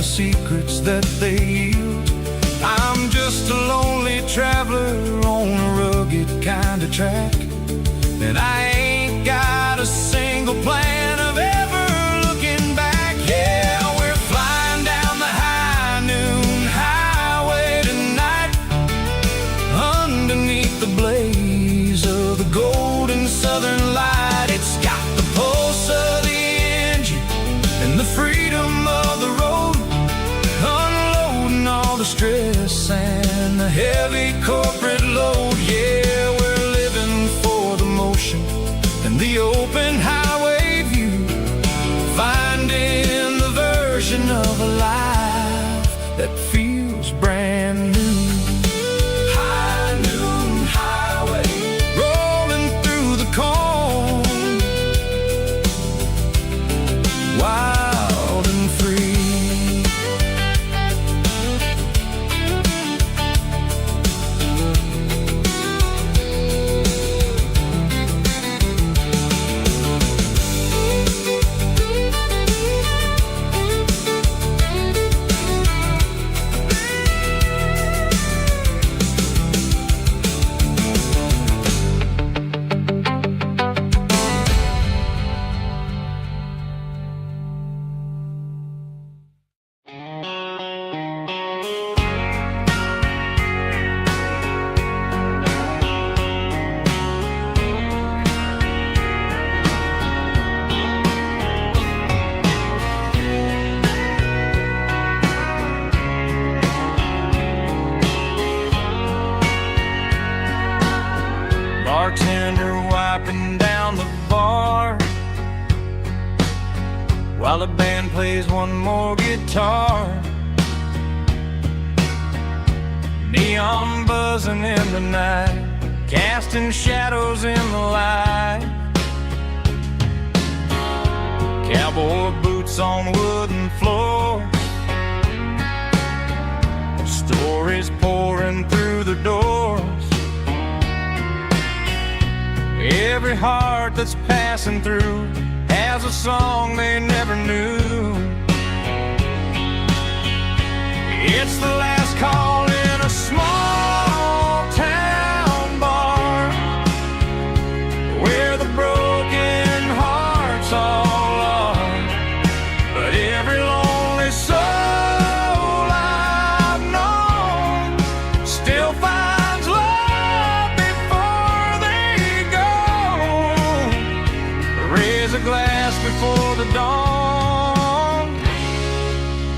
secrets that they yield. I'm just a lonely traveler on a rugged kind of track, and I ain't got a single plan of ever looking back. Yeah, we're flying down the high noon highway tonight, underneath the blaze of the golden southern light. It's got the pulse of the engine and the freedom of the road, unloading all the stress and the heavy corporate load. Yeah, we're living for the motion and the open highway view, finding the version of a life that feels brand new. High noon highway, rolling through the corn, wild and free. Bartender wiping down the bar while the band plays one more guitar. Neon buzzing in the night, casting shadows in the light. Cowboy boots on wooden floors, stories pouring through the doors. Every heart that's passing through has a song they never knew. It's the last call in a small town bar, where the broken hearts all are. But every lonely soul I've known still finds love before they go. Raise a glass before the dawn,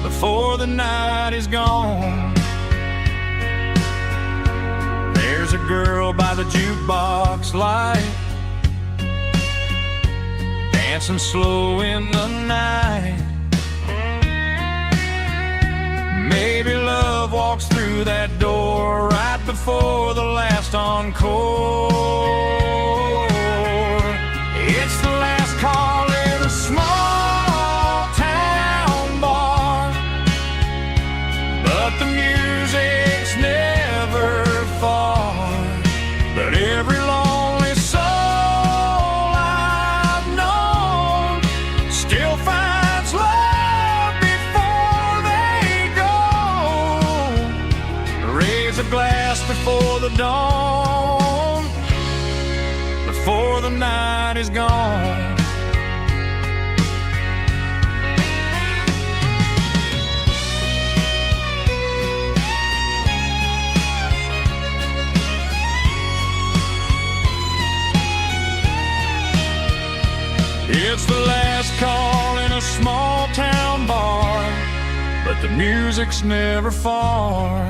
before the night is gone. There's a girl by the jukebox light, dancing slow in the night. Maybe love walks through that door right before the last encore. It's the last call in a small town bar, but the music's never far. But every lonely soul I've known still finds love before they go. Raise a glass before the dawn, before the night is gone. It's the last call in a small town bar, but the music's never far.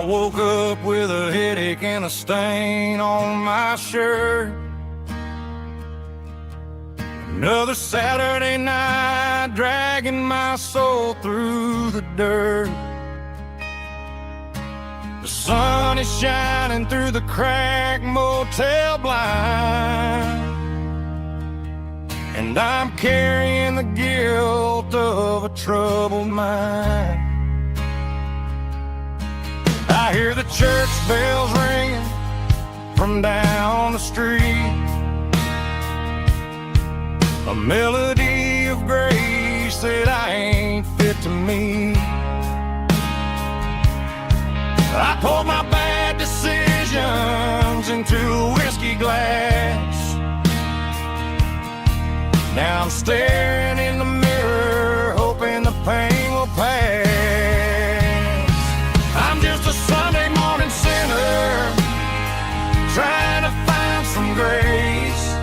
I woke up with a headache and a stain on my shirt. Another Saturday night, dragging my soul through the dirt. The sun is shining through the cracked motel blind, and I'm carrying the guilt of a troubled mind. I hear the church bells ringing from down the street, a melody of grace that I ain't fit to meet. I poured my bad decisions into a whiskey glass. Now I'm staring in the mirror, hoping the pain will pass. I'm just a Sunday morning sinner, trying to find some grace,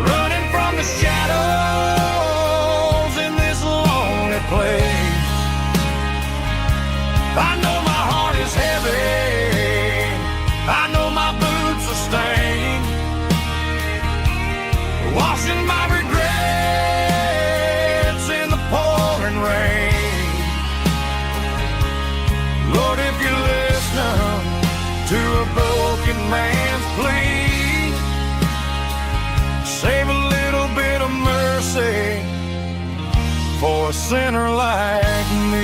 running from the shadows in this lonely place. I know my heart is heavy, I know my boots are stained, washing my regrets in the pouring rain. Lord, if you're listening to a broken man's plea, save a little bit of mercy for a sinner like me.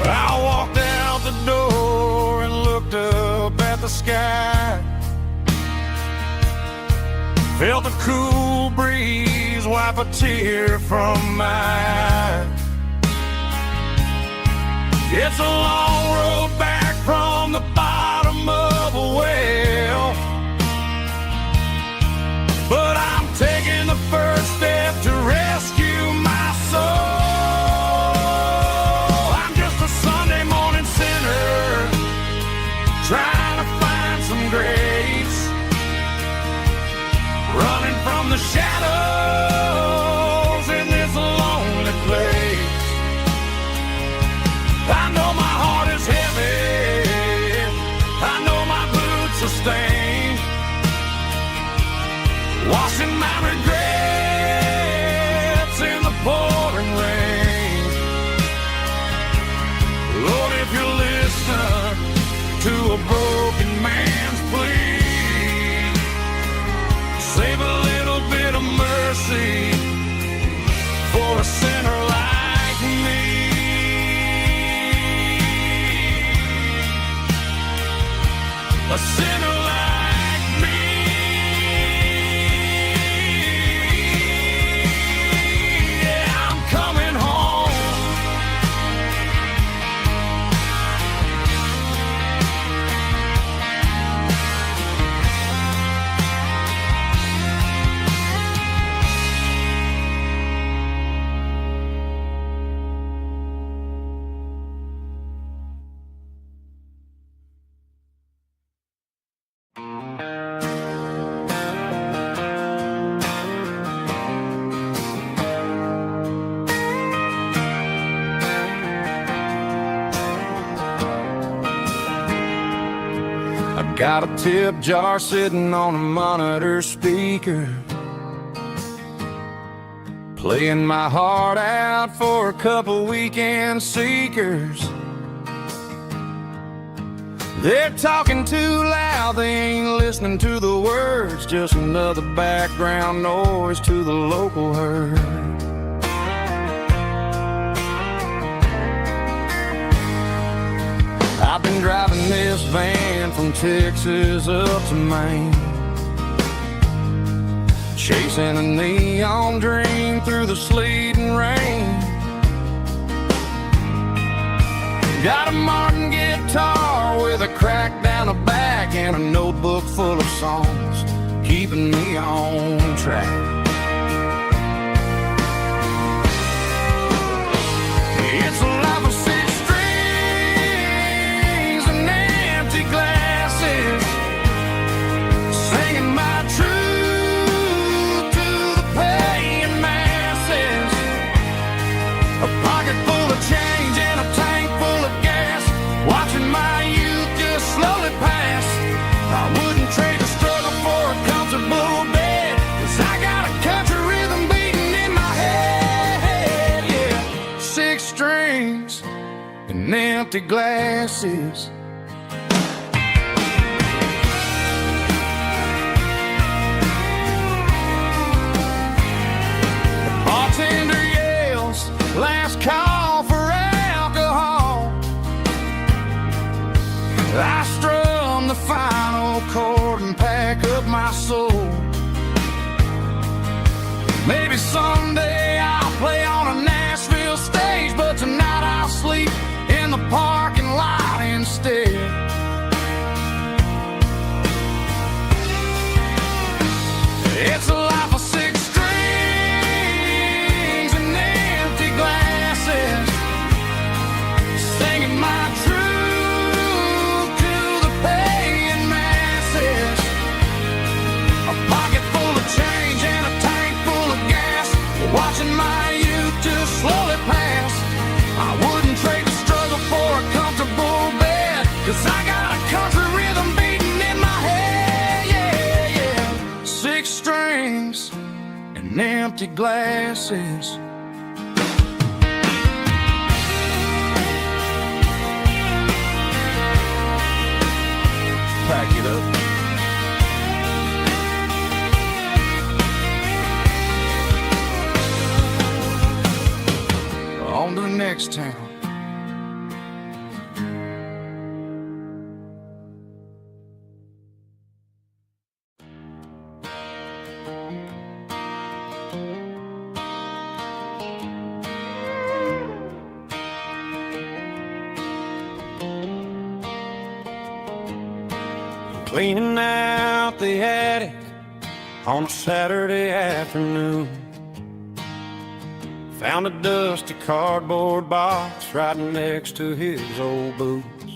I walked out the door and looked up at the sky, felt a cool breeze wipe a tear from my eye. It's a long road back from the bottom of a well, but I'm taking the first step to rescue my soul. Trying to find some grace, running from the shadows in this lonely place. I know my heart is heavy, I know my boots are stained, washing my regrets in the pouring rain. Lord, if you're listening to a broken man's plea, save a little bit of mercy for a sinner like me. A sinner like me. Yeah, I'm coming home. Got a tip jar sitting on a monitor speaker, playing my heart out for a couple weekend seekers. They're talking too loud, they ain't listening to the words, just another background noise to the local herd. I've been driving this van from Texas up to Maine, chasing a neon dream through the sleet and rain. Got a Martin guitar with a crack down the back and a notebook full of songs, keeping me on track. It's a life of six strings and empty glass. empty glasses. The bartender yells, last call for alcohol. I strum the final chord and pack up my soul. Maybe someday I'll play on a Nashville stage, but tonight I'll sleep in the parking lot instead. It's a life of six strings and empty glasses, singing my truth to the paying masses. A pocket full of change and a tank full of gas, watching my youth just slowly pass. I wouldn't trade the struggle for a comfortable bed, 'cause I got a country rhythm beating in my head, yeah, yeah. Six strings and empty glasses. Pack it up. On to the next town. Cleaning out the attic on a Saturday afternoon. Found a dusty cardboard box right next to his old boots.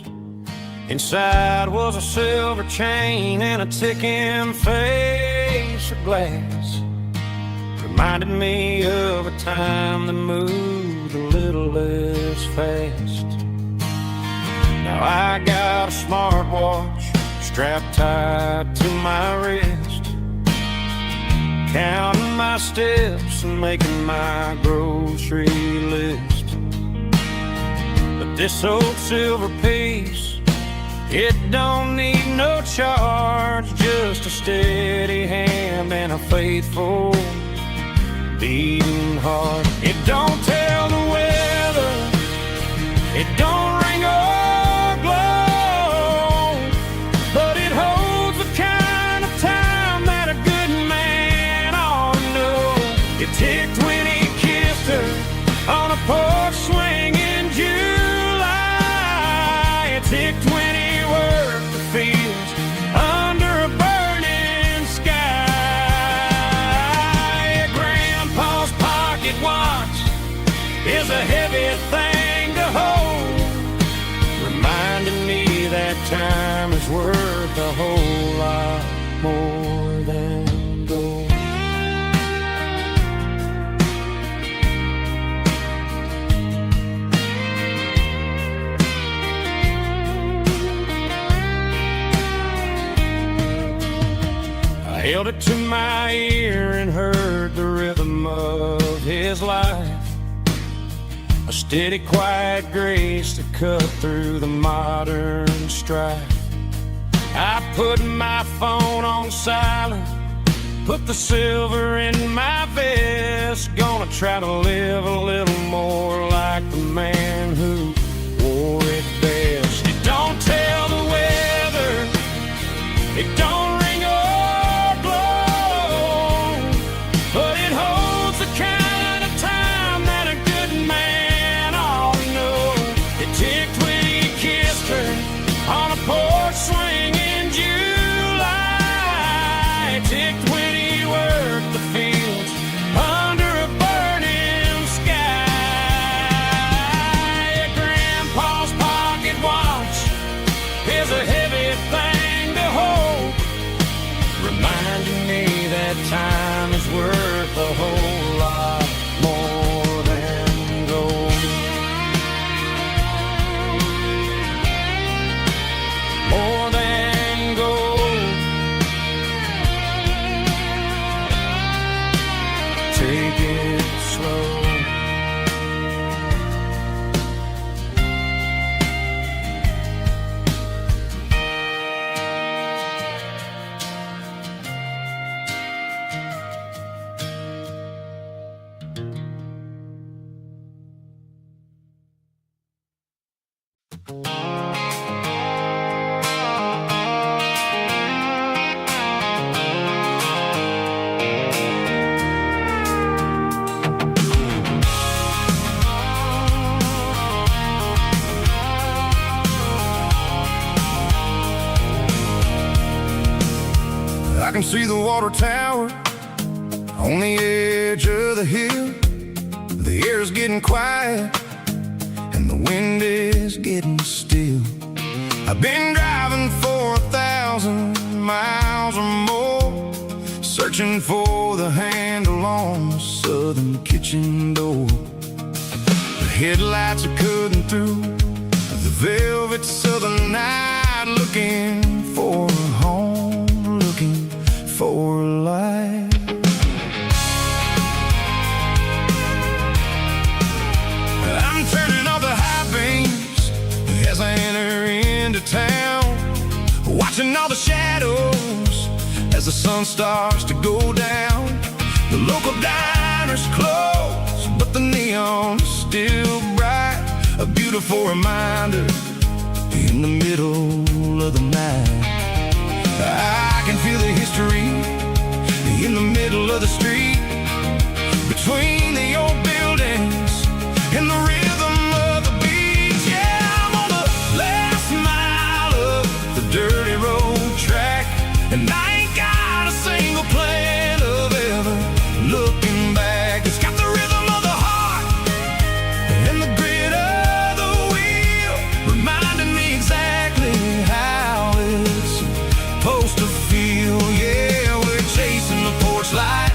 Inside was a silver chain and a ticking face of glass. Reminded me of a time that moved a little less fast. Now I got a smartwatch strapped tight to my wrist, counting my steps and making my grocery list. But this old silver piece, it don't need no charge, just a steady hand and a faithful beating heart. It don't tell the weather, it don't ring or glow, but it holds the kind of time that a good man ought to know. It ticked when he kissed her on a porch swing in July. It ticked when he worked the fields under a burning sky. Grandpa's pocket watch is a heavy thing to hold, reminding me that time is worth a whole lot more than gold. I held it to my ear and heard the rhythm of his life, a steady, quiet grace that cut through the modern strife. I put my phone on silent, put the silver in my vest. Gonna try to live a little more like the man who wore it best. It don't tell the weather, it don't ring or glow, but it holds the kind of time that a good man ought to know. It ticked when he kissed her on a porch swing in July. It ticked when he worked the fields under a burning sky. Grandpa's pocket watch is a heavy thing to hold, reminding me that time is worth a whole lot more than gold. More than gold. Take it slow. can see the water tower on the edge of the hill. The air's getting quiet and the wind is getting still. I've been driving for 1,000 miles or more, searching for the handle on the southern kitchen door. The headlights are cutting through the velvet southern night, looking for a home, looking for a light. I'm turning off the high beams as I enter into town, watching all the shadows as the sun starts to go down. The local diner's closed, but the neon's still bright, a beautiful reminder in the middle of the night. I can feel the history in the middle of the street, between the old buildings and the rhythm of the beats. Yeah, I'm on the last mile of the dirty road track, and I ain't got a single plan of ever looking back. It's got the rhythm of the heart and the grit of the wheel, reminding me exactly how it's supposed to feel. Yeah, we're chasing the porch light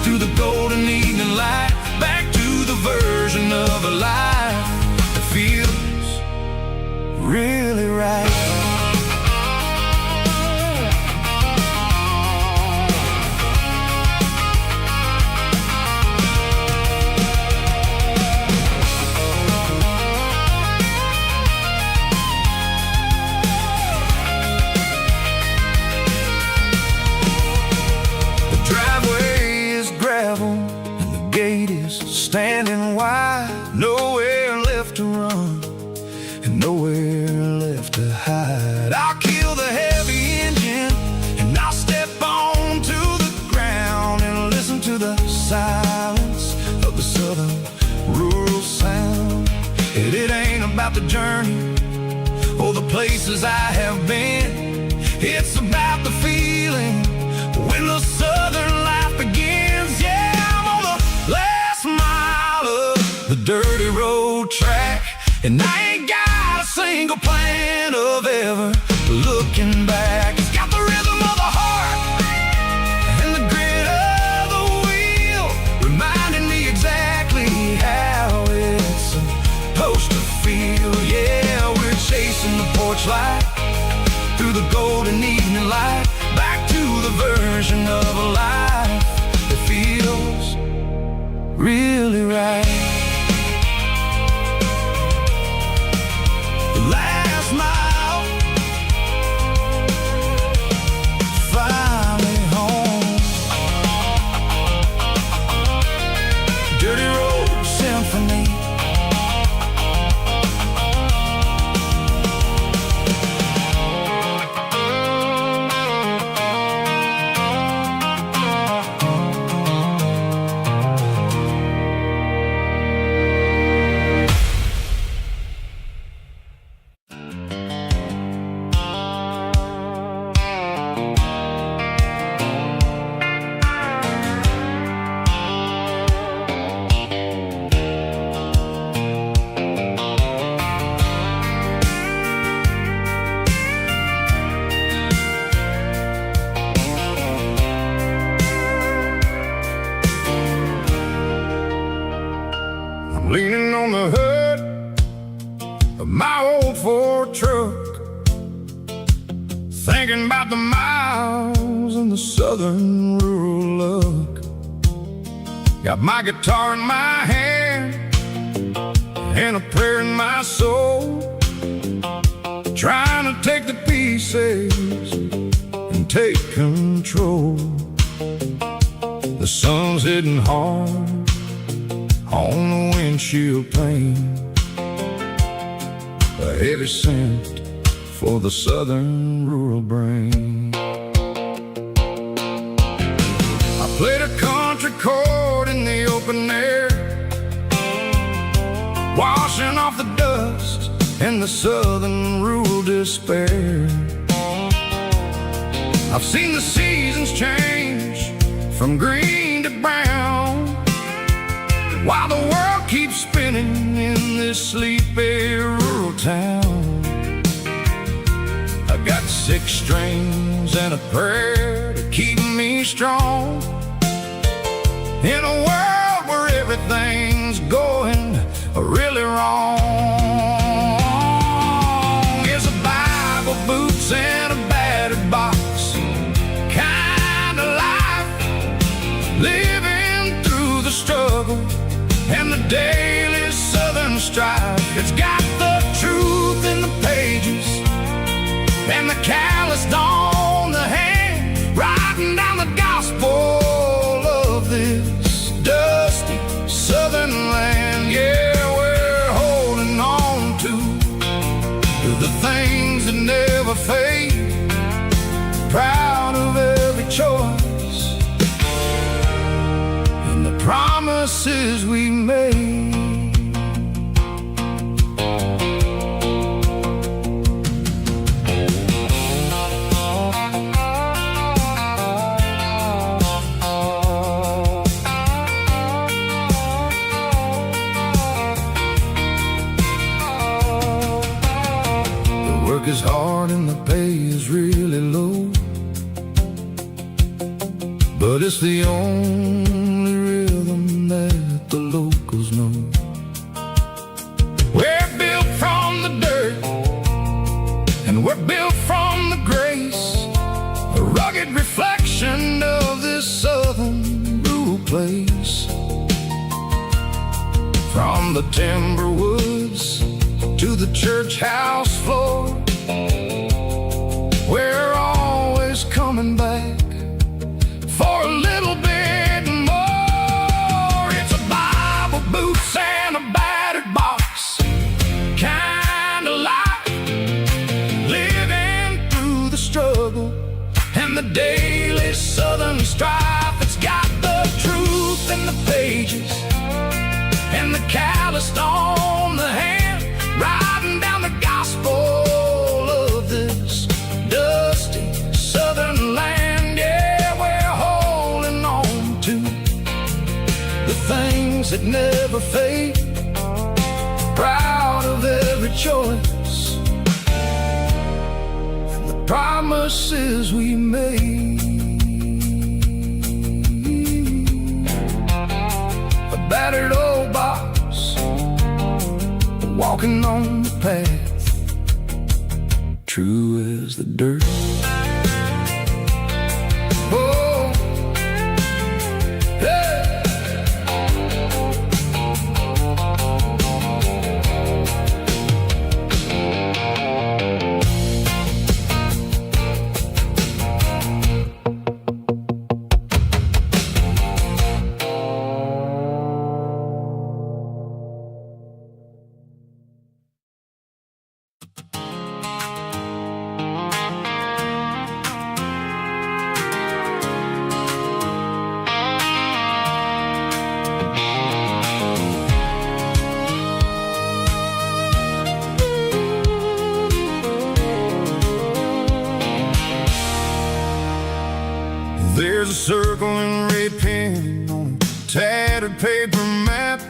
through the golden evening light, back to the version of a life that feels really right. The driveway is gravel and the gate is standing wide. Nowhere left to run and nowhere left to hide. I'll kill the heavy engine and I'll step onto the ground and listen to the silence of the southern rural sound. It ain't about the journey or the places I have been, it's about the feeling when the southern life begins. Yeah, I'm on the last mile of the dirty road track, and I ain't got a single plan of ever looking back. It's got the rhythm of the heart and the grit of the wheel, reminding me exactly how it's supposed to feel. Yeah, we're chasing the porch light through the golden evening light, back to the version of a life that feels really right. The last mile, finally home. Dirty road symphony. Leaning on the hood of my old Ford truck, thinking about the miles and the southern rural look. Got my guitar in my hand and a prayer in my soul, trying to take the pieces and take control. The sun's hitting hard on the windshield pane, a heavy scent for the southern rural brain. I played a country chord in the open air, washing off the dust and the southern rural despair. I've seen the seas change from green to brown, while the world keeps spinning in this sleepy rural town. I got 6 strings and a prayer to keep me strong in a world where everything's going really wrong. It's a Bible, boots, and a battered box kind of life, living through the struggle and the daily southern strife. It's got the truth in the pages and the calloused on the hand, writing down the gospel of this dusty southern land. Yeah, we're holding on to the things that never fade, proud of every choice and the promises we made. Is hard and the pay is really low, but it's the only rhythm that the locals know. We're built from the dirt and we're built from the grace, a rugged reflection of this southern rural place. From the timber woods to the church house floor, we're always coming back for a little bit more. It's a Bible, boots, and a battered box kind of life, living through the struggle and the daily southern strife. It's got the truth in the pages and the calloused on the hand, writing down the gospel of this dusty southern land. Yeah, we're holding on to the things that never fade, proud of every choice and the promises we made. A battered old box, walking on the path, true as the dirt. Oh, hey. There's a circle in red pen on a tattered paper map,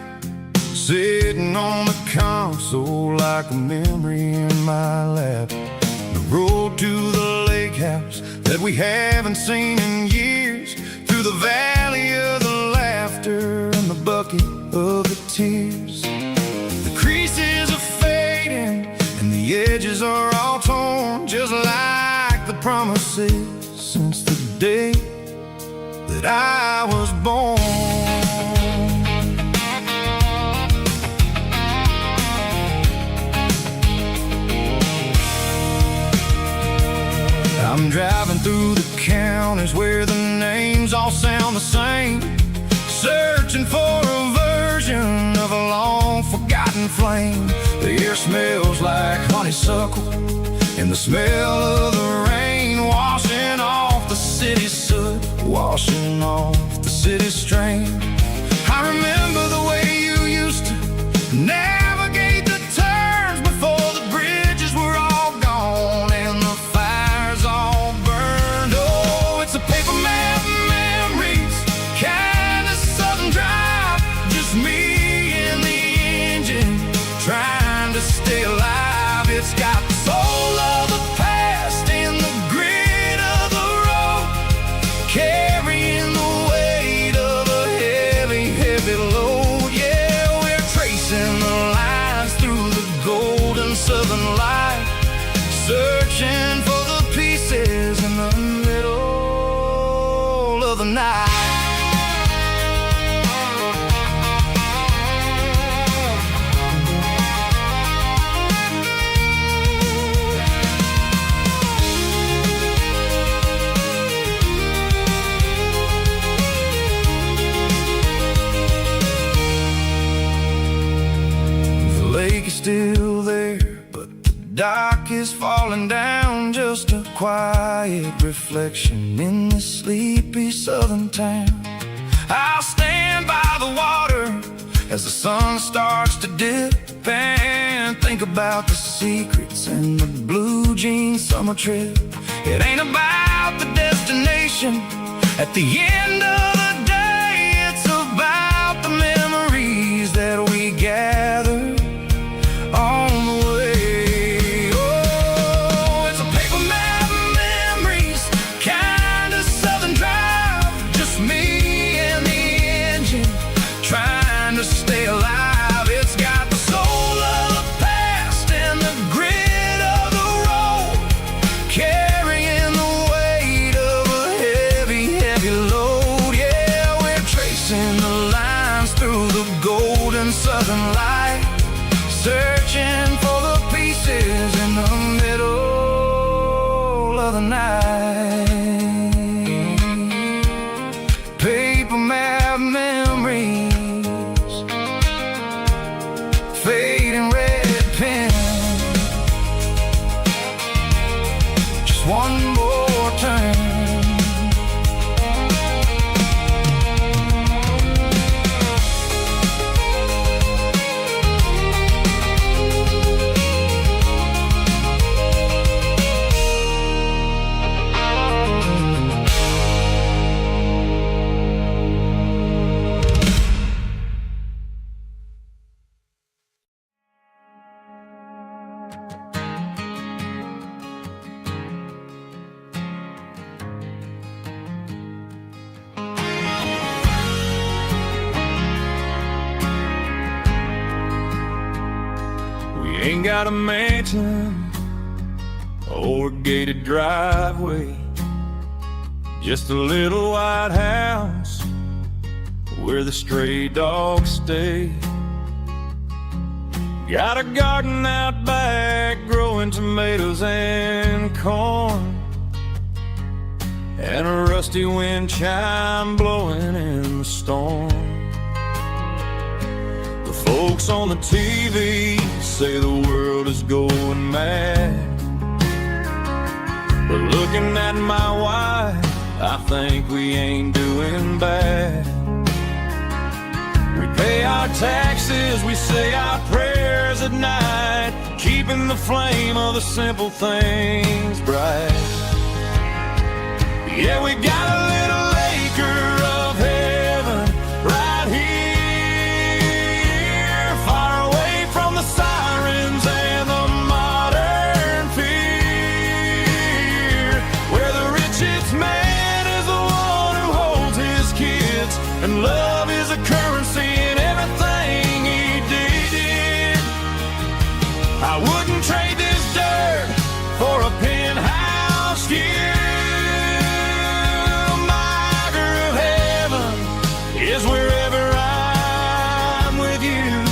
sitting on the console like a memory in my lap. The road to the lake house that we haven't seen in years, through the valley of the laughter and the bucket of the tears. The creases are fading and the edges are all torn, just like the promises since the day that I was born. I'm driving through the counties where the names all sound the same, searching for a version of a long forgotten flame. The air smells like honeysuckle and the smell of the rain, washing off the city's soot, washing off the city's strain. I remember the way you used to navigate the turns before the bridges were all gone and the fires all burned. Oh, it's a paper man is falling down, just a quiet reflection in this sleepy southern town. I'll stand by the water as the sun starts to dip and think about the secrets and the blue jean summer trip. It ain't about the destination at the end of the day, it's about the memories that we gather on the way. Oh, it's a paper map of memories, kind of southern drive, just me and the engine trying to stay alive. It's got the soul of the past and the grit of the road, carrying the weight of a heavy, heavy load. Yeah, we're tracing the lines through the golden southern light, searching for the pieces in the middle of the night. Paper map memories, fading red pen, just one more turn. Ain't got a mansion or a gated driveway, just a little white house where the stray dogs stay. Got a garden out back growing tomatoes and corn, and a rusty wind chime blowing in the storm. The folks on the TV say the world is going mad, but looking at my wife, I think we ain't doing bad. We pay our taxes, we say our prayers at night, keeping the flame of the simple things bright. Yeah, we got a little acre of heaven right here, far away from the sirens and the modern fear, where the richest man is the one who holds his kids, and love is a currency in everything he did. I wouldn't trade this dirt for a penthouse view. Is wherever I'm with you.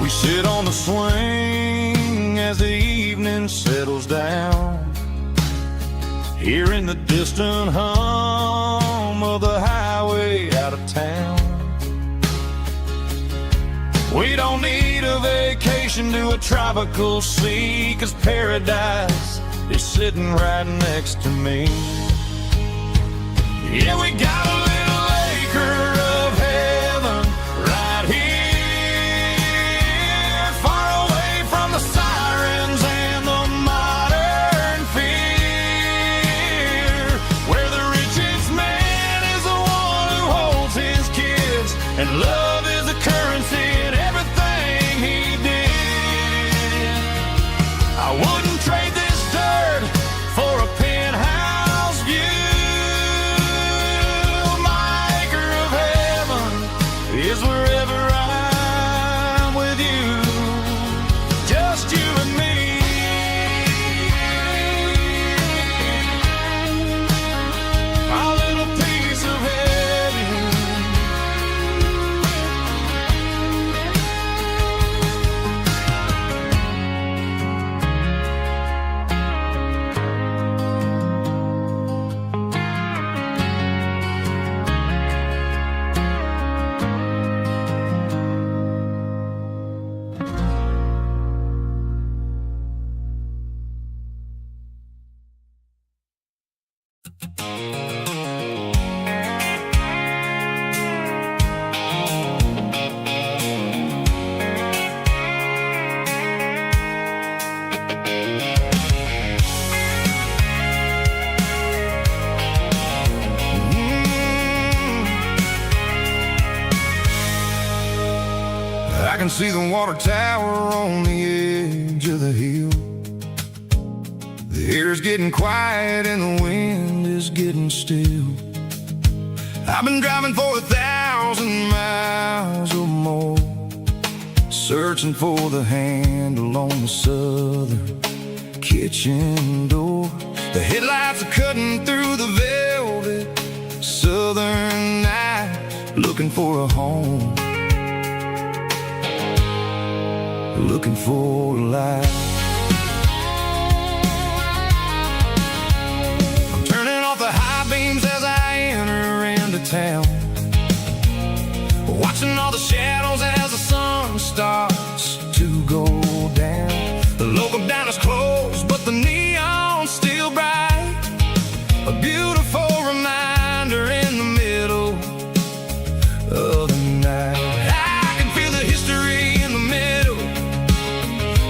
We sit on the swing as the evening settles down, hearing the distant hum of the highway out of town. We don't need a vacation to a tropical sea, 'cause paradise is sitting right next to me. Yeah, we got a little acre of heaven right here, far away from the sirens and the modern fear, where the richest man is the one who holds his kids, and love is the currency in everything he did. I wouldn't trade this dirt for a penthouse view. My acre of heaven is wherever I'm with you, just you and me. Our little piece of heaven. I can see the water tower on the edge of the hill. The air's getting quiet and the wind is getting still. I've been driving for 1,000 miles or more, searching for the handle on the southern kitchen door. The headlights are cutting through the velvet southern night, looking for a home, looking for a life. I'm turning off the high beams as I enter into town, watching all the shadows as the sun starts to go down. The local diner's closed, but the neon's still bright, a beautiful reminder in the middle of the night. I can feel the history in the middle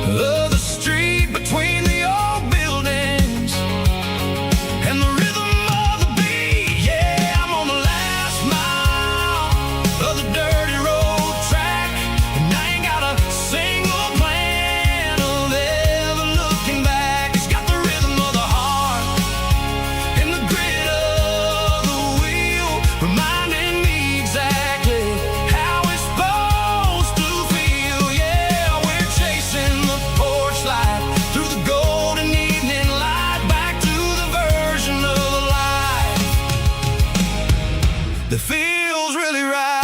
of the street, between the old buildings and the rhythm of the beat. Yeah, I'm on the last mile of the dirty road track, and I ain't got a single plan of ever looking back. It's got the rhythm of the heart and the grit of the wheel, reminding me exactly how it's supposed to feel. Yeah, we're chasing the porch light through the golden evening light, back to the version of life that feels really right.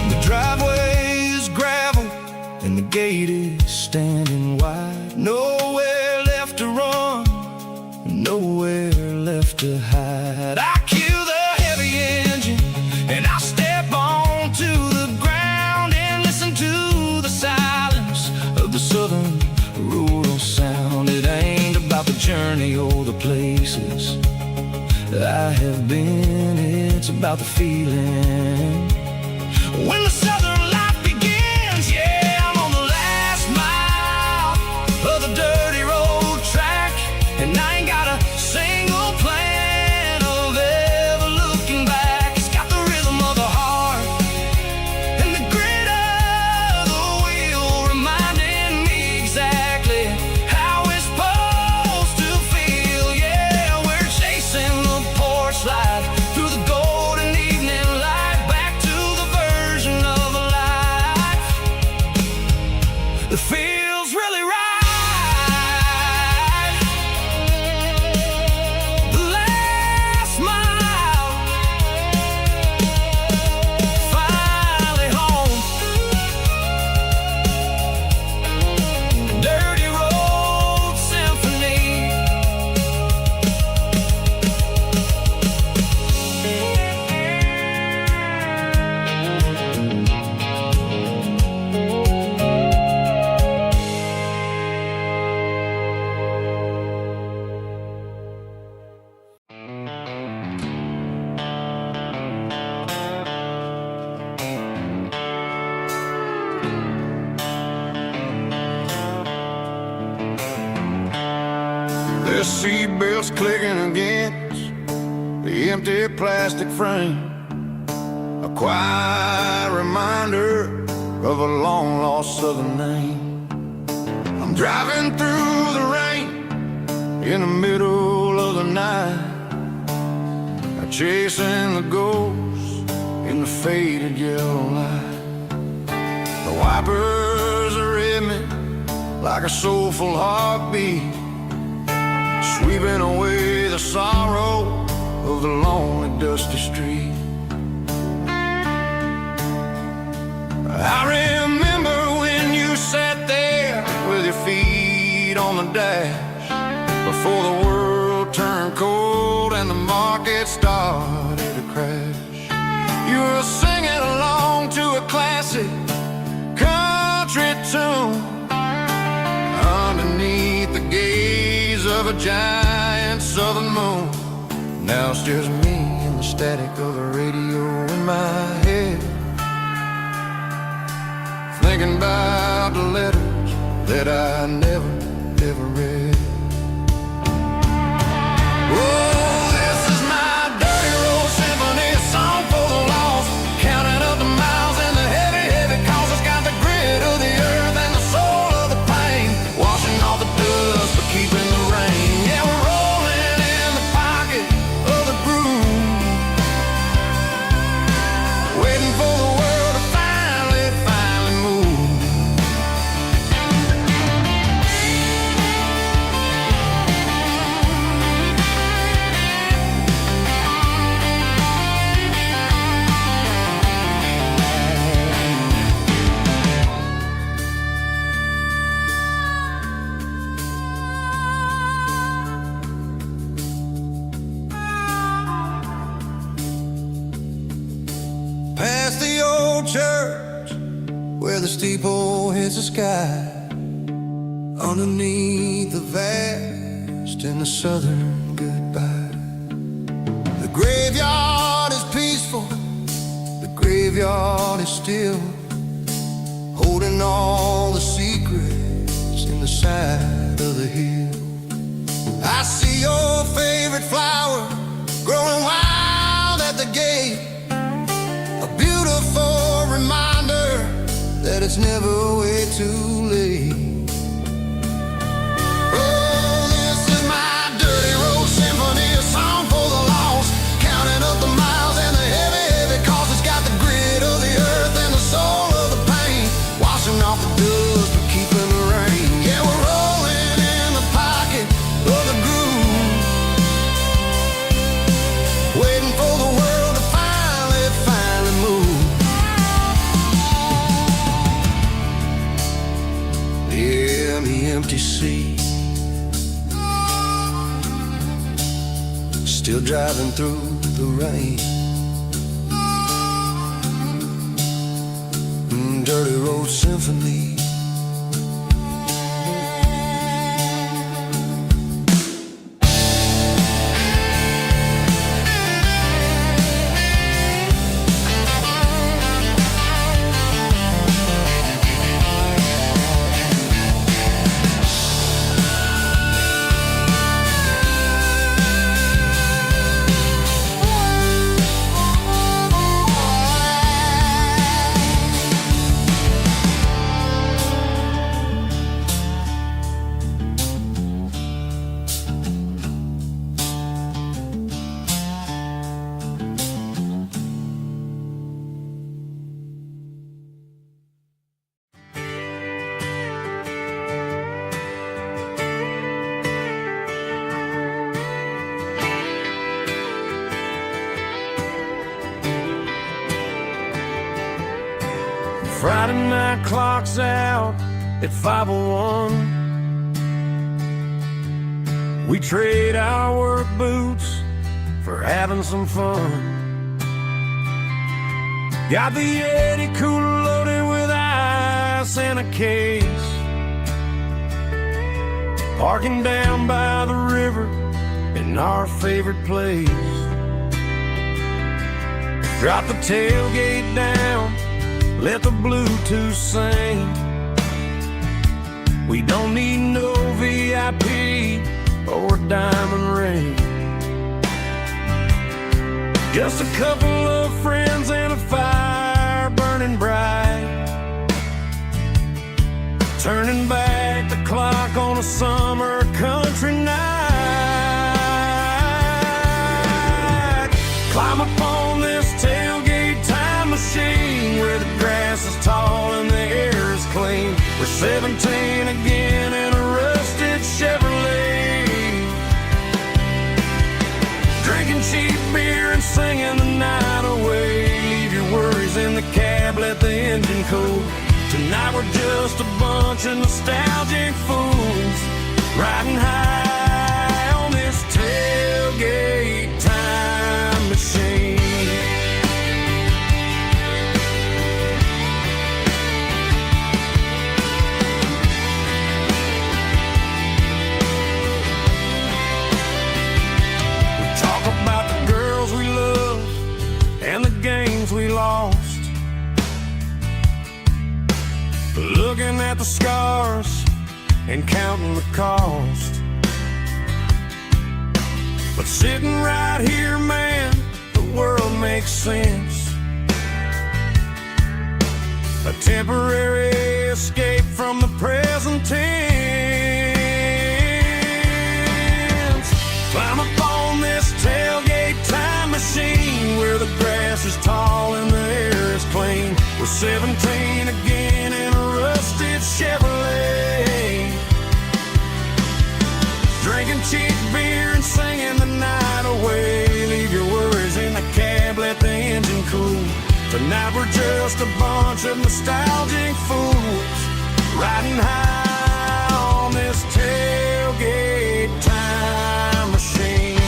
The driveway is gravel and the gate is standing wide. Nowhere left to run, nowhere left to hide. I cue the heavy engine and I step onto the ground and listen to the silence of the southern rural sound. It ain't about the journey or the places I have been, it's about the feeling when the southern life begins. Yeah, I'm on the last mile of the dirty road track, and I ain't got a single plan of ever looking back. It's got the rhythm of the heart and the grit of the wheel, reminding me exactly how it's supposed to feel. Yeah, we're chasing the porch light through the golden evening light, back to the version of life that feels really right. The last mile, finally home. Dirty road symphony. The seatbelts clicking against the empty plastic frame, a quiet reminder of a long-lost southern name. I'm driving through the rain in the middle of the night, chasing the ghosts in the faded yellow light. The wipers are in me like a soulful heartbeat, sweeping away the sorrow of the lonely, dusty street. I remember when you sat there with your feet on the dash, before the world turned cold and the market started to crash. You were singing along to a classic country tune underneath the gaze of a giant southern moon. Now it's just me and the static of the radio in my head, thinking about the letters that I never, ever read. Oh, this is my dirty road symphony, a song for the lost, counting up the miles and the heavy, heavy calls. It's got the grit of the earth and the soul of the pain, washing off the dust but keeping the rain. Yeah, we're rolling in the pocket of the groove, waiting for the world to finally move. Past the old church where the steeple hits the sky, underneath the vast and the southern goodbye. The graveyard is peaceful, the graveyard is still, holding all the secrets in the side of the hill. I see your favorite flower growing wild at the gate, a beautiful reminder that it's never way too late. Oh, this is my dirty road symphony, a song for the lost, counting up the miles and the heavy, heavy calls. It's got the grit of the earth and the soul of the pain, washing off the dust but keeping the rain. Yeah, we're rolling in the pocket of the groove, waiting for the world to finally move. Yeah, the empty sea, still driving through the rain. Dirty road symphony. Friday night clock's out at 5:01. We trade our work boots for having some fun. Got the Yeti cooler loaded with ice and a case, parking down by the river in our favorite place. Drop the tailgate down, let the Bluetooth sing. We don't need no VIP or a diamond ring, just a couple of friends and a fire burning bright, turning back the clock on a summer country night. Climb up on this tailgate time machine where the grass is tall and the air is clean. We're 17 again in a rusted Chevrolet, drinking cheap beer and singing the night away. Leave your worries in the cab, let the engine cool. Tonight we're just a bunch of nostalgic fools, riding high on this tailgate time machine. We talk about the girls we love at the scars and counting the cost. But sitting right here, man, the world makes sense. A temporary escape from the present tense. Climb up on this tailgate time machine, where the grass is tall and the air is clean. We're 17 again in a rusted Chevrolet, drinking cheap beer and singing the night away. Leave your worries in the cab, let the engine cool. Tonight we're just a bunch of nostalgic fools, riding high on this tailgate time machine.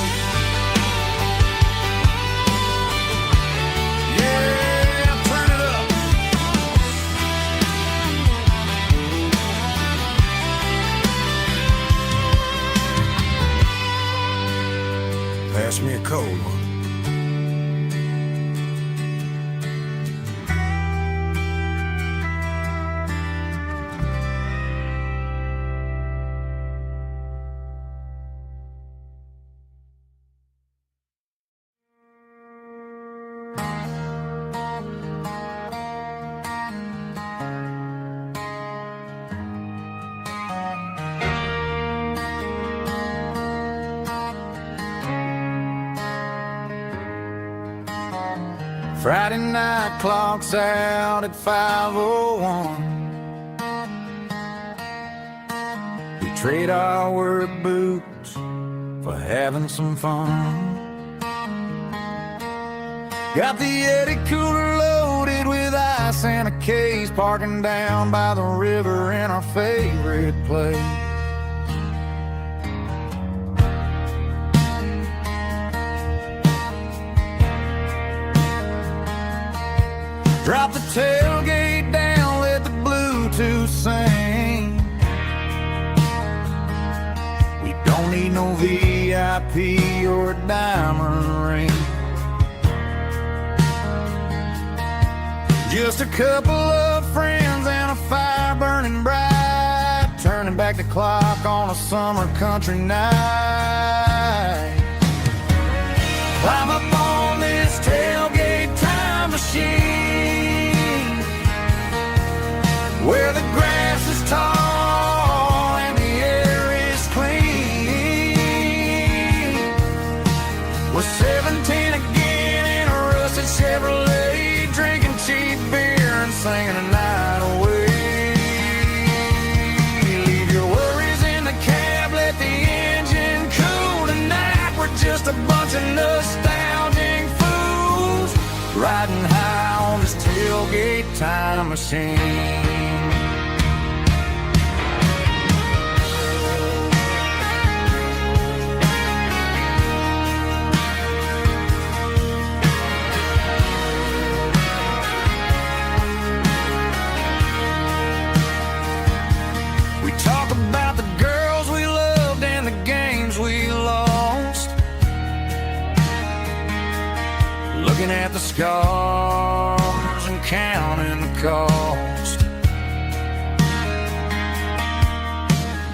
Yeah, turn it up. Pass me a cold one. Friday night clock's out at 5:01. We trade our work boots for having some fun. Got the Yeti cooler loaded with ice and a case, parking down by the river in our favorite place. Drop the tailgate down, let the Bluetooth sing. We don't need no VIP or a diamond ring. Just a couple of friends and a fire burning bright, turning back the clock on a summer country night. Climb up on this tailgate time machine, where the grass is tall and the air is clean. We're 17 again in a rusted Chevrolet, drinking cheap beer and singing the night away. Leave your worries in the cab, let the engine cool. Tonight we're just a bunch of nostalgic fools, riding high on this tailgate time machine. We talk about the girls we loved and the games we lost, looking at the scars and counting the cost.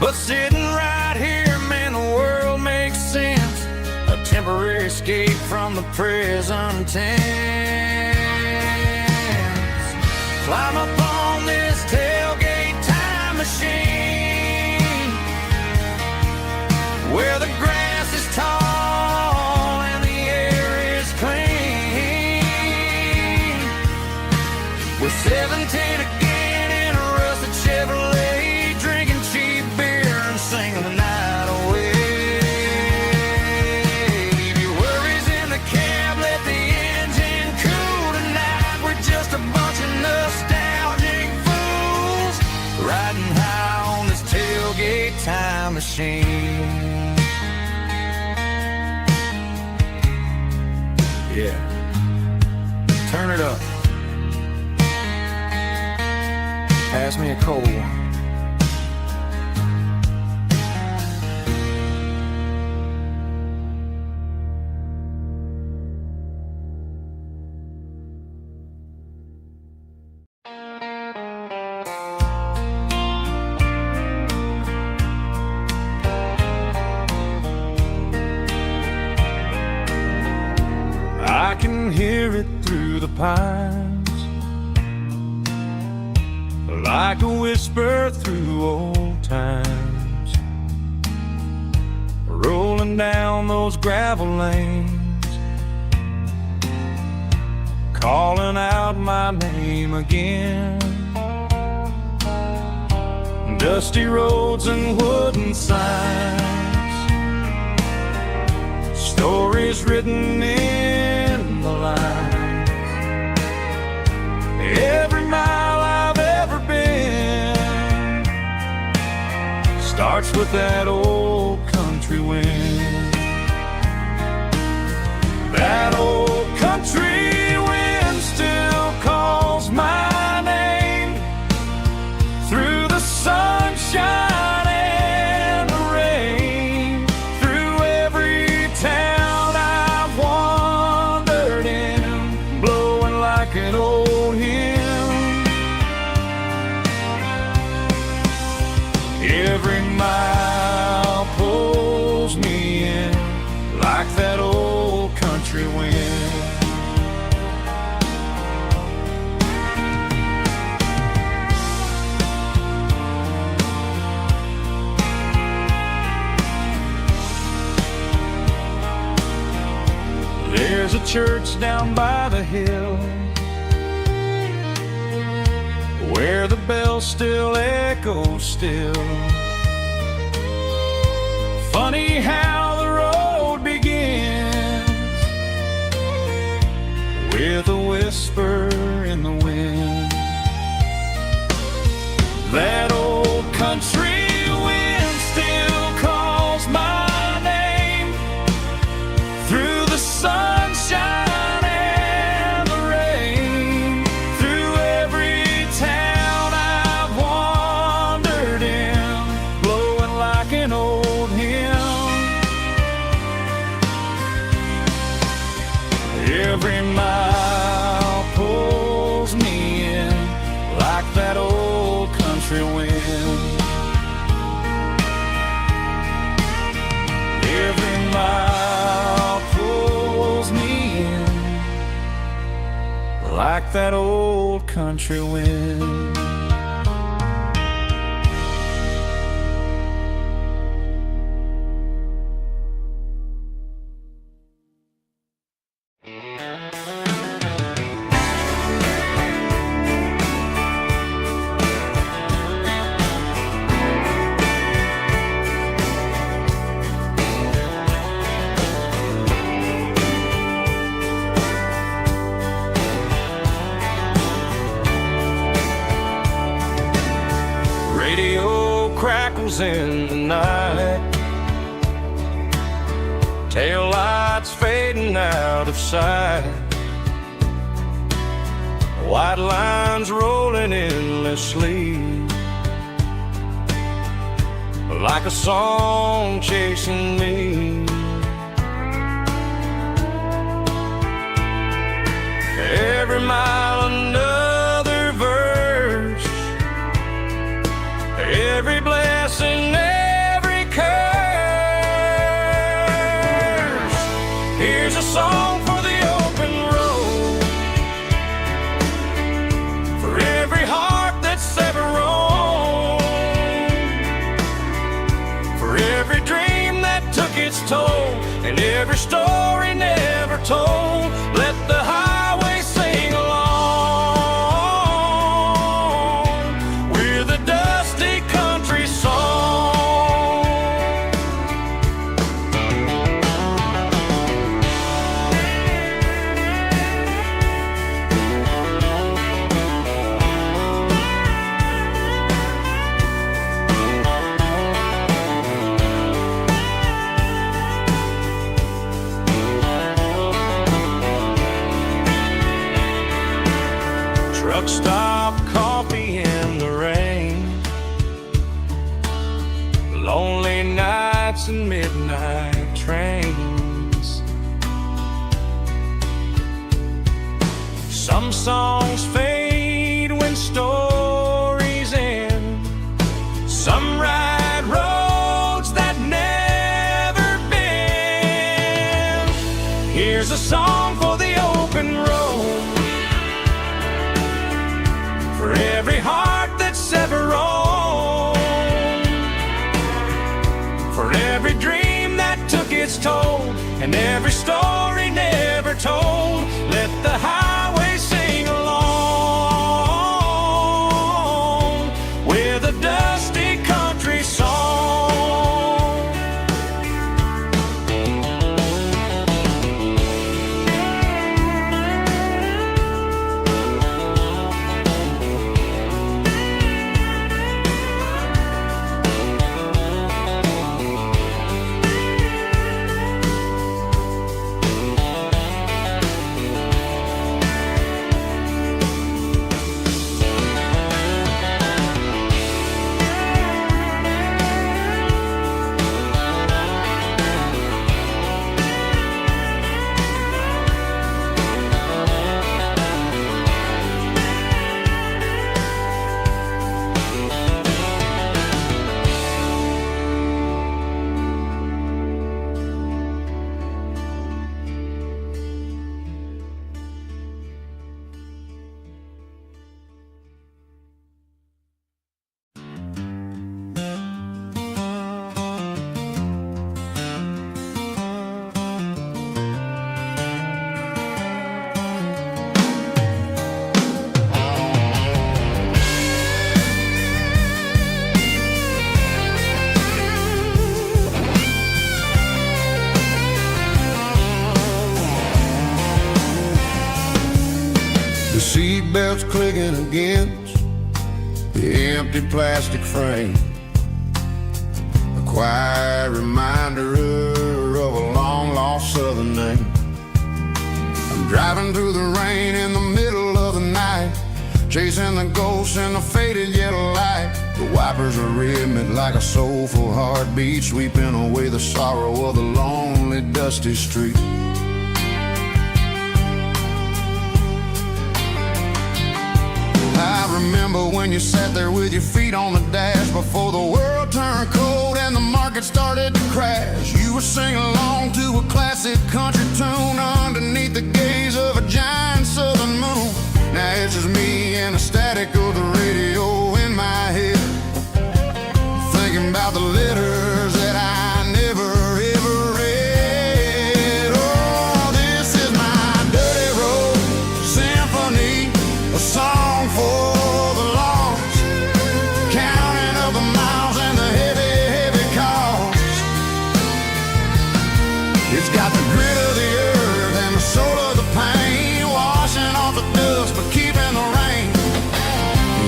But sitting right here, man, the world makes sense. A temporary escape from the present tense. Climb up on this tailgate time machine, where the grass is tall and the air is clean. We're 17 again in a rusted Chevrolet, drinking cheap beer and singing the night away. Leave your worries in the cab, let the engine cool. Tonight we're just a bunch of nostalgic fools, riding high on this tailgate time machine. Yeah, turn it up. Pass me a cold one. I can hear it through the pines, like a whisper through old times, rolling down those gravel lanes, calling out my name again. Dusty roads and wooden signs, stories written in the lines. Every mile I've ever been starts with that old country wind. That old country wind still calls my name through the sunshine and the rain, through every town I've wandered in, blowing like an old hymn. Every mile pulls me in like that old country wind. There's a church down by the hill where the bells still echo still. Funny how the road begins with a whisper in the wind. That old country wind still calls my name through the sunshine and the rain, through every town I've wandered in, blowing like an old hymn. Every mile pulls me in like that old country wind. Every mile pulls me in like that old country wind. Radio crackles in the night, tail lights fading out of sight, white lines rolling endlessly, like a song chasing me. Every mile another verse, every blessing, every curse. Here's a song for the open road, for every heart that's ever roamed, for every dream that took its toll, and every story never told. Let the highway sing along with a dusty country song. Truck stop, coffee in the rain, lonely nights and midnight trains. Some songs fade when stories end, some ride roads that never bend. Here's a song for the old and roam, for every heart that's ever roamed, for every dream that took its toll, and every story never told. Let the highway sing along with a dusty country song. The seatbelt's clicking against the empty plastic frame, a quiet reminder of a long-lost southern name. I'm driving through the rain in the middle of the night, chasing the ghosts in the faded yellow light. The wipers are rhythmic like a soulful heartbeat, sweeping away the sorrow of the lonely, dusty street. I remember when you sat there with your feet on the dash, before the world turned cold and the market started to crash. You were singing along to a classic country tune underneath the gaze of a giant southern moon. Now it's just me and the static of the radio in my head, thinking about the letters that I never ever read. Oh, this is my dirty road symphony, a song for the lost, counting up the miles and the heavy, heavy cost. It's got the grit of the earth and the soul of the pain, washing off the dust but keeping the rain.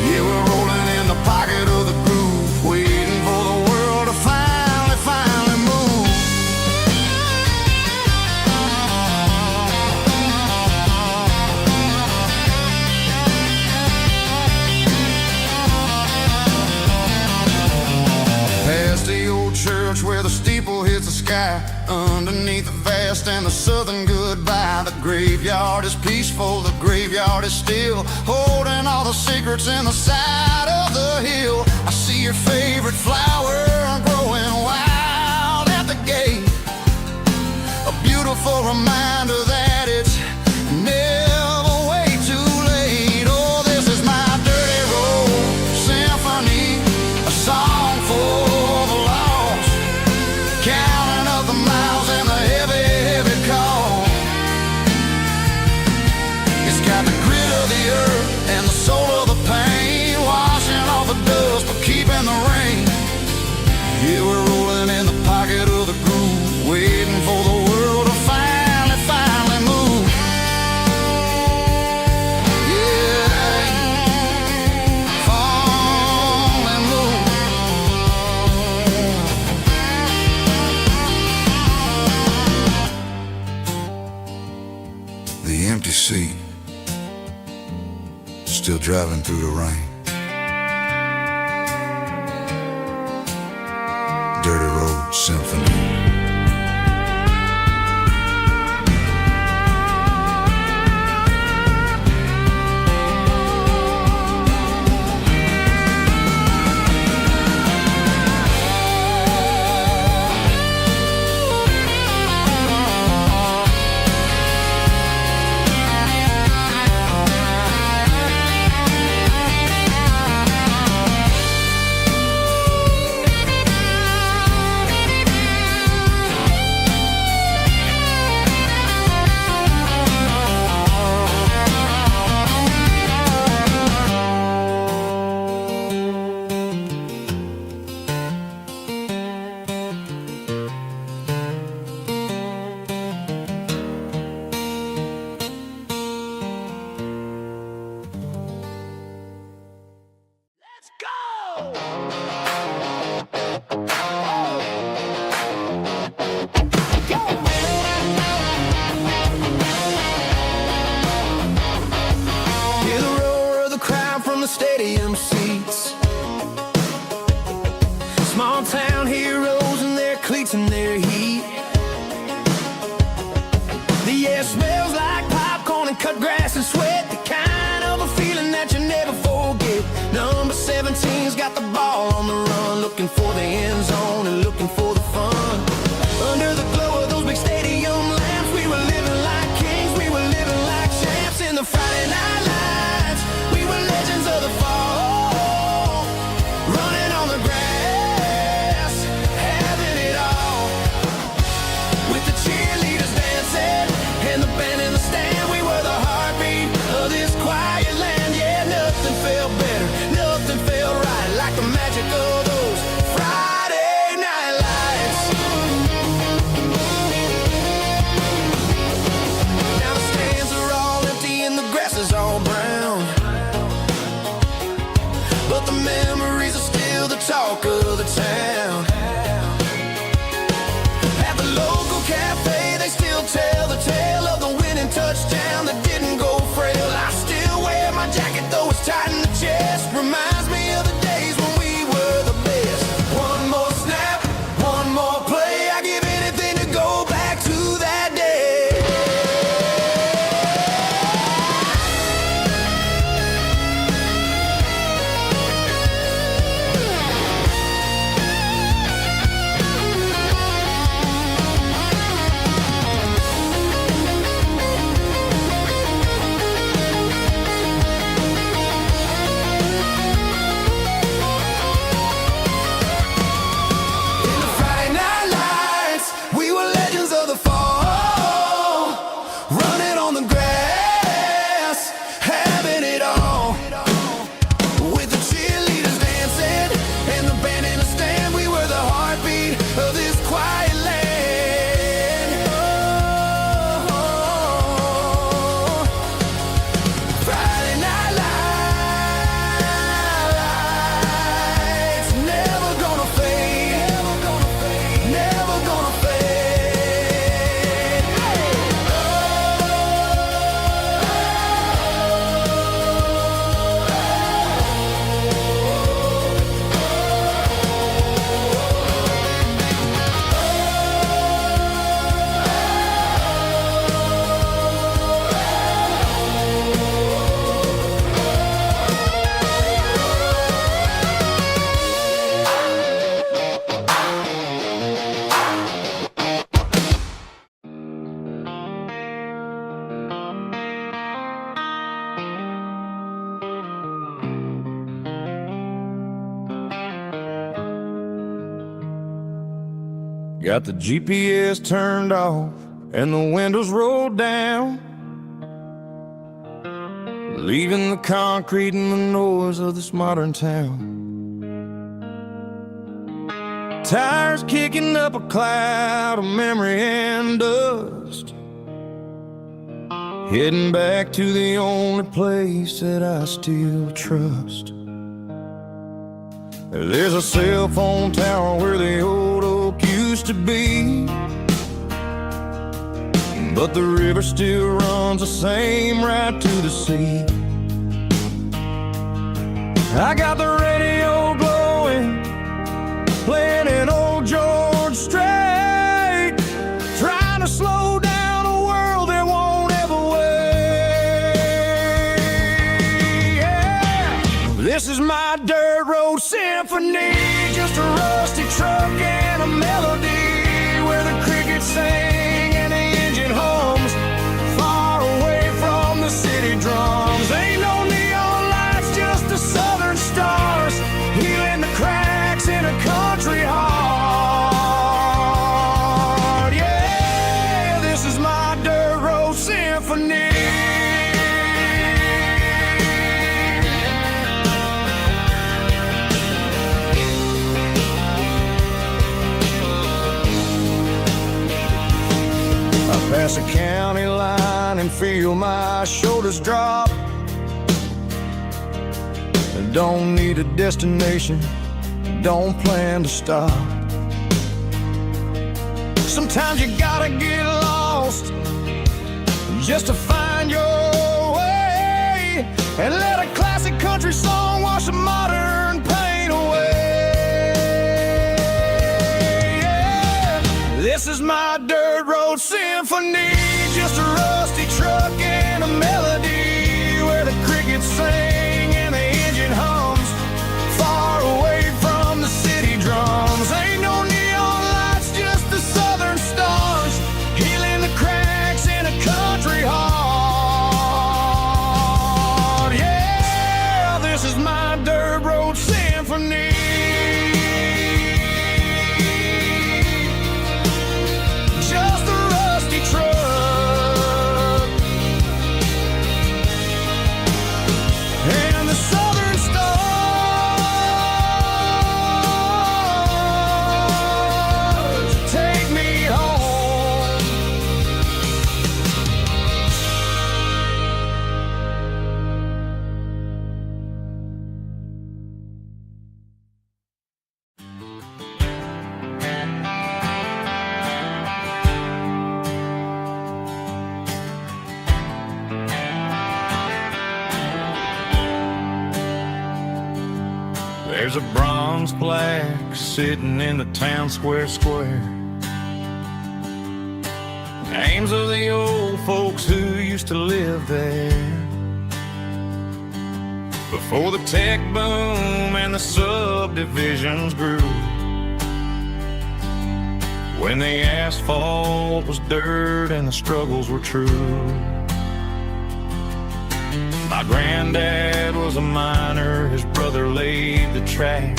Yeah, we're rolling in the pocket of the groove, waiting for the world to finally move. Past the old church where the steeple hits the sky, underneath the vast and the southern goodbye. The graveyard is peaceful, the graveyard is still, holding all the secrets in the side of the hill. I see your favorite flower growing wild at the gate, a beautiful reminder that it's never way too late. Oh, this is my dirty road symphony, a song for the lost, counting up the miles and the heavy, heavy call. It's got the grit of the earth and the soul of the pain, washing off the dust but keeping the rain. Yeah, we're rolling in the pocket of the groove, waiting for the world to finally move. Yeah, finally move. The empty seat, still driving through the rain. Dirty road symphony. stadium seats. Small town heroes in their cleats and their heat. The air smells like popcorn and cut grass and sweat, the kind of a feeling that you never forget. Number 17's got the ball on the run, looking for the end zone and looking for the fun. Under the glow of those big stadium lamps, we were living like kings, we were living like champs. In the Friday night lights, we were legends of the fall, running on the grass, having it all. With the cheerleaders dancing and the band in the stand, we were the heartbeat of this quiet land. Yeah, nothing felt better, nothing felt right like the magic of those Friday night lights. Now the stands are all empty and the grass is all brown, but the memories are still the talk of the town. At the local cafe, they still tell the tale of the winning touchdown that didn't go frail. I still wear my jacket though it's tight in the chest. Reminds me of the days when we were the best. One more snap, one more play, I give anything to go back to that day. In the Friday night lights, we were legends of the fall, running on the grass, having it all. With the cheerleaders dancing and the band in the stand, we were the heartbeat of this quiet land. Oh, Friday night lights, never gonna fade, never gonna fade. Got the GPS turned off and the windows rolled down, leaving the concrete and the noise of this modern town. Tires kicking up a cloud of memory and dust, heading back to the only place that I still trust. There's a cell phone tower where the old oak used to be, but the river still runs the same right to the sea. I got the radio glowing, playing an old George Strait, trying to slow down a world that won't ever wait. Yeah. This is my dirt road symphony, just a rusty truck and a melody where the crickets sing and the engine hums, far away from the city drums. Ain't no neon lights, just the southern stars, healing the cracks in a country heart. Yeah, this is my dirt road symphony. Pass a county line and feel my shoulders drop. Don't need a destination, don't plan to stop. Sometimes you gotta get lost just to find your way, and let a classic country song my dirt road symphony, just a rusty truck and a melody where the crickets sing and the engine hums, far away from the city drums. Ain't no neon lights, just the southern stars, healing the cracks in a country heart. Yeah, this is my dirt road symphony. There's a bronze plaque sitting in the town square. Names of the old folks who used to live there before the tech boom and the subdivisions grew, when the asphalt was dirt and the struggles were true. My granddad was a miner, his brother laid the track.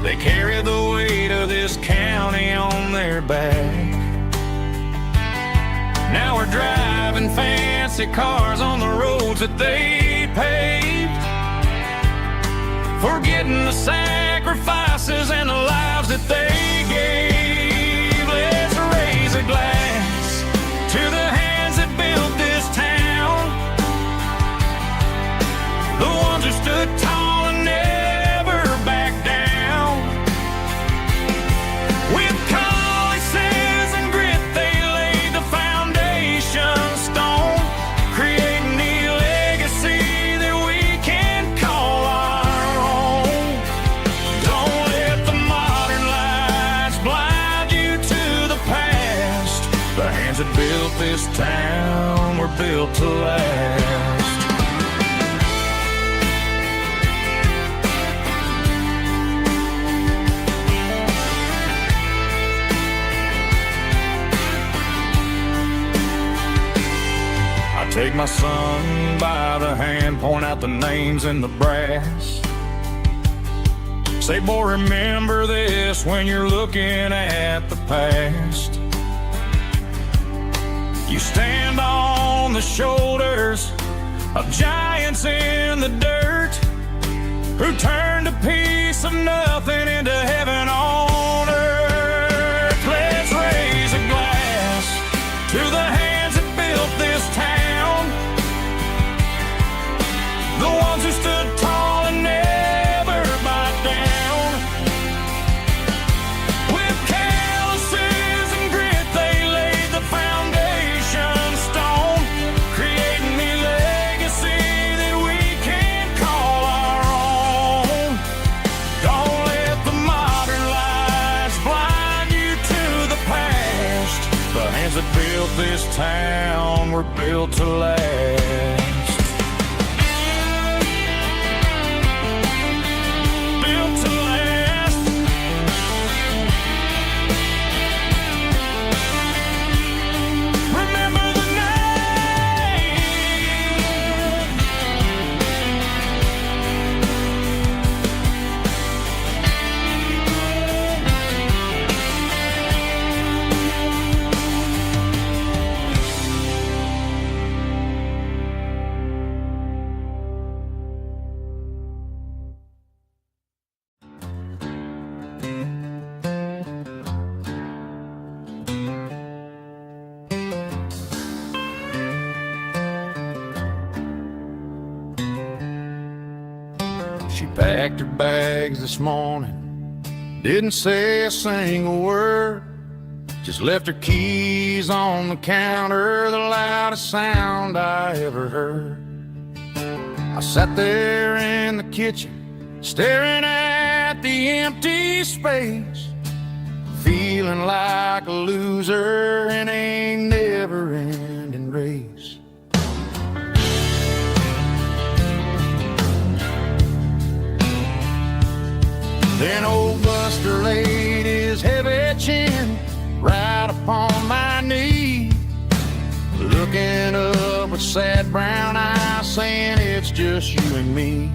They carried the weight of this county on their back. Now we're driving fancy cars on the roads that they paved, forgetting the sacrifices and the lives that they gave. Let's raise a glass to the hands that built this town, the ones who stood tall and never backed down. With calluses and grit they laid the foundation stone, creating the legacy that we can call our own. Don't let the modern lights blind you to the past. The hands that built this town were built to last. Take my son by the hand, point out the names in the brass. Say, boy, remember this when you're looking at the past. You stand on the shoulders of giants in the dirt, who turned a piece of nothing into heaven on earth. Let's raise a glass to the hands that built this town, the ones who stood tall and never backed down. With calluses and grit they laid the foundation stone, creating the legacy that we can call our own. Don't let the modern lights blind you to the past. The hands that built this town were built to last. She packed her bags this morning, didn't say a single word, just left her keys on the counter, the loudest sound I ever heard. I sat there in the kitchen, staring at the empty space, feeling like a loser in a never-ending race. Then old Buster laid his heavy chin right upon my knee, looking up with sad brown eyes, saying, "It's just you and me."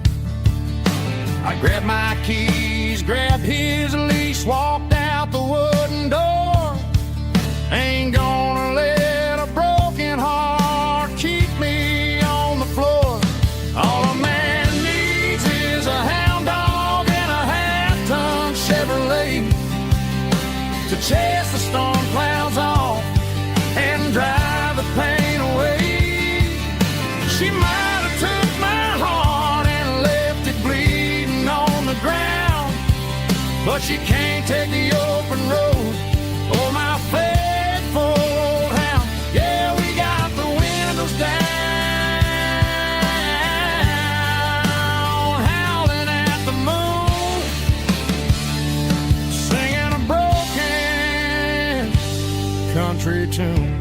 I grabbed my keys, grabbed his leash, walked out the wooden door. Ain't gonna let a broken heart keep me on the floor. All a man needs is a hound dog and a half-ton Chevrolet to chase the storm clouds off and drive the pain away. She might have took my heart and left it bleeding on the ground, but she can't take the open road or my faithful old hound. Yeah, we got the windows down, howling at the moon, singing a broken country tune.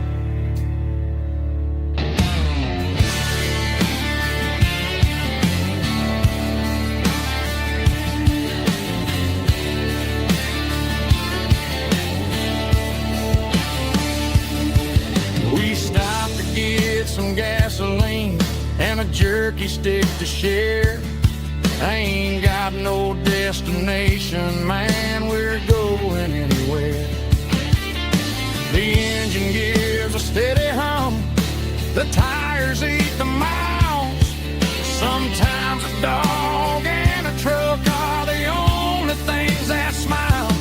Some gasoline and a jerky stick to share. I ain't got no destination, man, we're going anywhere. The engine gives a steady hum, the tires eat the miles. Sometimes a dog and a truck are the only things that smile.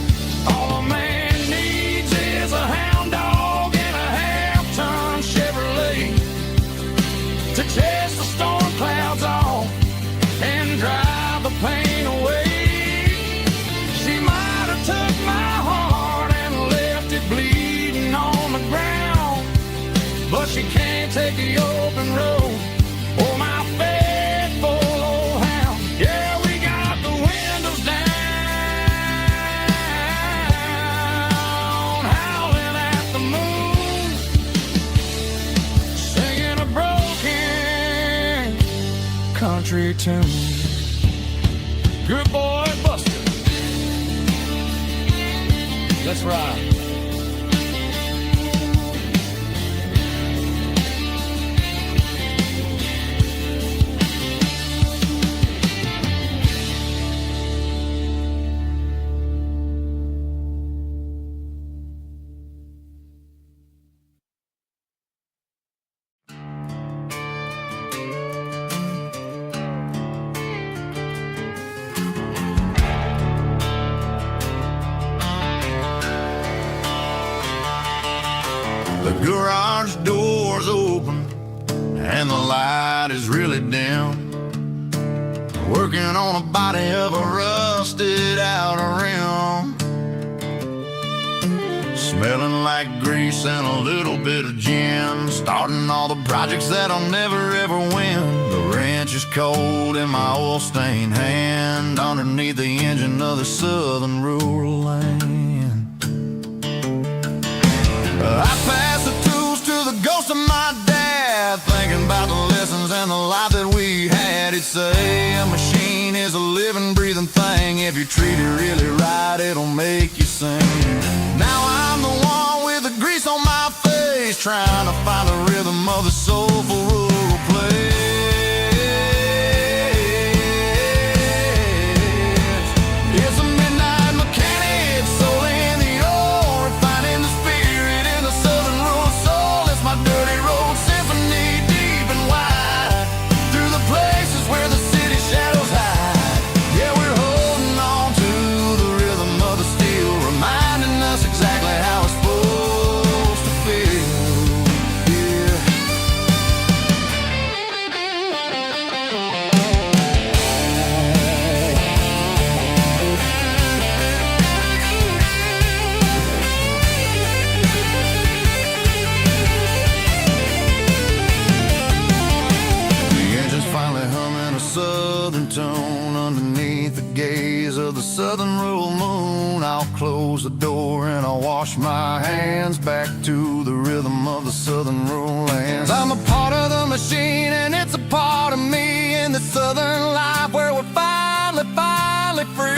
All a man needs is a hound dog and a half-ton Chevrolet to chase the storm clouds off and drive the pain away. She might have took my heart and left it bleeding on the ground, but she can't take the open road or my faithful old hound. Yeah, we got the windows down, howling at the moon, singing a broken country tune. Good boy, Buster. Let's ride. The garage door's open and the light is really dim. Working on a body of a rusted out rim, smelling like grease and a little bit of gin. Starting all the projects that I'll never ever win. The wrench is cold in my oil-stained hand underneath the engine of the southern rural land. I pass the tools to the ghost of my dad, thinking about the lessons and the life that we had. He'd say a machine is a living, breathing thing. If you treat it really right, it'll make you sing. Now I'm the one with the grease on my face, trying to find the rhythm of the soulful rural place. It's a midnight mechanic, soul in the ore, refining the spirit in the southern rural soul. It's my dirty road symphony, deep and wide, through the places where the city shadows hide. Yeah, we're holding on to the rhythm of the steel, reminding us exactly how it's supposed to feel. Yeah. The engine's finally humming a southern tone underneath the gaze of the southern rural moon. I'll close close the door and I wash my hands back to the rhythm of the southern rural lands. I'm a part of the machine and it's a part of me in the southern life where we're finally free.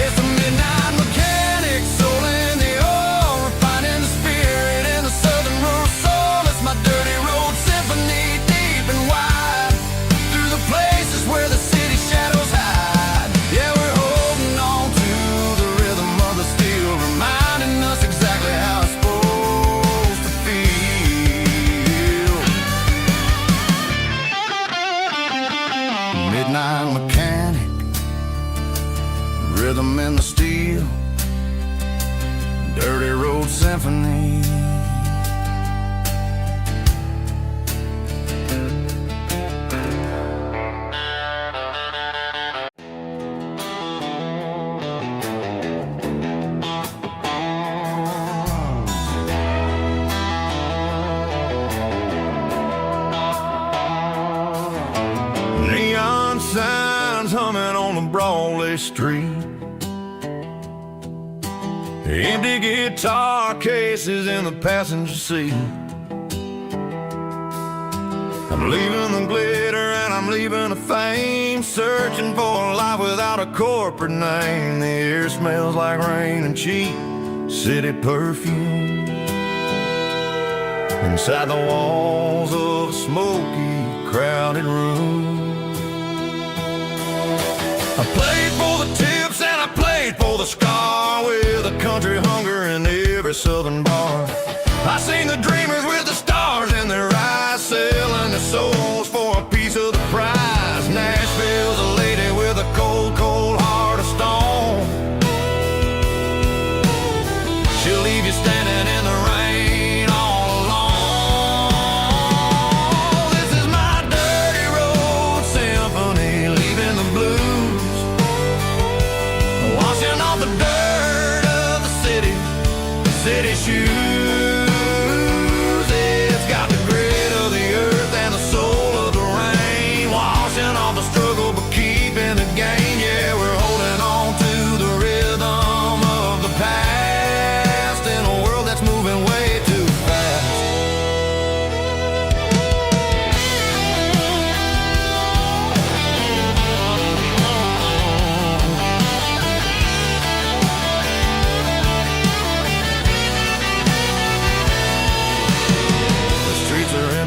It's a midnight mechanic, soul in the oil, refining the spirit in the southern rural soul. It's my dirty road symphony, deep and wide, through the places where the city shadows hide. Yeah, we're holding on to the rhythm of the steel, reminding us exactly how it's supposed to feel. Midnight mechanic, rhythm in the steel, dirty road symphony. Neon signs humming on the Broadway street, empty guitar cases in the passenger seat. I'm leaving the glitter and I'm leaving the fame, searching for a life without a corporate name. The air smells like rain and cheap city perfume inside the walls of a smoky, crowded room. I played for the tips and I played for the scar, with a country hunger in every southern bar. I seen the dreamers with the stars in their eyes, selling their souls for a piece of the prize. Nashville's a lady with a cold, cold heart of stone. She'll leave you standing in the rain all alone. This is my dirty road symphony, leaving the blues, washing off the dirt of the city shoes. It's got the grit of the earth and the soul of the rain, washing off the struggle but keeping the gain. Yeah, we're holding on to the rhythm of the past in a world that's moving way too fast.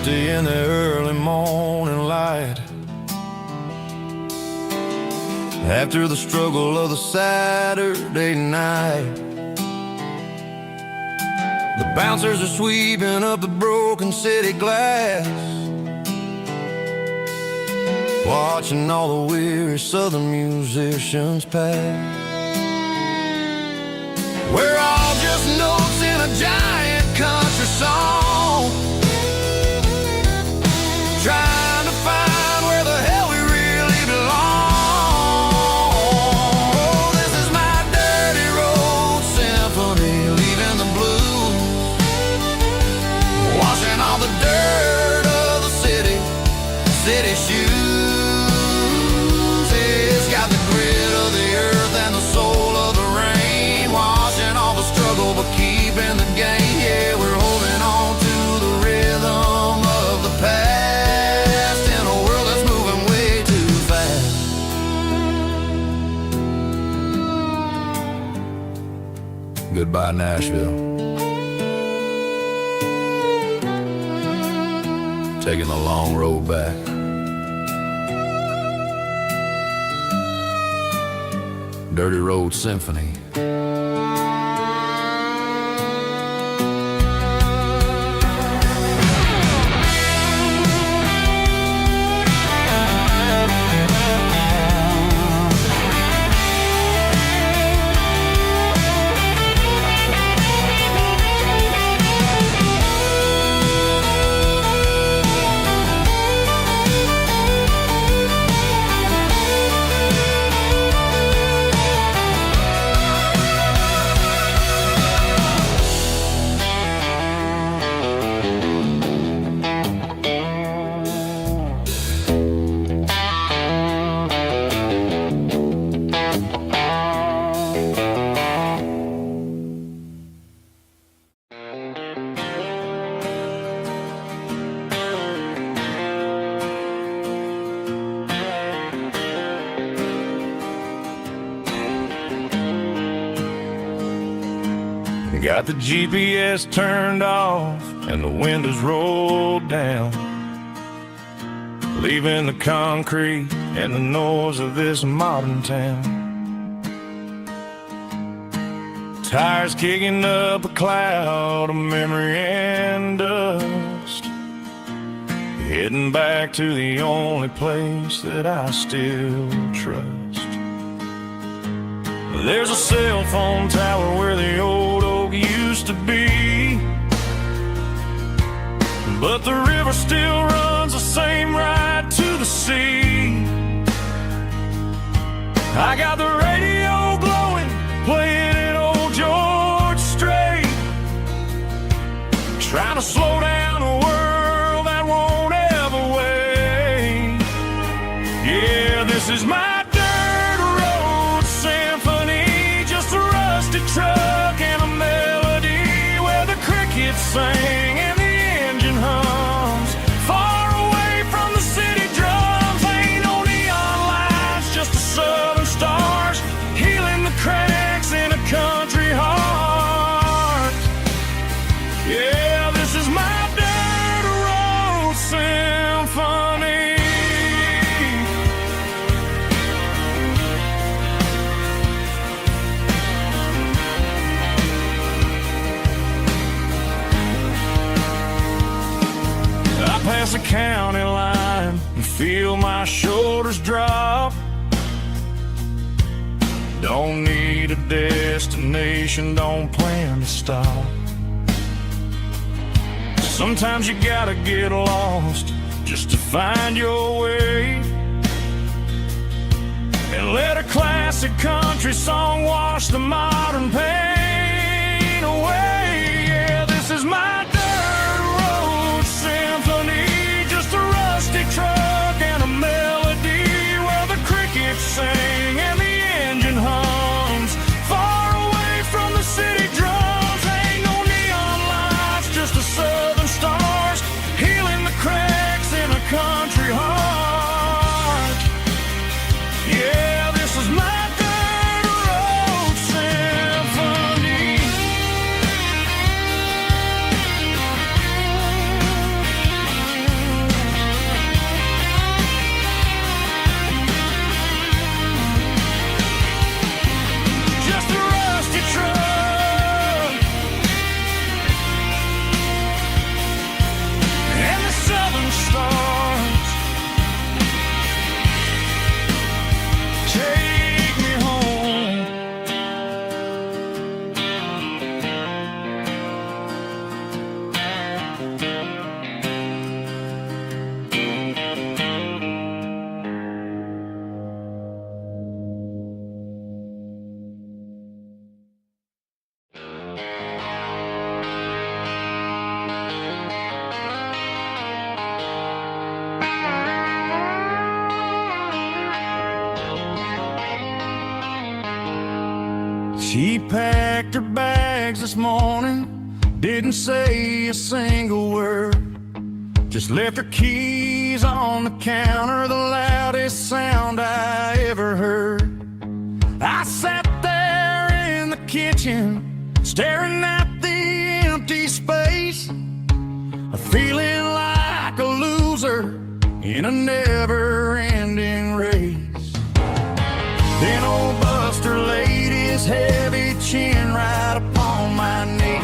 In the early morning light, after the struggle of the Saturday night, the bouncers are sweeping up the broken city glass, watching all the weary southern musicians pass. We're all just notes in a giant country song, trying to find where the hell we really belong. Oh, this is my dirty road symphony, leaving the blues, washing all the dirt of the city shoes. It's got the grit of the earth and the soul of the rain, washing all the struggle but keeping the gain. Yeah, we're holding on to the rhythm of the past. Goodbye, Nashville. Taking the long road back. Dirty Road Symphony. Got the GPS turned off and the windows rolled down, leaving the concrete and the noise of this modern town. Tires kicking up a cloud of memory and dust, heading back to the only place that I still trust. There's a cell phone tower where the old oak used to be, but the river still runs the same right to the sea. I got the radio glowing, playing an old George Strait, trying to slow down a world that won't ever wait. Yeah, this is my truck and a melody where the crickets sing and the engine hums, far away from the city drums. Ain't no neon lights, just the southern stars healing the cracks in a country heart. Yeah, this is my dirt road symphony. Past the county line and feel my shoulders drop. Don't need a destination, don't plan to stop. Sometimes you gotta get lost just to find your way, and let a classic country song wash the modern pain away. Yeah, this is my truck and a melody where the crickets sing and the engine hums, far away from the city drums. Ain't no neon lights, just the southern stars healing the cracks in a country heart. Yeah, this is my dirt road symphony. She packed her bags this morning, didn't say a single word, just left her keys on the counter, the loudest sound I ever heard. I sat there in the kitchen, staring at the empty space, feeling like a loser in a never-ending race. Then old Buster laid his heavy chin right upon my knee,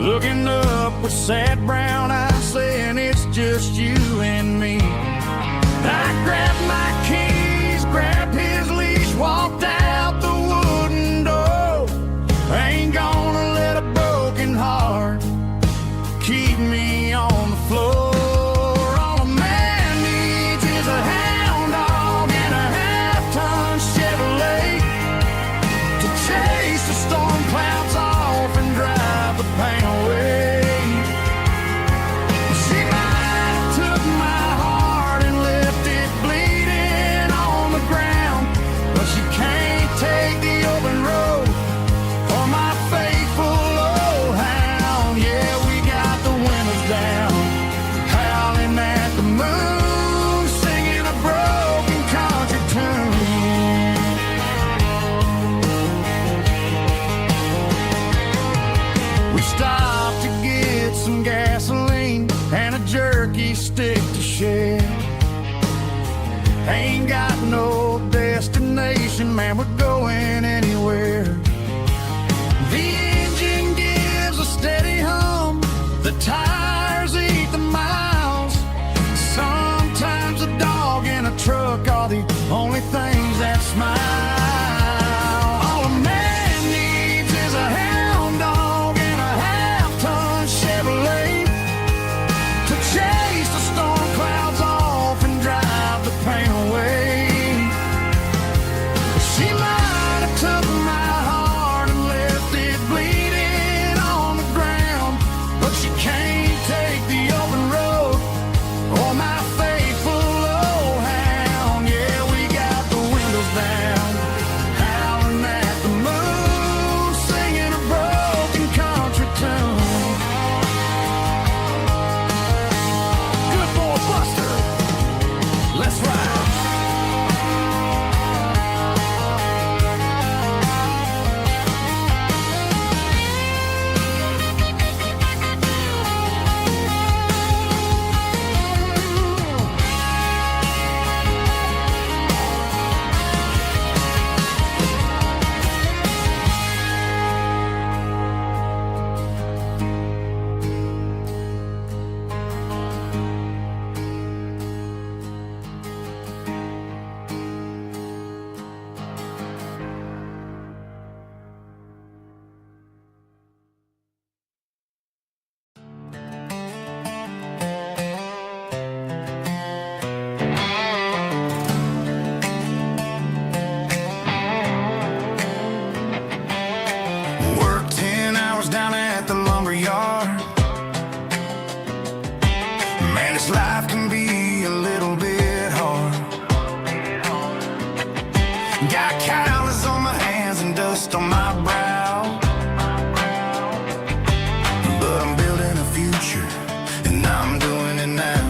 looking up with sad brown eyes, saying it's just you and me. I grabbed my keys, grabbed his leash, walked out the wooden door. I ain't gonna let a broken heart keep me on the floor. All a man needs is a hound dog and a half-ton Chevrolet to chase the storm clouds off and drive the pain away. She might have took my heart and left it bleeding We stopped to get some gasoline and a jerky stick to share. Ain't got no destination, man, we're going anywhere. The engine gives a steady hum, the tires eat the miles. Sometimes a dog and a truck are the only things that smile. All a man needs is a hound dog and a half-ton Chevrolet to chase the storm clouds off and drive the pain away. She might have took my heart and left it bleeding on the ground, but she can't take the open road or my faithful old hound. Yeah, we got the windows down, howling at the moon, singing a broken country tune. Good boy Buster, let's ride. Worked 10 hours down at the lumber yard. Man, this life can be a little bit hard. Got calluses on my hands and dust on my brow, but I'm building a future and I'm doing it now.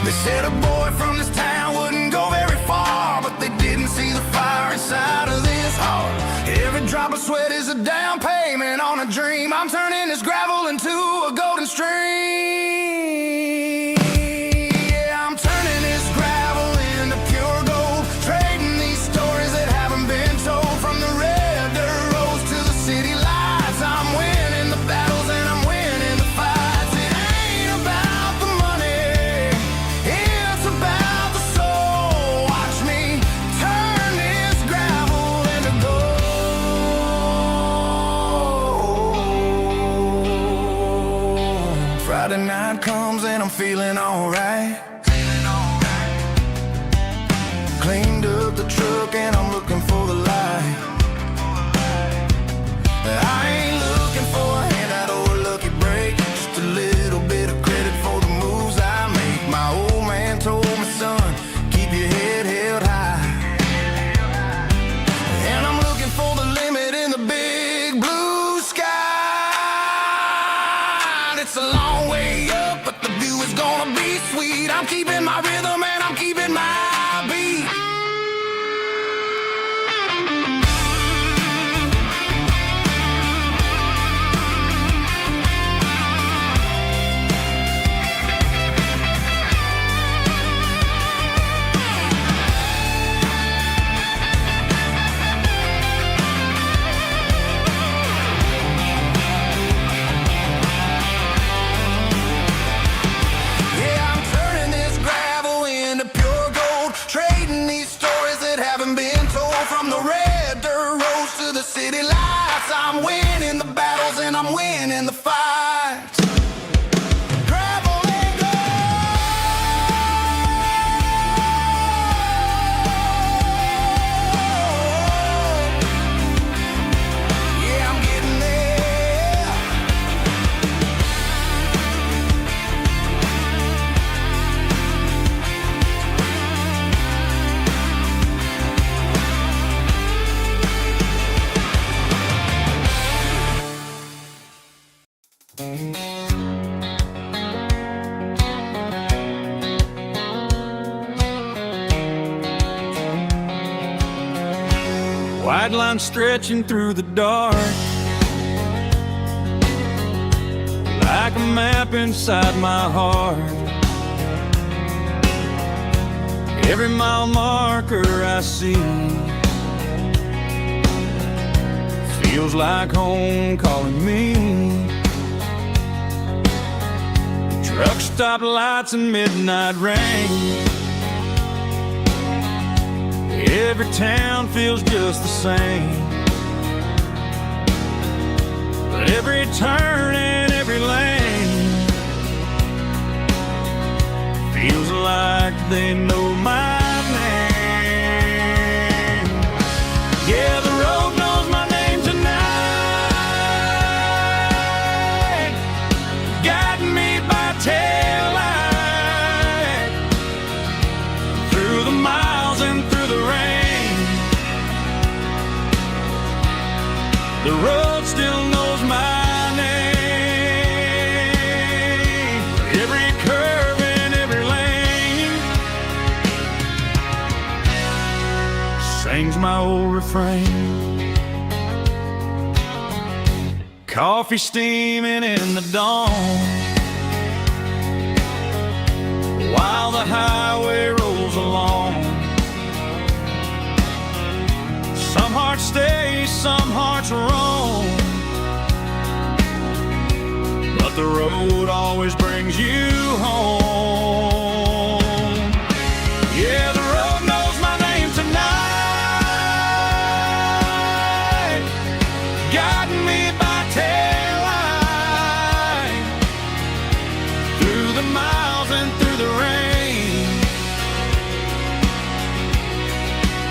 They said a boy from this town wouldn't go very far, but they didn't see the fire inside of this heart. Every drop of sweat is a down payment on a dream. I'm turning this gravel into a golden stream. Yeah, I'm turning this gravel into pure gold, trading these stories that haven't been told. From the red dirt roads to the city lights, I'm winning the battles and I'm winning the fights. It ain't about the money, it's about the soul. Watch me turn this gravel into gold. Friday night comes and I'm feeling alright. Cleaned up the truck and I'm looking for the light. I ain't looking for a handout or a lucky break, just a little bit of credit for the moves I make. My old man told me, son, keep your head held high. And I'm looking for the limit in the big blue sky. It's a long way up, but the view is gonna be sweet. I'm keeping my rhythm and I'm keeping my beat. Yeah, I'm turning this gravel into pure gold, trading these stories that haven't been told. From the red dirt roads to the city lights, I'm winning the battles and I'm winning the fights. Gravel and gold. Yeah, I'm getting there. White line stretching through the dark, like a map inside my heart. Every mile marker I see feels like home calling me. Truck stop lights and midnight rain. Every town feels just the same. But every turn and every lane feels like they know my name. Yeah, the road knows my name tonight, guiding me by taillight through the miles and through the rain. The road still knows my name. Every curve and every lane sings my old refrain. Coffee steaming in the dawn, while the highway rolls along. Some hearts stay, some hearts roam, but the road always brings you home. Yeah, the road knows my name tonight, guiding me by taillight through the miles and through the rain.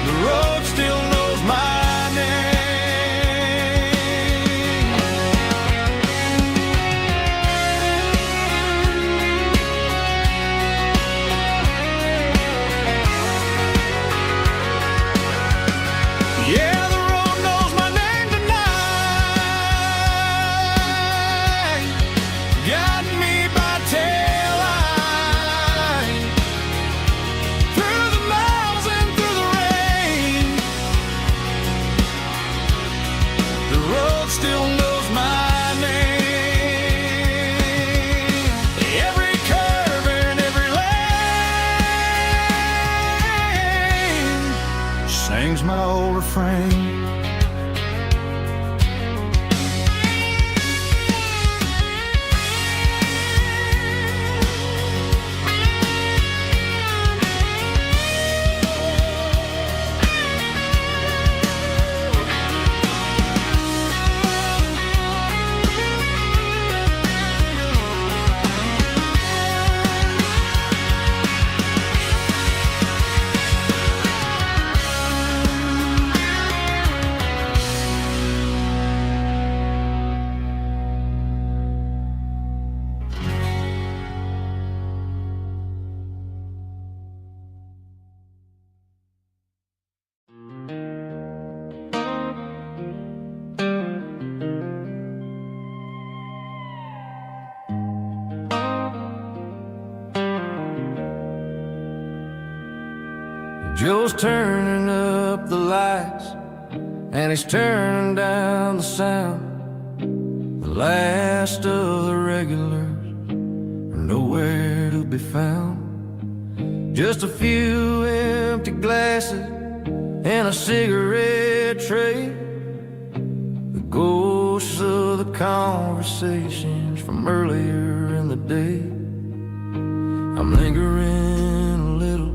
The road still knows my still knows my name. Every curve and every lane sings my old refrain. Joe's turning up the lights, and he's turning down the sound. The last of the regulars are nowhere to be found. Just a few empty glasses and a cigarette tray, the ghosts of the conversations from earlier in the day. I'm lingering a little,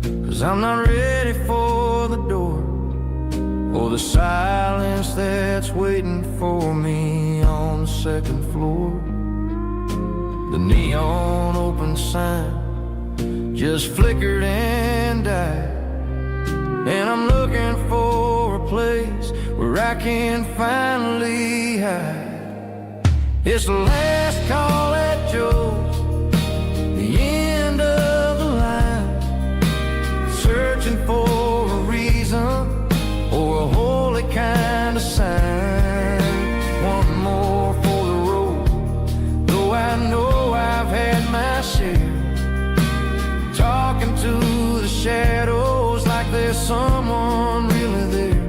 'cause I'm not ready for the door, or the silence that's waiting for me on the second floor. The neon open sign just flickered and died, and I'm looking for a place where I can finally hide. It's the last call at Joe's, the end of the line, searching for a reason or a holy kind of sign. One more for the road, though I know I've had my share, talking to the shadows like there's someone really there.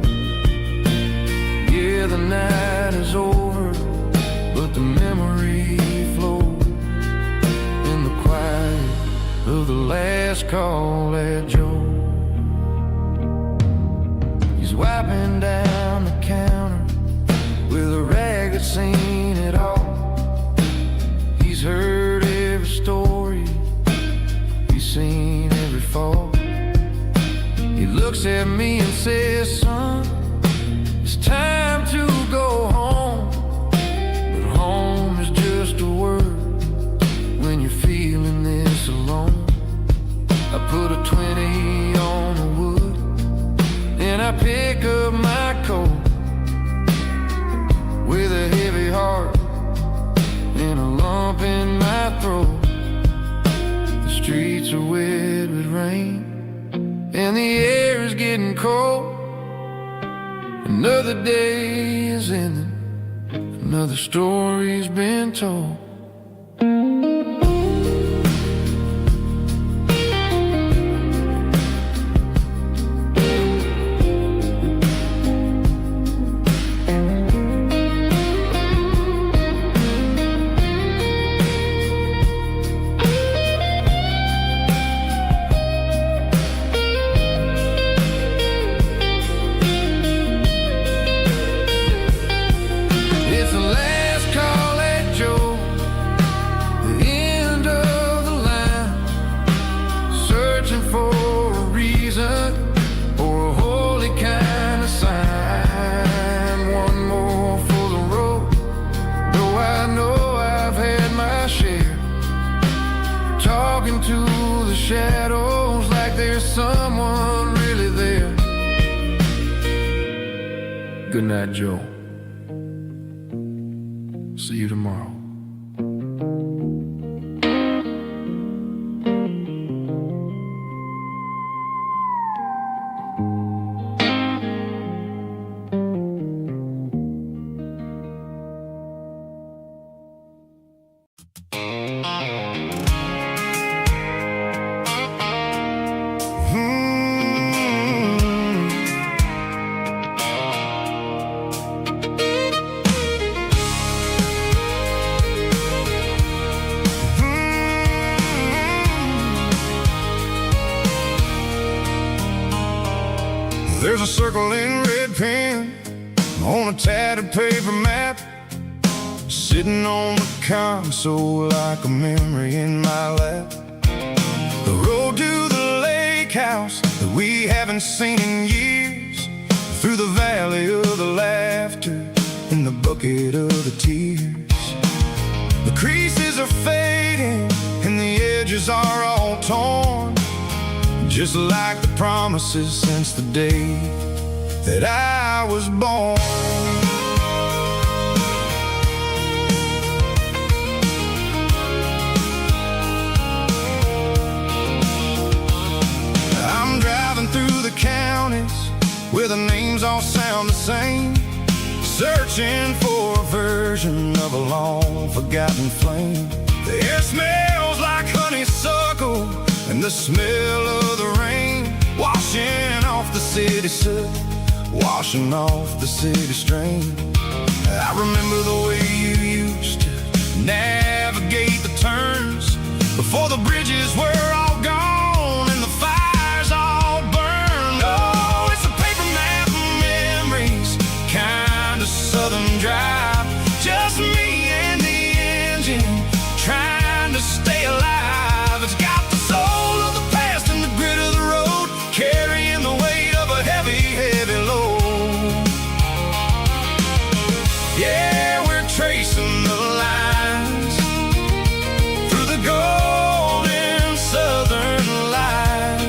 Yeah, the night is over, but the memory flows the last call at Joe. He's wiping down the counter with a rag that's seen it all. He's heard every story, he's seen every fall. He looks at me and says, son, it's time to go home. But home is just a word when you're feeling this alone. I put a 20 on the wood and I pick up my coat with a heavy heart and a lump in my throat. The streets are wet with rain and the air is getting cold. Another day is ending, another story's been told. Talking to the shadows like there's someone really there. Good night, Joe. See you tomorrow. There's a circle in red pen on a tattered paper map, sitting on the console like a memory in my lap. The road to the lake house that we haven't seen in years, through the valley of the laughter and the bucket of the tears. The creases are fading and the edges are all torn, just like the promises since the day that I was born. I'm driving through the counties where the names all sound the same, searching for a version of a long-forgotten flame. The air smells like honeysuckle and the smell of the rain, washing off the city soot, washing off the city strain. I remember the way you used to navigate the turns before the bridges were all gone and the fires all burned. Oh, it's a paper map of memories, kind of southern drive, just me and the engine trying to stay alive. It's got the soul of the past and the grit of the road, carrying the weight of a heavy, heavy load. Yeah, we're tracing the lines through the golden southern light,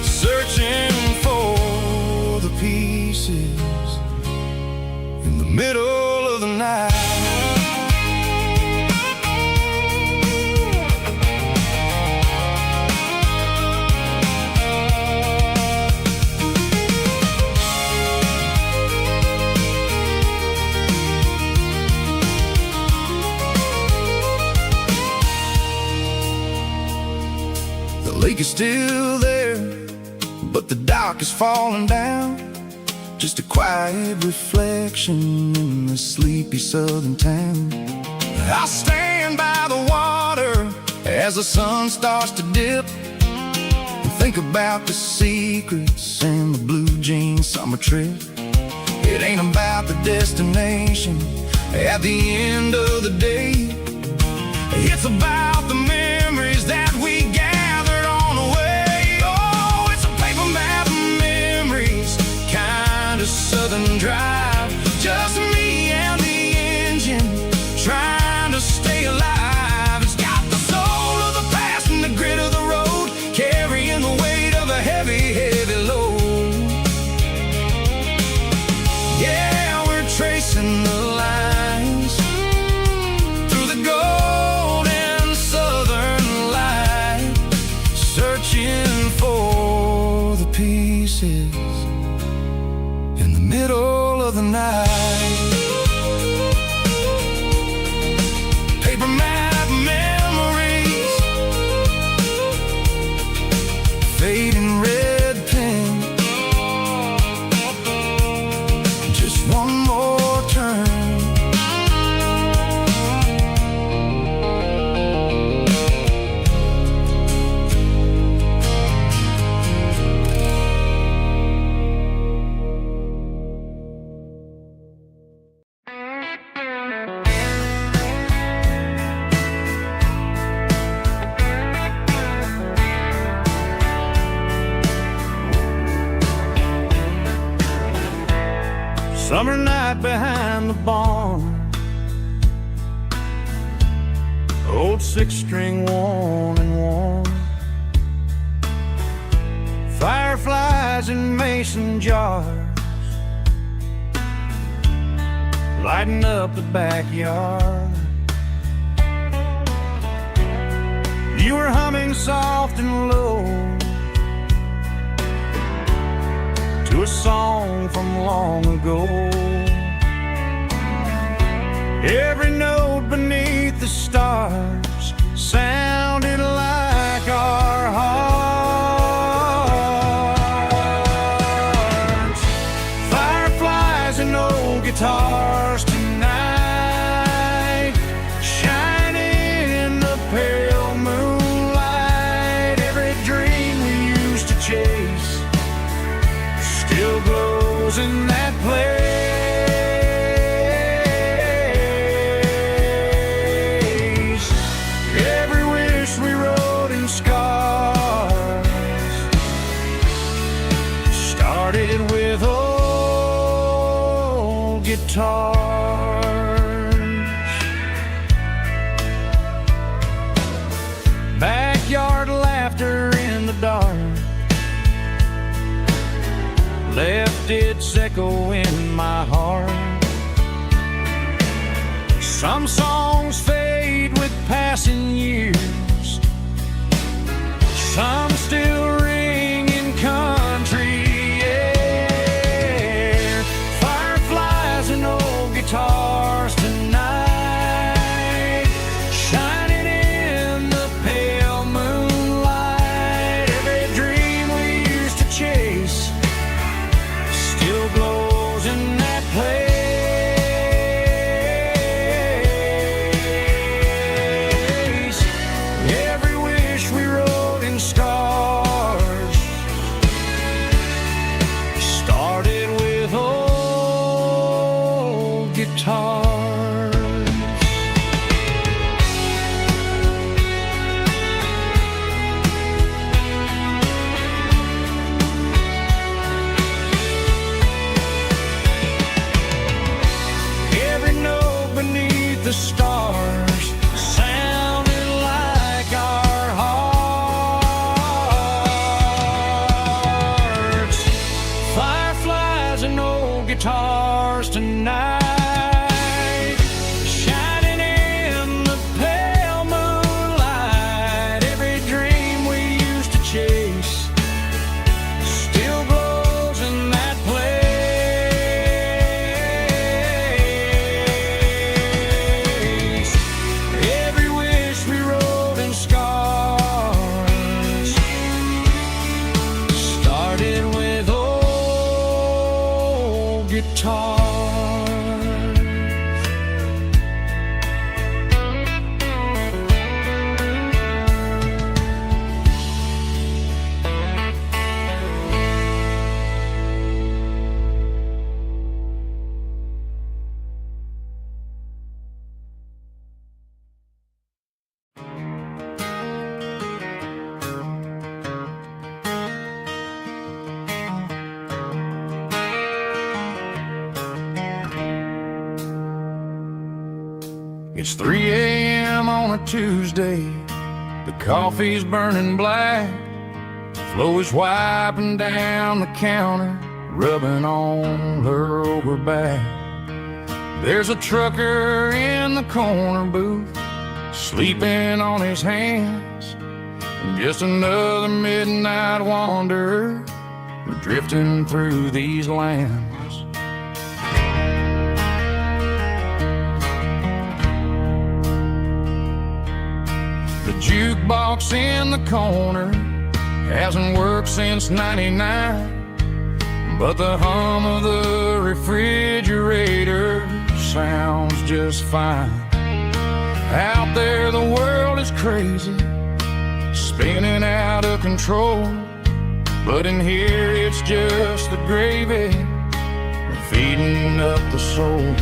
searching for the pieces in the middle of the night. The lake is still there, but the dock is falling down, just a quiet reflection in the sleepy southern town. I'll stand by the water as the sun starts to dip, Think about the secrets and the blue jean summer trip. It ain't about the destination at the end of the day. It's about the memories that we gathered on the way. Oh, it's a paper map of memories, kind of southern drive. Just me and the engine, trying to stay alive. It's got the soul of the past and the grit of the road, carrying the weight of a heavy, heavy load. Yeah, we're tracing the lines through the golden southern light, searching for the pieces in the middle of the night. Paper map memories, fading red pen, just one more turn. Summer night behind the barn, old six-string worn and worn, fireflies in mason jars, lighting up the backyard. You were humming soft and low to a song from long ago. Every note beneath the stars sounded like our hearts. Fireflies and old guitars tonight, shining in the pale moonlight. Every dream we used to chase still glows in that place. Every wish we wrote in scars started with old guitars. Backyard laughter in the dark left its echo in my heart. Some songs fade with passing years, some still ring in country air. Fireflies and old guitars tonight, shining in the pale moonlight. Every dream we used to chase still glows in that place. Every wish we wrote in stars started with old guitars. Every note beneath the stars sounded like our hearts. Fireflies and old guitars tonight, shining in the pale moonlight. Every dream we used to chase still glows in that place. It's 3 a.m. on a Tuesday. The coffee's burning black. Flo is wiping down the counter, rubbing on her over back. There's a trucker in the corner booth, sleeping on his hands. Just another midnight wanderer, drifting through these lands. The jukebox in the corner hasn't worked since '99, but the hum of the refrigerator sounds just fine. Out there the world is crazy, spinning out of control, but in here it's just the gravy feeding up the soul.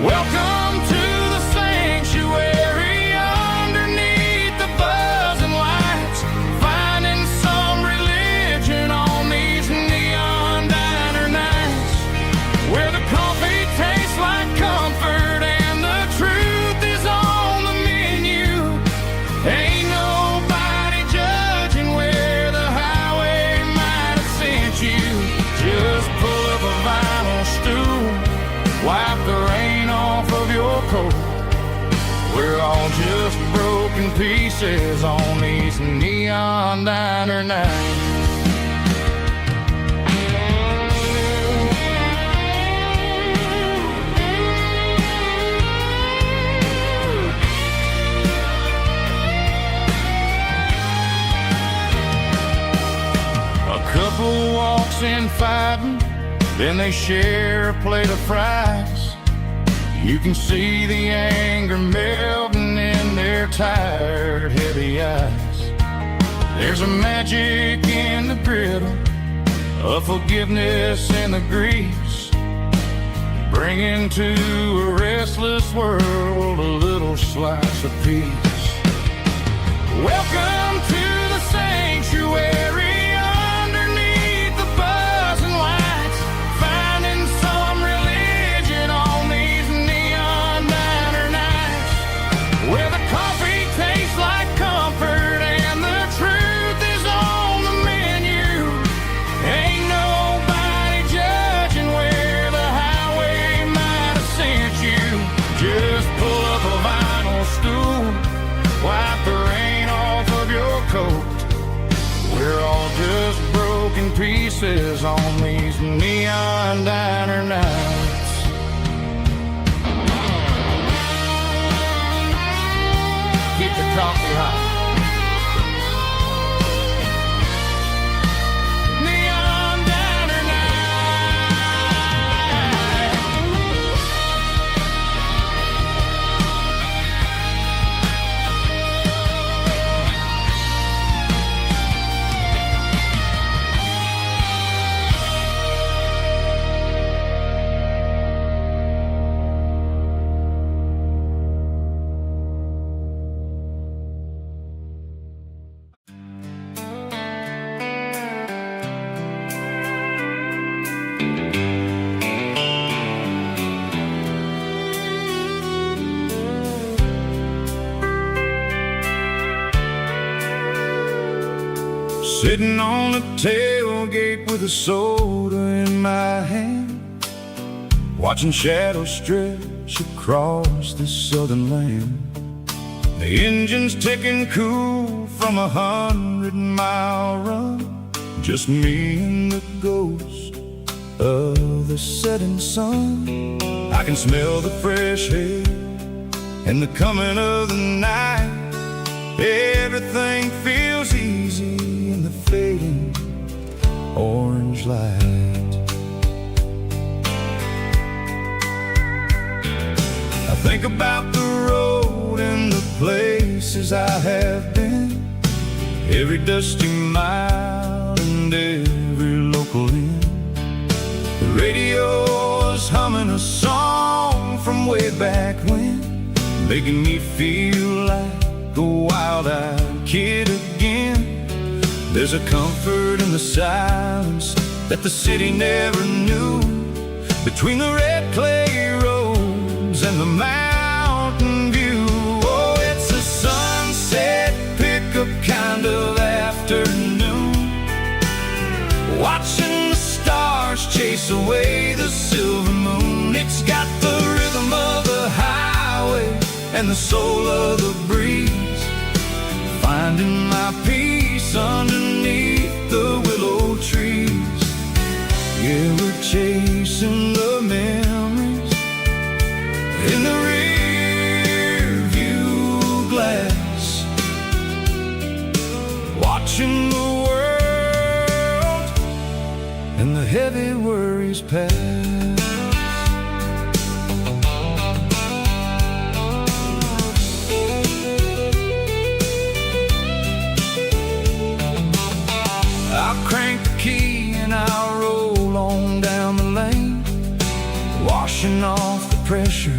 Welcome to the sanctuary, underneath the buzzing lights, finding some religion on these neon diner nights, where the coffee tastes like comfort and the truth is on the menu. Ain't nobody judging where the highway might have sent you. Just pull up a vinyl stool, wipe the rain off of your coat. We're all just broken pieces on these neon diner nights. A couple walks in fighting, then they share a plate of fries. You can see the anger melting in their tired, heavy eyes. There's a magic in the griddle, a forgiveness in the grease, bringing to a restless world a little slice of peace. Welcome to the sanctuary, underneath the buzzing lights, finding some religion on these neon diner nights, where the coffee tastes like comfort and the truth is on the menu. Ain't nobody judging where the highway might have sent you. Just pull up a vinyl stool, wipe the rain off of your coat. We're all just broken pieces on these neon diner nights. Keep the coffee hot. Neon diner Sitting on the tailgate with a soda in my hand, watching shadows stretch across this southern land. The engine's ticking cool from 100-mile run, just me and the ghost of the setting sun. I can smell the fresh air and the coming of the night. Everything feels easy in the fading orange light. I think about the road and the places I have been, every dusty mile and every local inn. The radio is humming a song from way back when, making me feel like a wild-eyed kid again. There's a comfort in the silence that the city never knew, between the red clay roads and the mountains chase away the silver moon. It's got the rhythm of the highway and the soul of the breeze, finding my peace underneath the willow trees. Yeah, we're chasing the memories in the rear view glass, watching the world and the heavy worries pass. I'll crank the key and I'll roll on down the lane, washing off the pressure,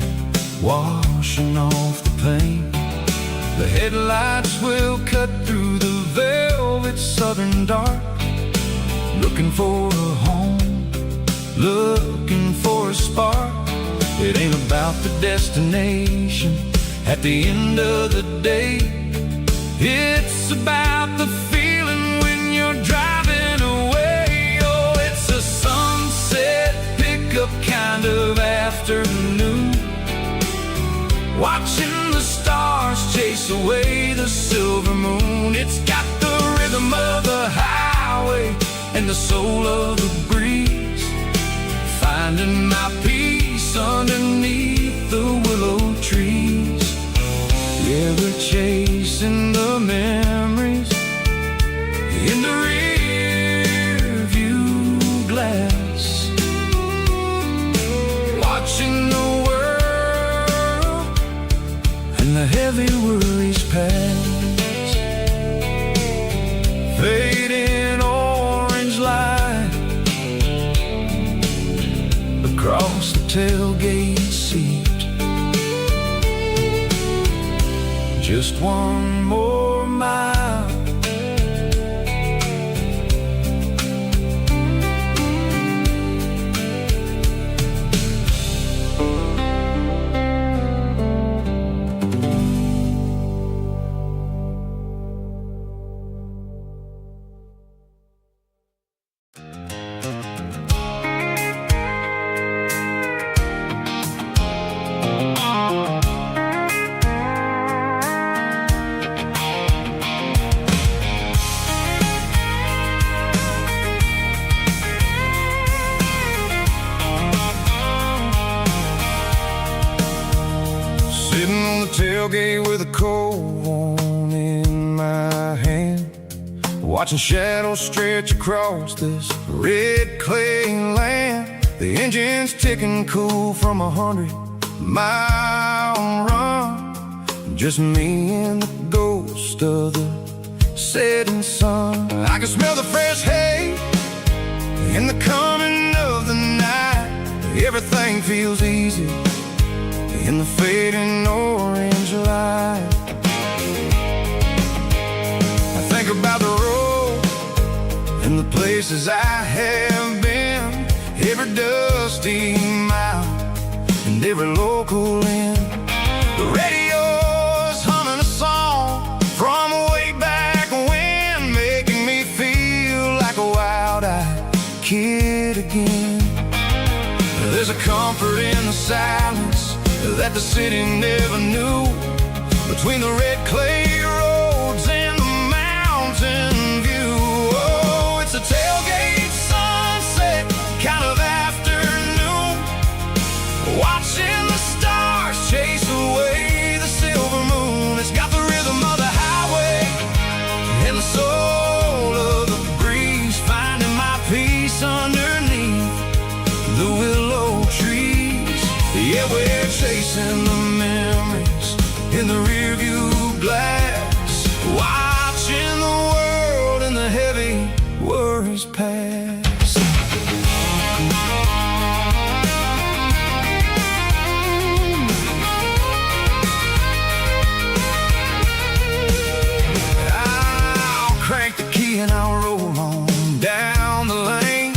washing off the pain. The headlights will cut through the velvet southern dark, looking for a home, looking for a spark. It ain't about the destination at the end of the day, it's about the feeling when you're driving away. Oh, it's a sunset pickup kind of afternoon, watching the stars chase away the silver moon. It's got the rhythm of the highway and the soul of the breeze, finding my peace underneath the willow trees. Yeah, we're chasing the memories in the rear view glass, watching the world and the heavy worries pass. Fading orange light across the tailgate seat, just one more mile. Sitting on the tailgate with a cold one in my hand, watching shadows stretch across this red clay land. The engine's ticking cool from 100-mile run, just me and the ghost of the setting sun. I can smell the fresh hay in the coming of the night. Everything feels easy in the fading orange light. I think about the road and the places I have been, every dusty mile and every local inn. The radio's humming a song from way back when, making me feel like a wild-eyed kid again. There's a comfort in the silence that the city never knew, between the red clay roads and the mountain view. Oh, it's a tailgate sunset kind of afternoon, watching the stars chase away the silver moon. It's got the rhythm of the highway and the soul of the breeze, finding my peace underneath the willow trees. Yeah, we're chasing the memories in the rearview glass, watching the world and the heavy worries pass. I'll crank the key and I'll roll on down the lane,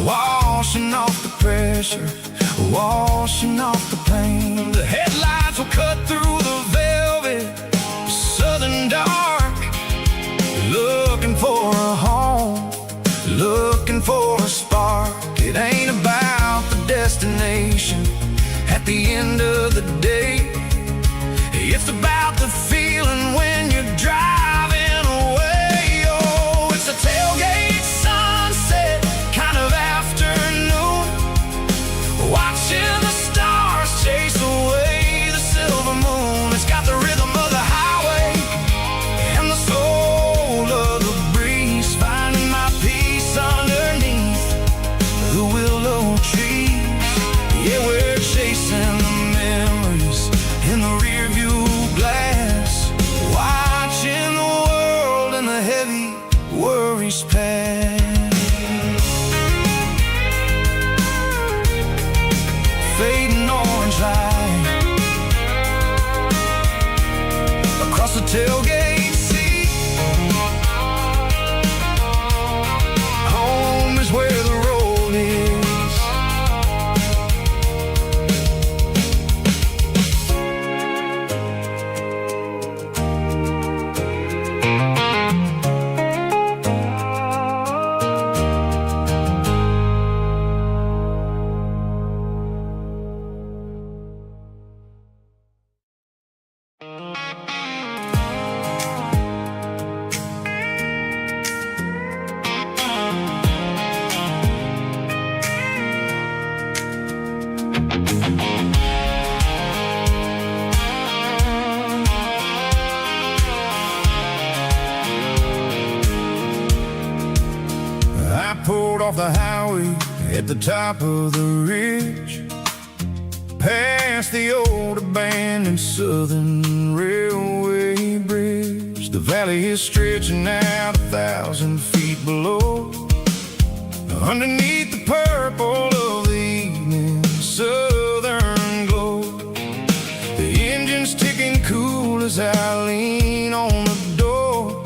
washing off the pressure, washing off the pain. The headlights will cut through the velvet southern dark, looking for a home, looking for a spark. at the end of the day. It's about the feeling when you're driving away. Oh, it's a tailgate sunset kind of afternoon, watching the stars chase away the silver moon. It's got the rhythm of the highway and the soul of the breeze, finding my peace underneath the willow trees. Yeah, we're chasing the memories in the rear view glass, watching the world and the heavy worries pass. Fading orange light across the tailgate seat. Home is where the road is. I pulled off the highway at the top of the ridge, past the old abandoned Southern Railway bridge. The valley is stretching out 1,000 feet below, underneath the purple of the evening southern glow. The engine's ticking cool as I lean on the door,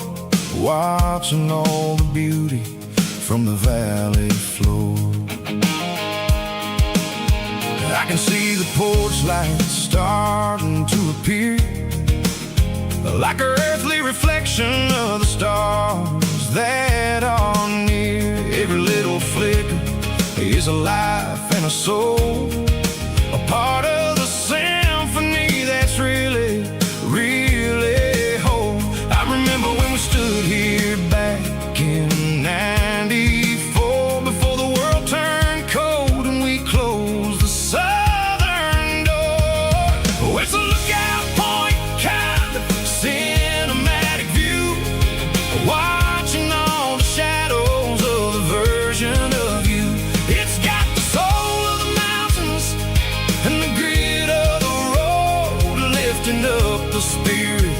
watching all the beauty from the valley floor. I can see the porch lights starting to appear, like an earthly reflection of the stars that are near. Every little flicker is a life and a soul, a part of the symphony that's really, really whole. I remember when we stood here back in '94, before the world turned cold and we closed the southern door. Oh, it's a lookout point kind of cinematic view, watching all the shadows of the version of you. It's got the soul of the mountains and the grit of the road, lifting up the spirit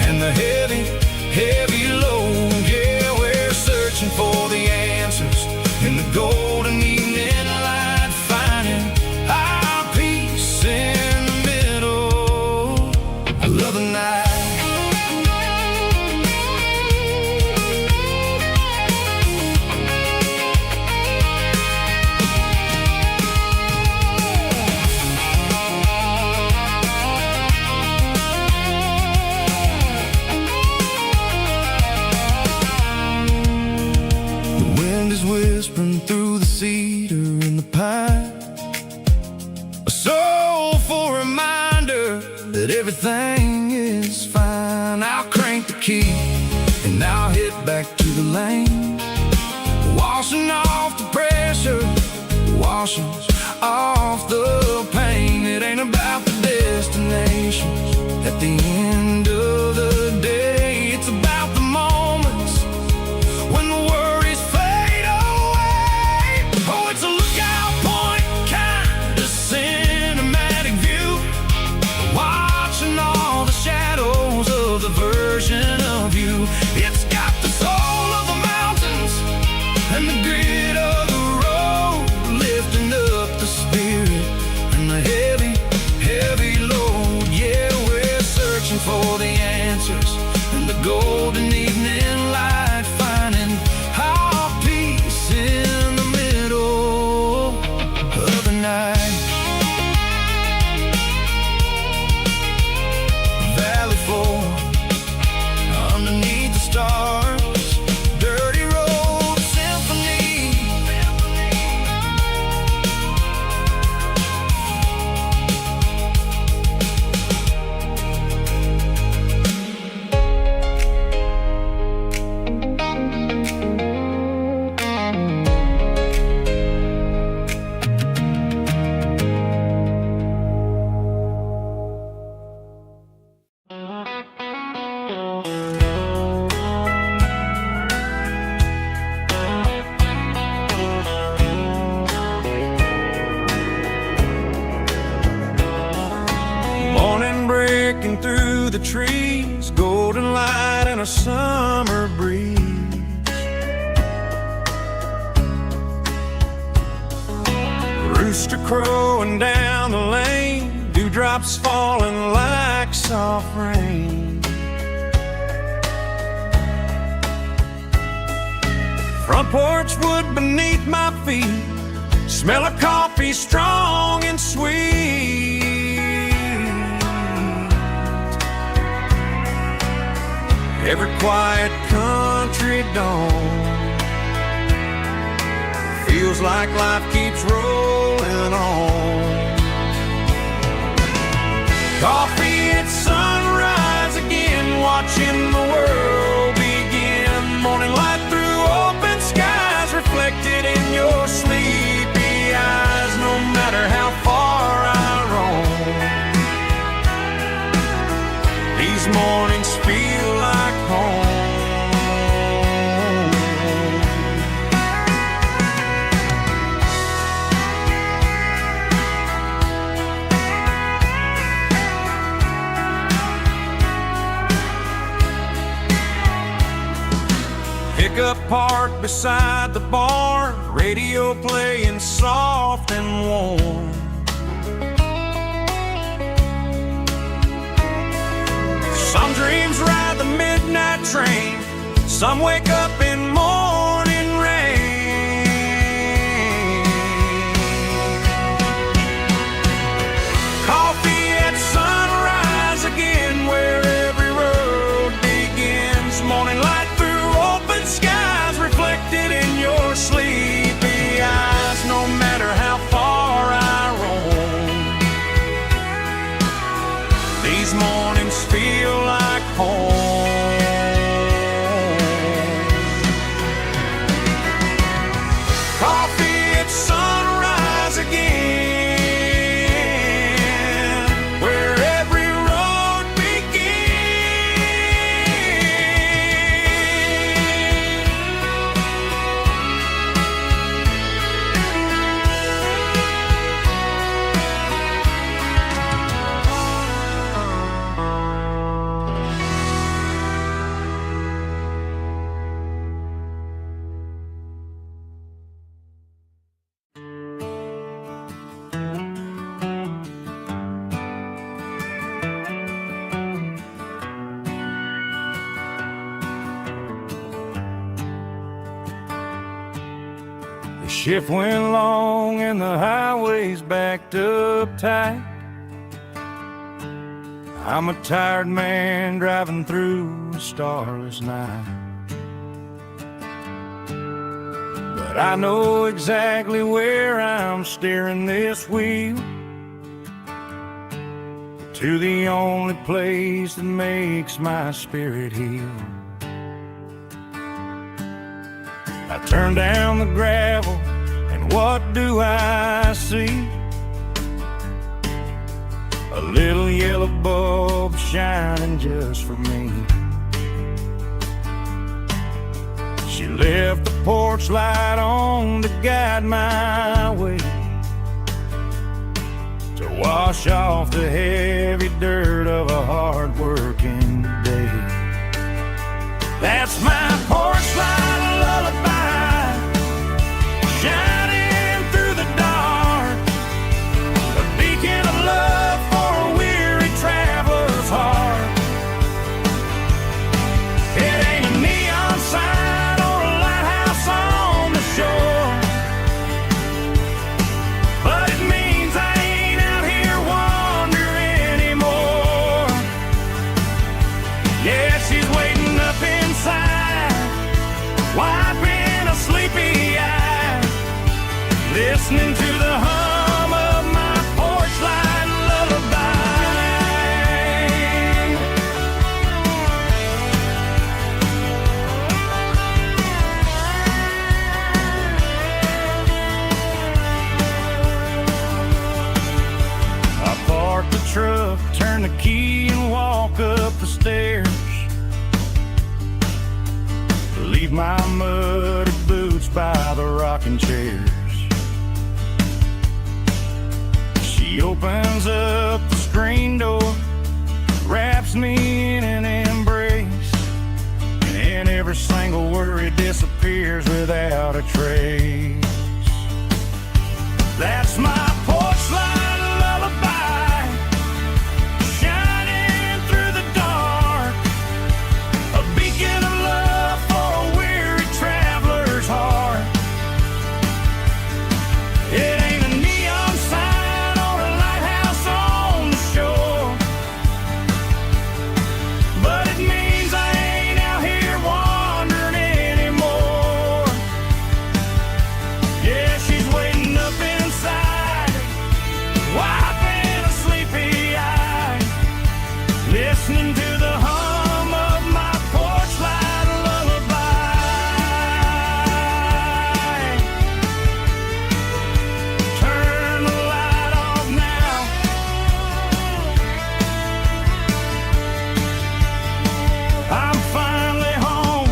and the heavy, heavy load. Yeah, we're searching for the answers in the golden evening light, finding our peace in the middle of the night. The wind is whispering through the cedar and the pine, a soulful reminder that everything is fine. I'll crank the key and I'll hit back to the lane, washing off the pressure, washing off the pain. It ain't about the destinations at the end of the day, it's about the moments when the worries fade away. Oh, it's a lookout point kind of cinematic view, watching all the shadows of the version of you. It's got the soul of the mountains and the grit of the road, lifting up the spirit and the heavy, heavy load. Yeah, we're searching for the answers in the golden evening light, finding our peace in the middle of the night. Valley floor underneath the stars, dirty road symphony. walking through the trees, golden light and a summer breeze. Rooster crowing down the lane, dewdrops falling like soft rain. Front porch wood beneath my feet, smell of coffee strong and sweet. Every quiet country dawn feels like life keeps rolling on. Coffee at sunrise again, watching the world begin. Morning light through open skies, reflected in your sleepy eyes. No matter how far I roam, these mornings feel like home. Pickup parked beside the barn, radio playing soft and warm. Some dreams ride the midnight train, some wake up in morning rain. Coffee at sunrise again, where every road begins. Morning light through open skies, reflected in your sleepy eyes. No matter how far I roam, these mornings feel like home. Coffee at sunrise again, where every road The shift went long and the highway's backed up tight. I'm a tired man driving through a starless night, but I know exactly where I'm steering this wheel, to the only place that makes my spirit heal. I turn down the gravel, and what do I see? A little yellow bulb shining just for me. She left the porch light on to guide my way, to wash off the heavy dirt of a hard-working day. That's my porch light lullaby, shining through the dark, a beacon of love for a weary traveler's heart. It ain't a neon sign or a lighthouse on the shore, but it means I ain't out here wandering anymore. Yeah, she's waiting up inside, wiping a sleepy eye, listening to the hum of my porch light lullaby. I park the truck, turn the key and walk up the stairs, leave my muddy boots by the rocking chairs. She opens up the screen door, wraps me in an embrace, and every single worry disappears without a trace. That's my porch light lullaby, shining through the dark, a beacon of love for a weary traveler's heart. It ain't a neon sign or a lighthouse on the shore, but it means I ain't out here wandering anymore. Yeah, she's waiting up inside, wiping a sleepy eye, listening to the hum of my porch light lullaby. Turn the light off now. I'm finally home.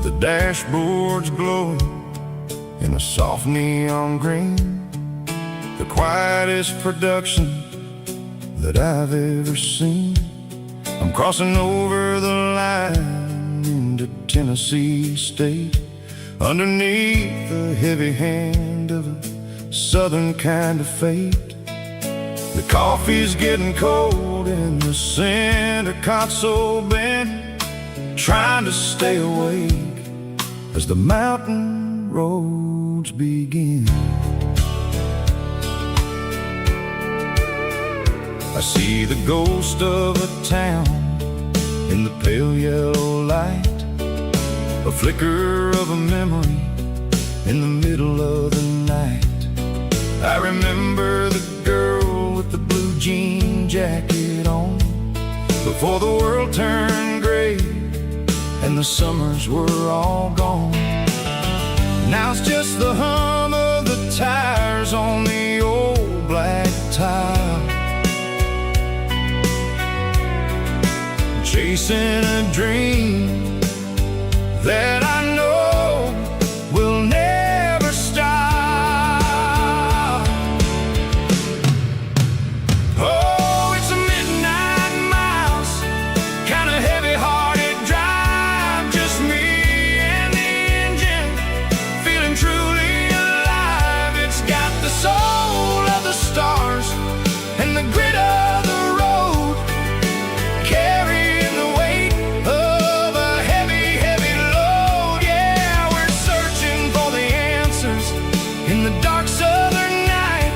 The dashboard's glowing in a soft neon green, the quietest production that I've ever seen. I'm crossing over the line into Tennessee State, underneath the heavy hand of a southern kind of fate. The coffee's getting cold in the center console bin, trying to stay awake as the mountain roads begin. I see the ghost of a town in the pale yellow light, a flicker of a memory in the middle of the night. I remember the girl with the blue jean jacket on, before the world turned gray and the summers were all gone. Now it's just the hum of the tires on the old black tile, chasing a dream that I know will never stop. Oh, it's a midnight miles, kind of heavy-hearted drive, just me and the engine, feeling truly alive. It's got the soul of the stars and the grit of the road, carrying the weight of a heavy, heavy load. Yeah, we're searching for the answers in the dark southern night,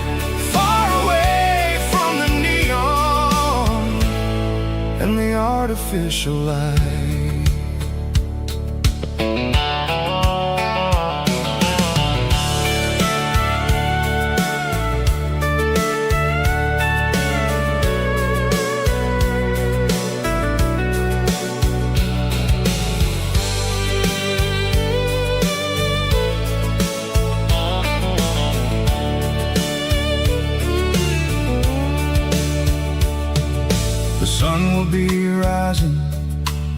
far away from the neon and the artificial light. The sun will be rising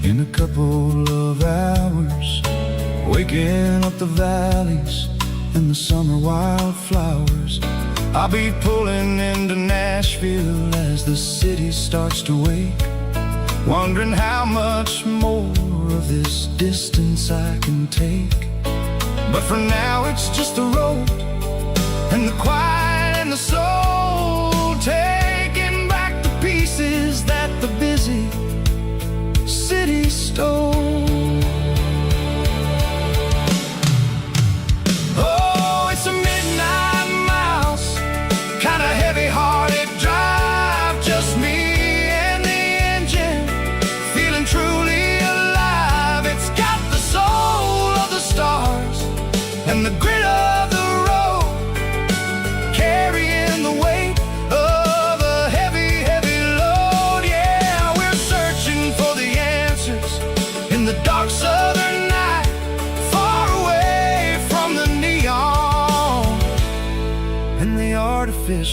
in a couple of hours, waking up the valleys and the summer wildflowers. I'll be pulling into Nashville as the city starts to wake, wondering how much more of this distance I can take. But for now it's just the road and the quiet and the soul, taking back the pieces that the busy city stole. Oh, it's a midnight miles, kinda heavy-hearted drive, just me and the engine, feeling truly alive.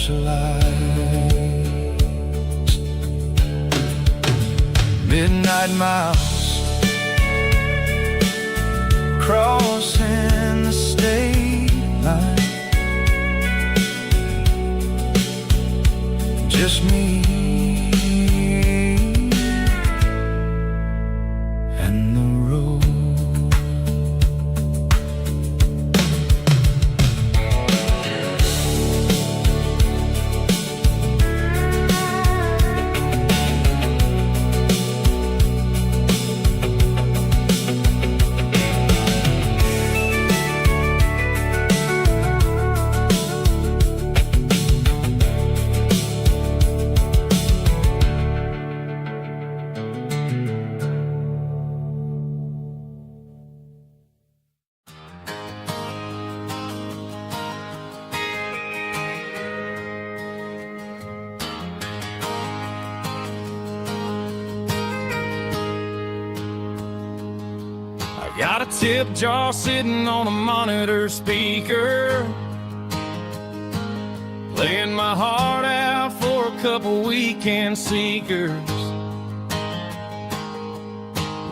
socialize. Midnight miles, crossing the state line. Just me and the road. Got a tip jar sitting on a monitor speaker, playing my heart out for a couple weekend seekers.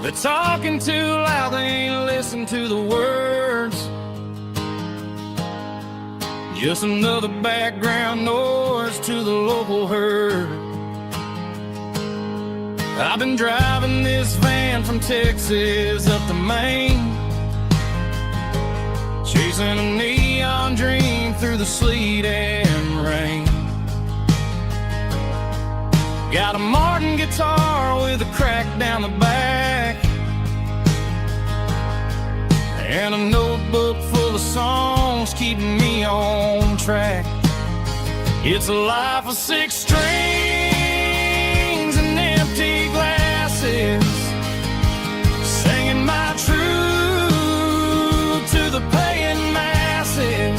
They're talking too loud, they ain't listen to the words. Just another background noise to the local herd. I've been driving this van from Texas up to Maine, chasing a neon dream through the sleet and rain. Got a Martin guitar with a crack down the back, and a notebook full of songs keeping me on track. It's a life of 6 strings and empty glasses, singing my truth to the paying masses.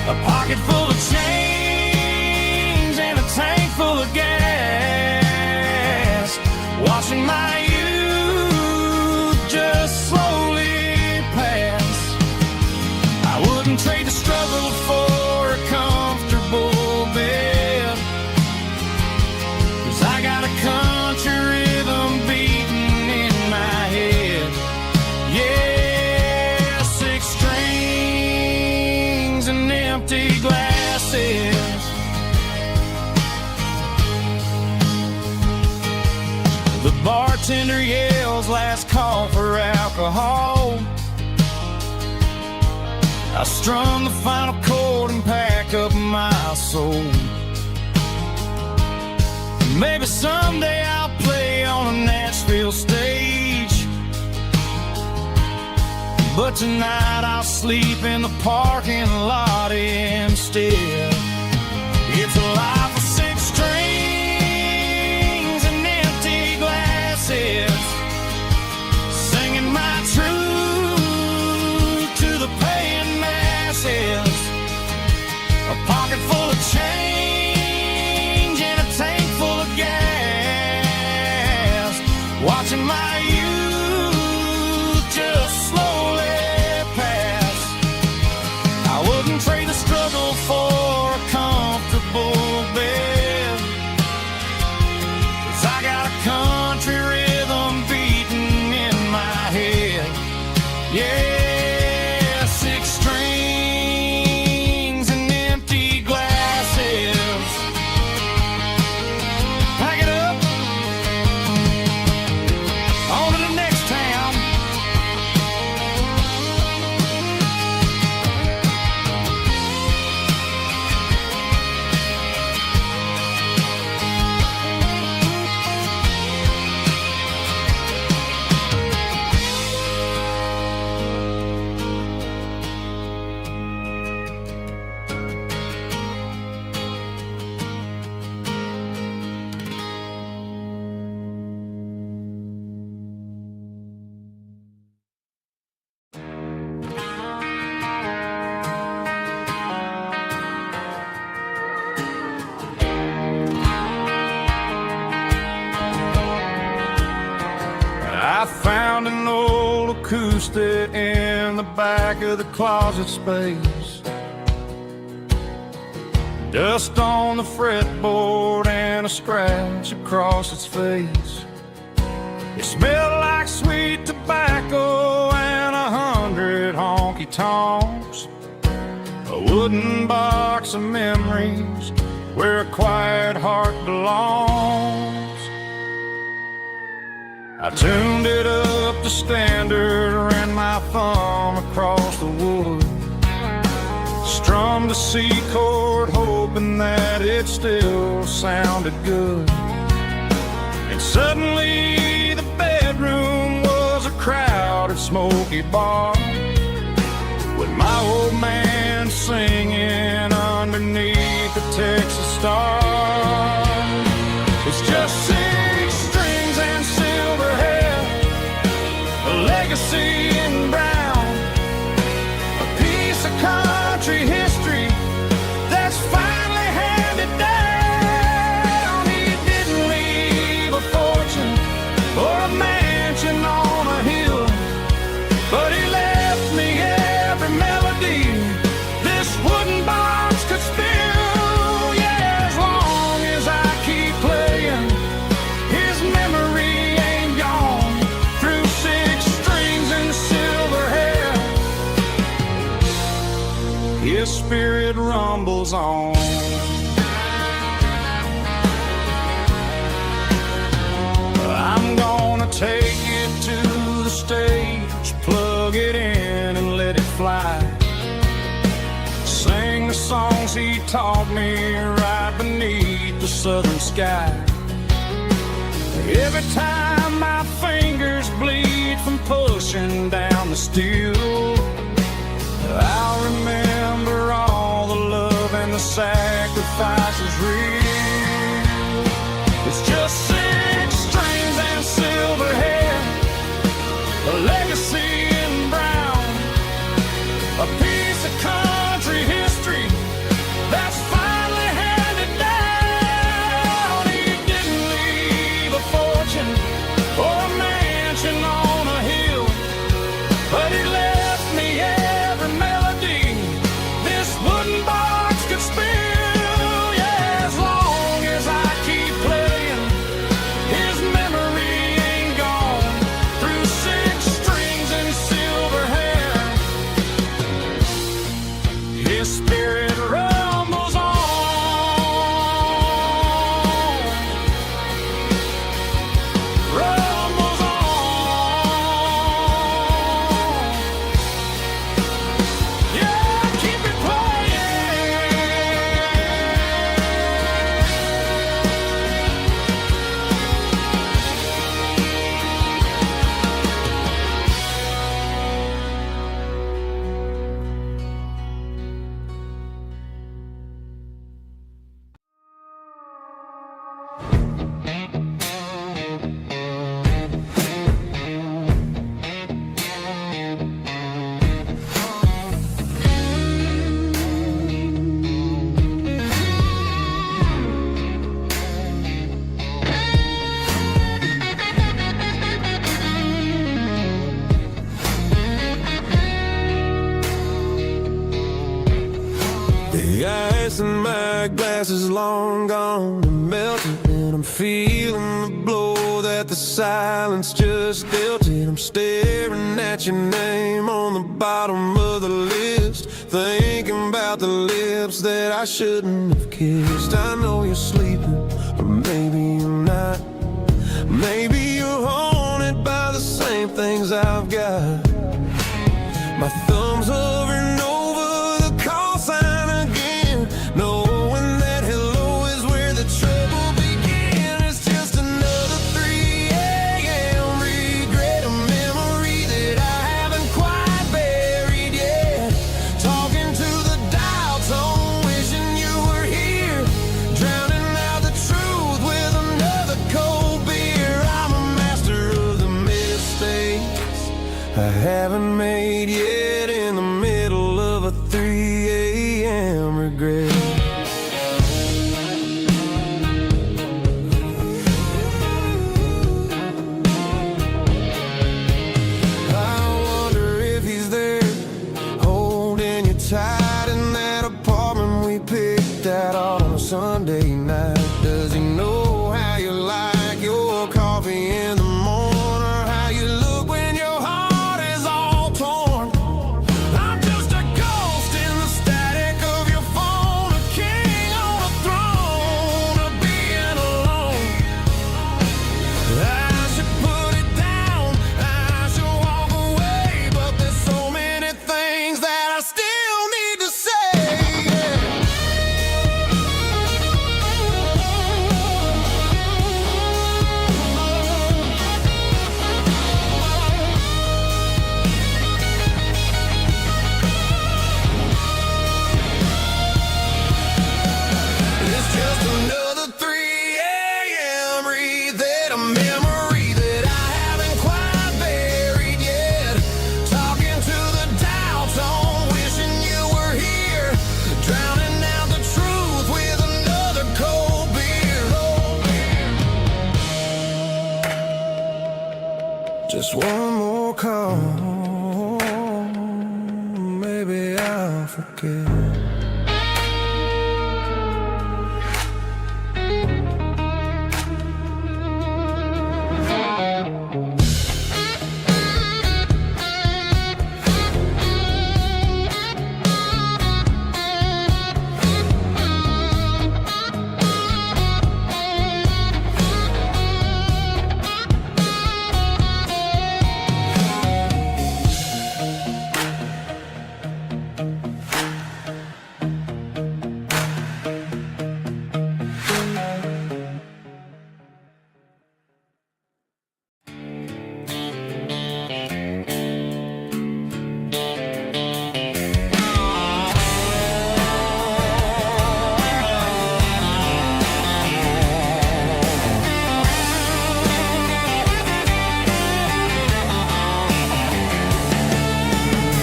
A pocket full of change and a tank full of gas, watching my youth just slowly pass. I wouldn't trade the struggle for a comfortable bed, 'cause I got a country rhythm beating in my head. Yeah, 6 strings and empty glasses. The bartender yells last call for alcohol. I strum the final chord and pack up my soul. Maybe someday I'll play on a Nashville stage, but tonight I'll sleep in the parking lot instead. It's a life of 6 strings and empty glasses, singing my truth to the paying masses. A pocket full of change and a tank full of gas, watching my youth just slowly pass. I wouldn't trade the struggle for a comfortable bed, 'cause I got a country rhythm beating in my head. Yeah, 6 strings and empty glasses. Pack it up, on to the next town. I found an old acoustic in the back of the closet space. Dust on the fretboard and a scratch across its face. It smelled like sweet tobacco and 100 honky-tonks. A wooden box of memories where a quiet heart belongs. I tuned it up to standard, ran my thumb across the wood, strummed a C chord hoping that it still sounded good. And suddenly the bedroom was a crowded smoky bar, with my old man singing underneath the Texas stars. It's just 6 strings and silver hair, a legacy in brown, a piece of country history that's finally handed down. He didn't leave a fortune or a mansion on a hill, but he left me every melody this wooden box could spill. Yeah, as long as I keep playing, his memory ain't gone. Through 6 strings and silver hair, his spirit rumbles on. I'm gonna take it to the stage, plug it in and let it fly. Sing the songs he taught me right beneath the southern sky. Every time my fingers bleed from pushing down the steel, I'll remember all the love and the sacrifices real. It's just 6 strings and silver hair, a legacy in brown, a piece of country history that's finally handed down. He didn't leave a fortune or a mansion on a hill, but he left me every melody this wooden box could spill. Yeah, as long as I keep playing, his memory ain't gone. Through 6 strings and silver hair, his spirit rumbles on. Rumbles on. Yeah, keep it playing. The ice in my glass is long gone and melted, and I'm feeling the blow that the silence just dealt it. I'm staring at your name on the bottom of the list, thinking about the lips that I shouldn't have kissed. I know you're sleeping, or maybe you're not. Maybe you're haunted by the same things I've got. My thumb's hovering over the call sign again, knowing that hello is where the trouble began. It's just another 3 a.m. regret, a memory that I haven't quite buried yet. Talking to the dial tone, wishing you were here, drowning out the truth with another cold beer. I'm a master of the mistakes I haven't made yet, in the middle of a 3 a.m. regret. I wonder if he's there, holding you tight in that apartment we picked out a memory that I haven't quite buried yet. Talking to the dial tone, wishing you were here. Drowning out the truth with another cold beer. Just one more call, maybe I'll forget.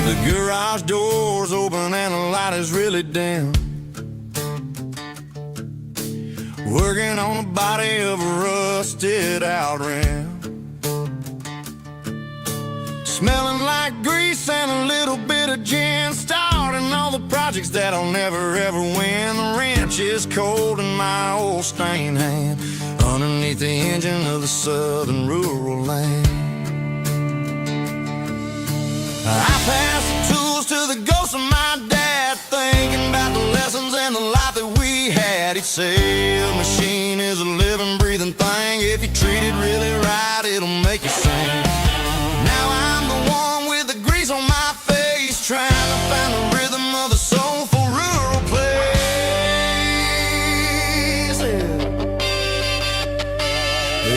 The garage door's open and the light is really dim. Working on the body of a rusted out rim. Smelling like grease and a little bit of gin. Starting all the projects that I'll never ever win. The wrench is cold in my old stained hand, underneath the engine of the southern rural land. I pass the tools to the ghost of my dad, thinking about the lessons and the life that we had. He'd say a machine is a living, breathing thing. If you treat it really right, it'll make you sing. Now I'm the one with the grease on my face, trying to find the rhythm of the soulful rural place.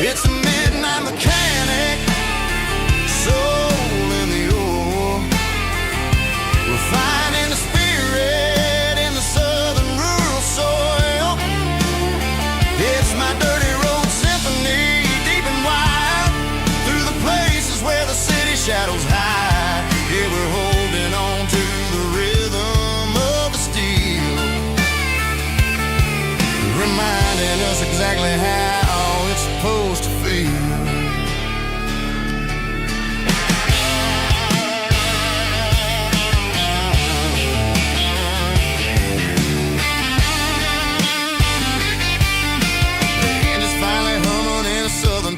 It's a midnight mechanic, soul in the ore, refining the spirit in the southern rural soil. It's my dirty road symphony, deep and wide, through the places where the city shadows hide. Yeah, we're holding on to the rhythm of the steel, reminding us exactly how it's supposed to feel.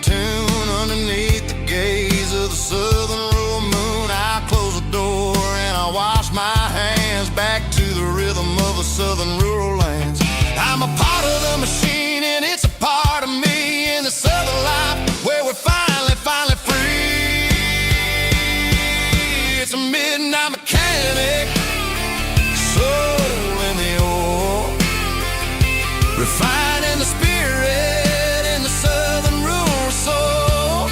Tune underneath the gaze of the southern rural moon. I close the door and I wash my hands, back to the rhythm of the southern rural lands. I'm a part of the machine and it's a part of me, in the southern life where we're finally free. It's a midnight mechanic, soul in the ore, refining the spirit in the southern rural soul.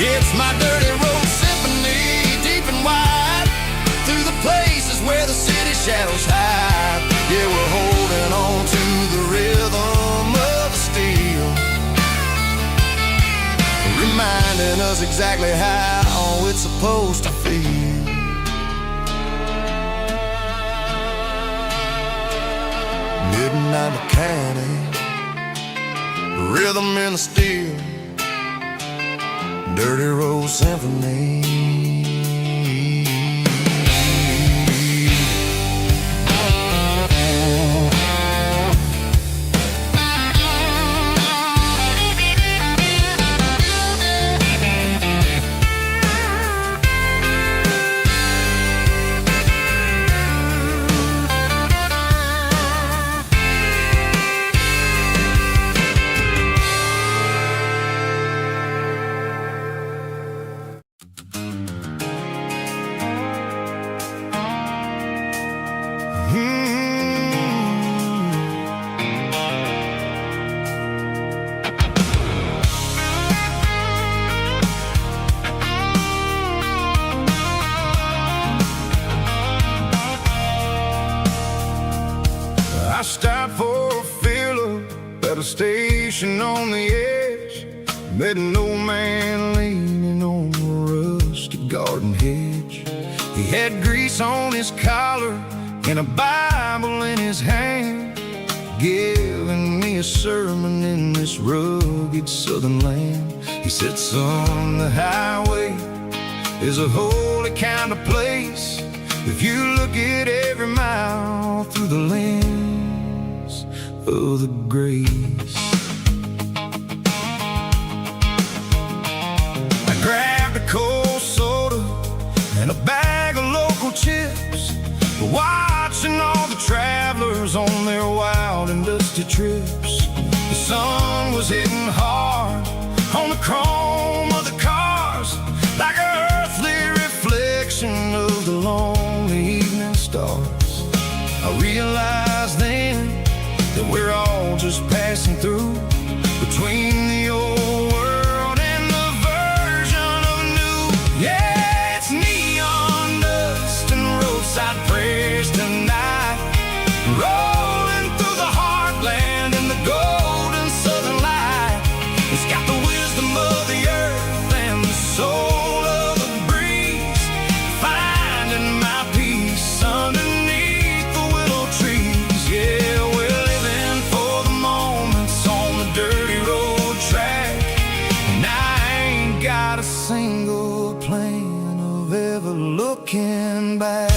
It's my dirty road symphony, deep and wide, through the places where the city shadows hide. Yeah, we're holding on to the rhythm of the steel, reminding us exactly how it's supposed to feel. Midnight mechanic, rhythm in the steel, dirty road symphony. I stopped for a fill-up at a station on the edge. Met an old man leaning on a rusty garden hedge. He had grease on his collar and a Bible in his hand, giving me a sermon in this rugged southern land. He said, son, the highway is a holy kind of place if you look at every mile through the lens of the grace. I grabbed a cold soda and a bag of local chips, watching all the travelers on their wild and dusty trips. The sun was hitting hard on the chrome of the cars, like an earthly reflection of the lonely evening stars. I realized then that we're all just passing through, between the old world and the version of new. Yeah, it's neon dust and roadside prayers tonight, rolling through the heartland in the golden southern light. It's got the wisdom of the earth and the soul of the breeze, finding my peace underneath the willow trees. Yeah, we're living for the moments on the dirty road track, and I ain't got a single plan of ever looking back.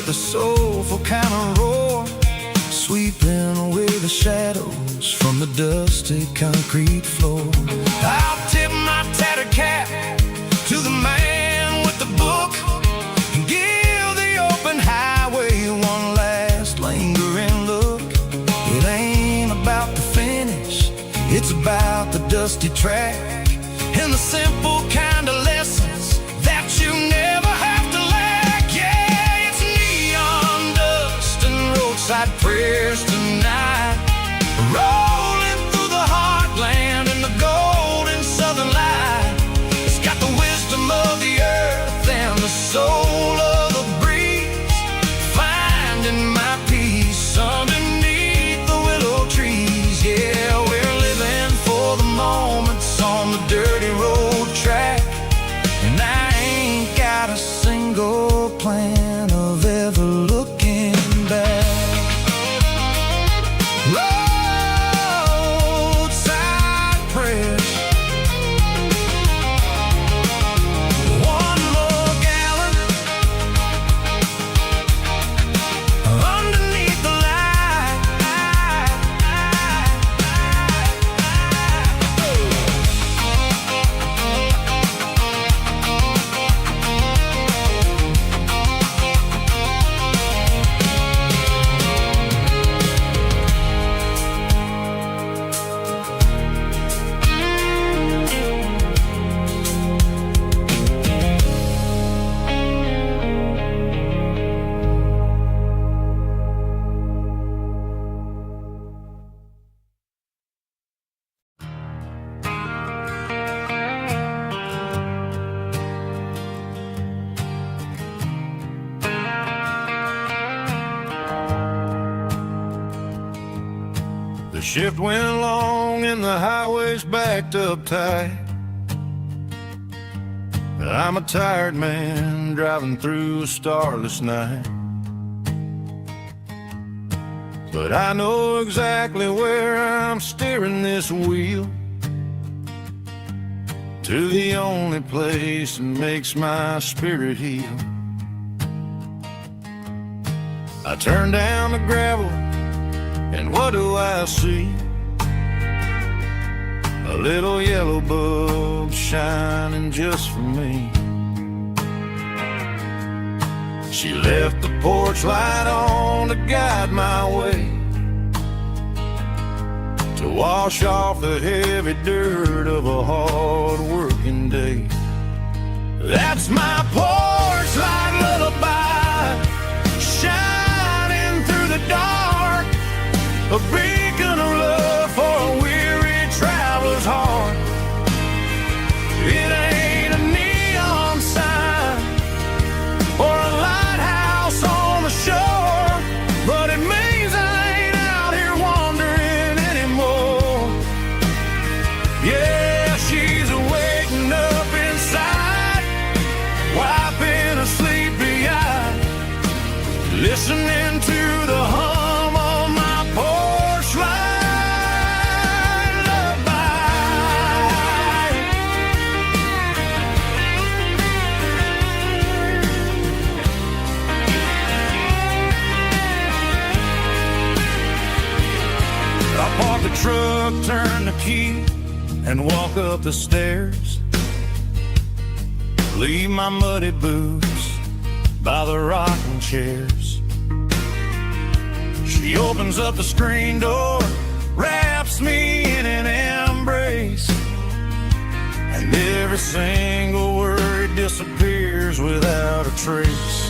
The soulful kind of roar, sweeping away the shadows from the dusty concrete floor. I'll tip my tattered cap to the man with the book and give the open highway one last lingering look. It ain't about the finish, it's about the dusty track and the simple kind of lessons that you never have to lack. Yeah, it's neon dust and roadside prayers tonight, rolling through the heartland in the golden southern light. It's got the wisdom of the earth and the soul of the breeze, finding my peace underneath the willow trees. Yeah, we're living for the moments on the dirty road track, and I ain't got a single plan of ever looking back. Roadside prayers, one more gallon underneath the light. The shift went along and the highway's backed up tight. I'm a tired man driving through a starless night, but I know exactly where I'm steering this wheel, to the only place that makes my spirit heal. I turn down the gravel, and what do I see? A little yellow bulb shining just for me. She left the porch light on to guide my way, to wash off the heavy dirt of a hard-working day. That's my porch light lullaby, shine a beacon of love for a weary traveler's heart. It ain't a neon sign or a lighthouse on the shore, but it means I ain't out here wandering anymore. Yeah, she's waking up inside, wiping a sleepy eye, listening to the hum of my porch light lullaby. I park the truck, turn the key, and walk up the stairs. Leave my muddy boots by the rocking chairs. She opens up the screen door, wraps me in an embrace, and every single word disappears without a trace.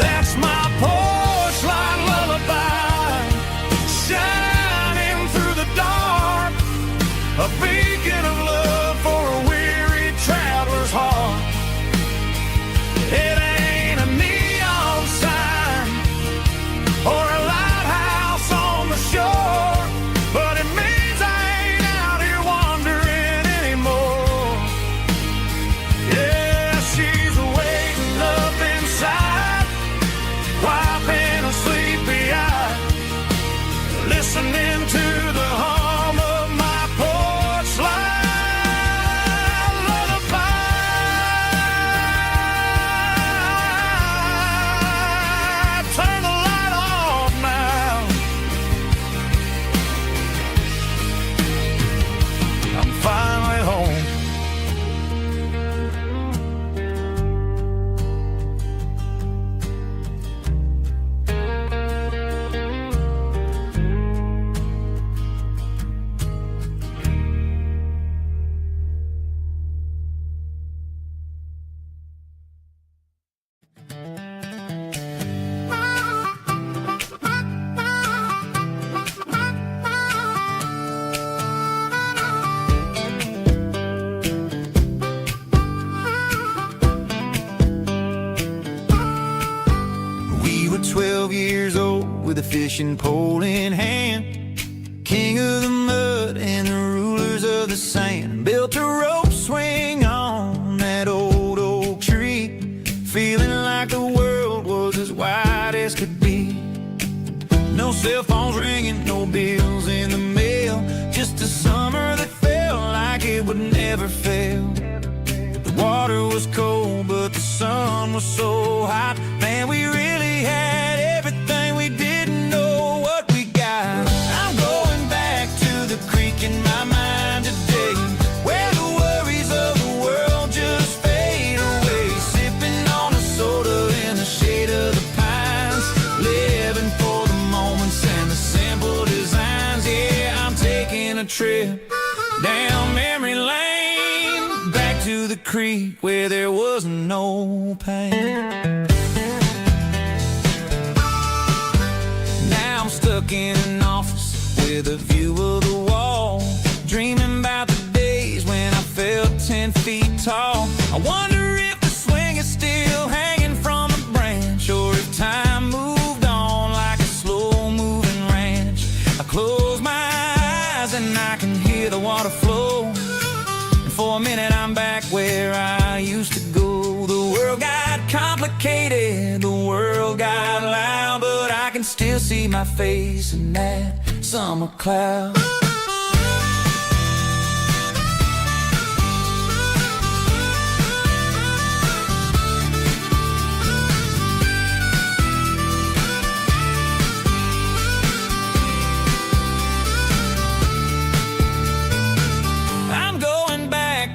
That's my porch light lullaby, shining through the dark, a beacon of love for a weary traveler's heart. It ain't a neon sign or a lighthouse on the shore, but it means I ain't out here wandering anymore. Yeah, she's waking up inside, wiping a sleepy eye, listening to the hum of my porch light lullaby. Turn the light off now. I'm finally home. We were 12 years old with a fishing pole in hand, king of the mud and the rulers of the sand. Built a rope swing on that old oak tree, feeling like the world was as wide as could be. No cell phones ringing, no bills in the mail, just a summer that felt like it would never fail. The water was cold, but the sun was so hot. Man, we really had everything, we didn't know what we got. I'm going back to the creek in my mind today, where the worries of the world just fade away. Sipping on a soda in the shade of the pines, living for the moments and the simple designs. Yeah, I'm taking a trip down memory lane, back to the creek where there was no pain. Now I'm stuck in an office with a view of the wall, dreaming about the days when I felt 10 feet tall. I wonder if the swing is still hanging from a branch, or if time moved on like a slow-moving ranch. I close my eyes and I can hear the water flow, and for a minute I'm back where I used to go. The world got complicated, the world got loud, but I can still see my face in that summer cloud.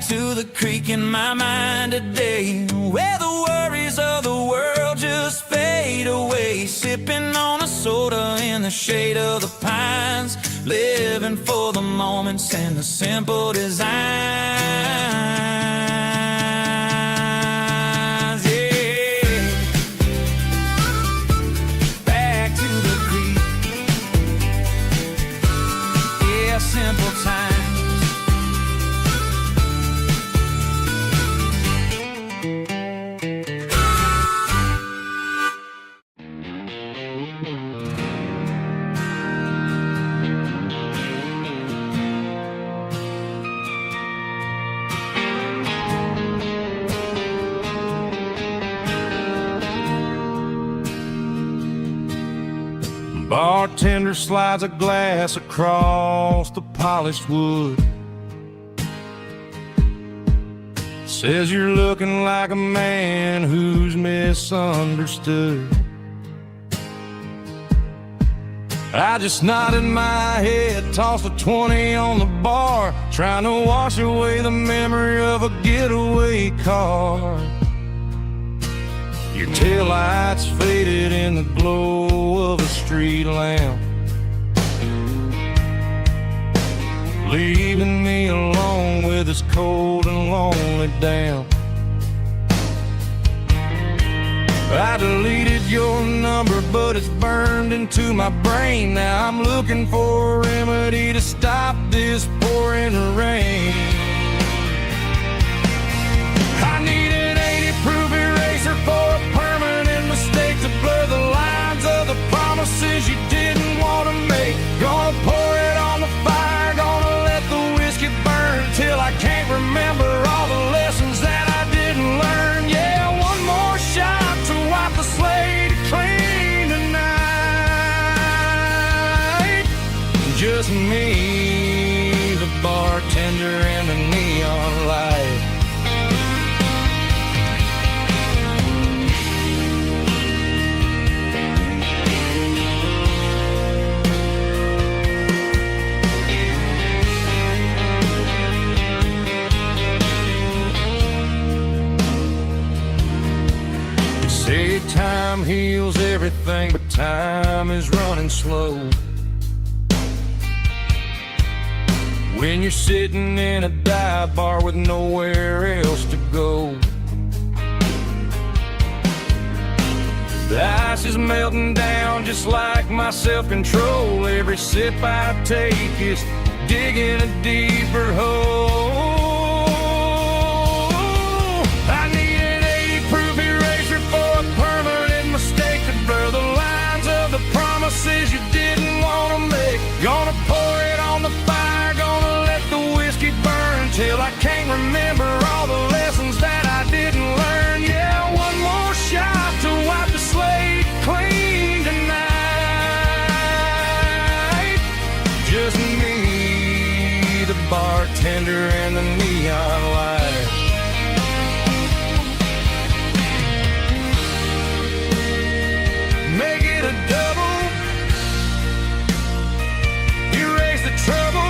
To the creek in my mind today, where the worries of the world just fade away. Sipping on a soda in the shade of the pines, living for the moments and the simple designs. Yeah, back to the creek. Bartender slides a glass across the polished wood. Says you're looking like a man who's misunderstood. I just nodded my head, tossed a 20 on the bar, trying to wash away the memory of a getaway car. Your taillights faded in the glow of a street lamp, leaving me alone with this cold and lonely damp. I deleted your number, but it's burned into my brain. Now I'm looking for a remedy to stop this pouring rain. I need an 80-proof eraser for a permanent mistake to blur the lines of the promises you didn't want to make. Gonna pour it on the fire, gonna let the whiskey burn till I can't remember all the lessons that I didn't learn. Yeah, one more shot to wipe the slate clean tonight. Just me, the bartender, and the neon light. Say time heals everything, but time is running slow. When you're sitting in a dive bar with nowhere else to go, the ice is melting down just like my self-control. Every sip I take is digging a deeper hole. I need an 80-proof eraser for a permanent mistake to blur the lines of the promises you didn't want to make. Gonna pour it on the fire, gonna let the whiskey burn till I can't remember all the lessons that I didn't learn. Yeah, one more shot to wipe the slate clean tonight. Just me, the bartender, and the neon light. Make it a double, erase the trouble.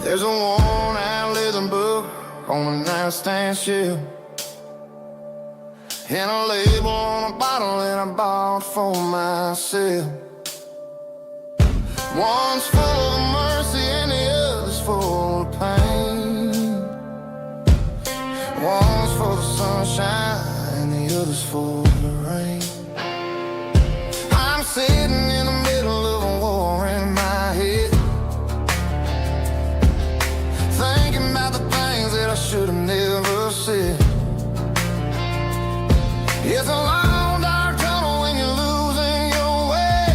There's a worn-out leather book on the nightstand shelf, and a label on a bottle that I bought for myself. One's full of mercy and the other's full of pain. One's for the sunshine and the other's for the rain. I'm sitting in the middle of a war in my head, thinking about the things that I should have never said. It's a long dark tunnel when you're losing your way,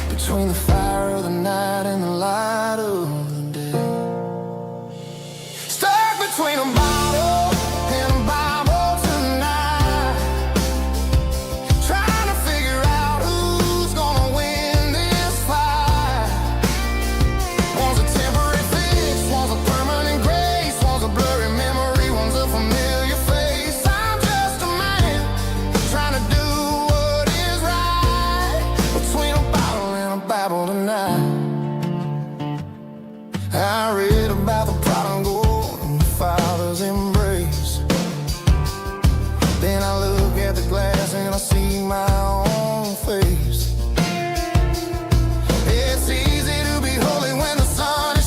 between the fire of the night and the light of the day. Stuck between a bottle and a Bible tonight, trying to figure out who's gonna win this fight. One's a temporary fix, one's a permanent grace, one's a blurry memory, one's a familiar face. I'm just a man trying to do what is right, between a bottle and a Bible tonight. I read about the prodigal and the Father's embrace. Then I look at the glass and I see my own face. It's easy to be holy when the sun is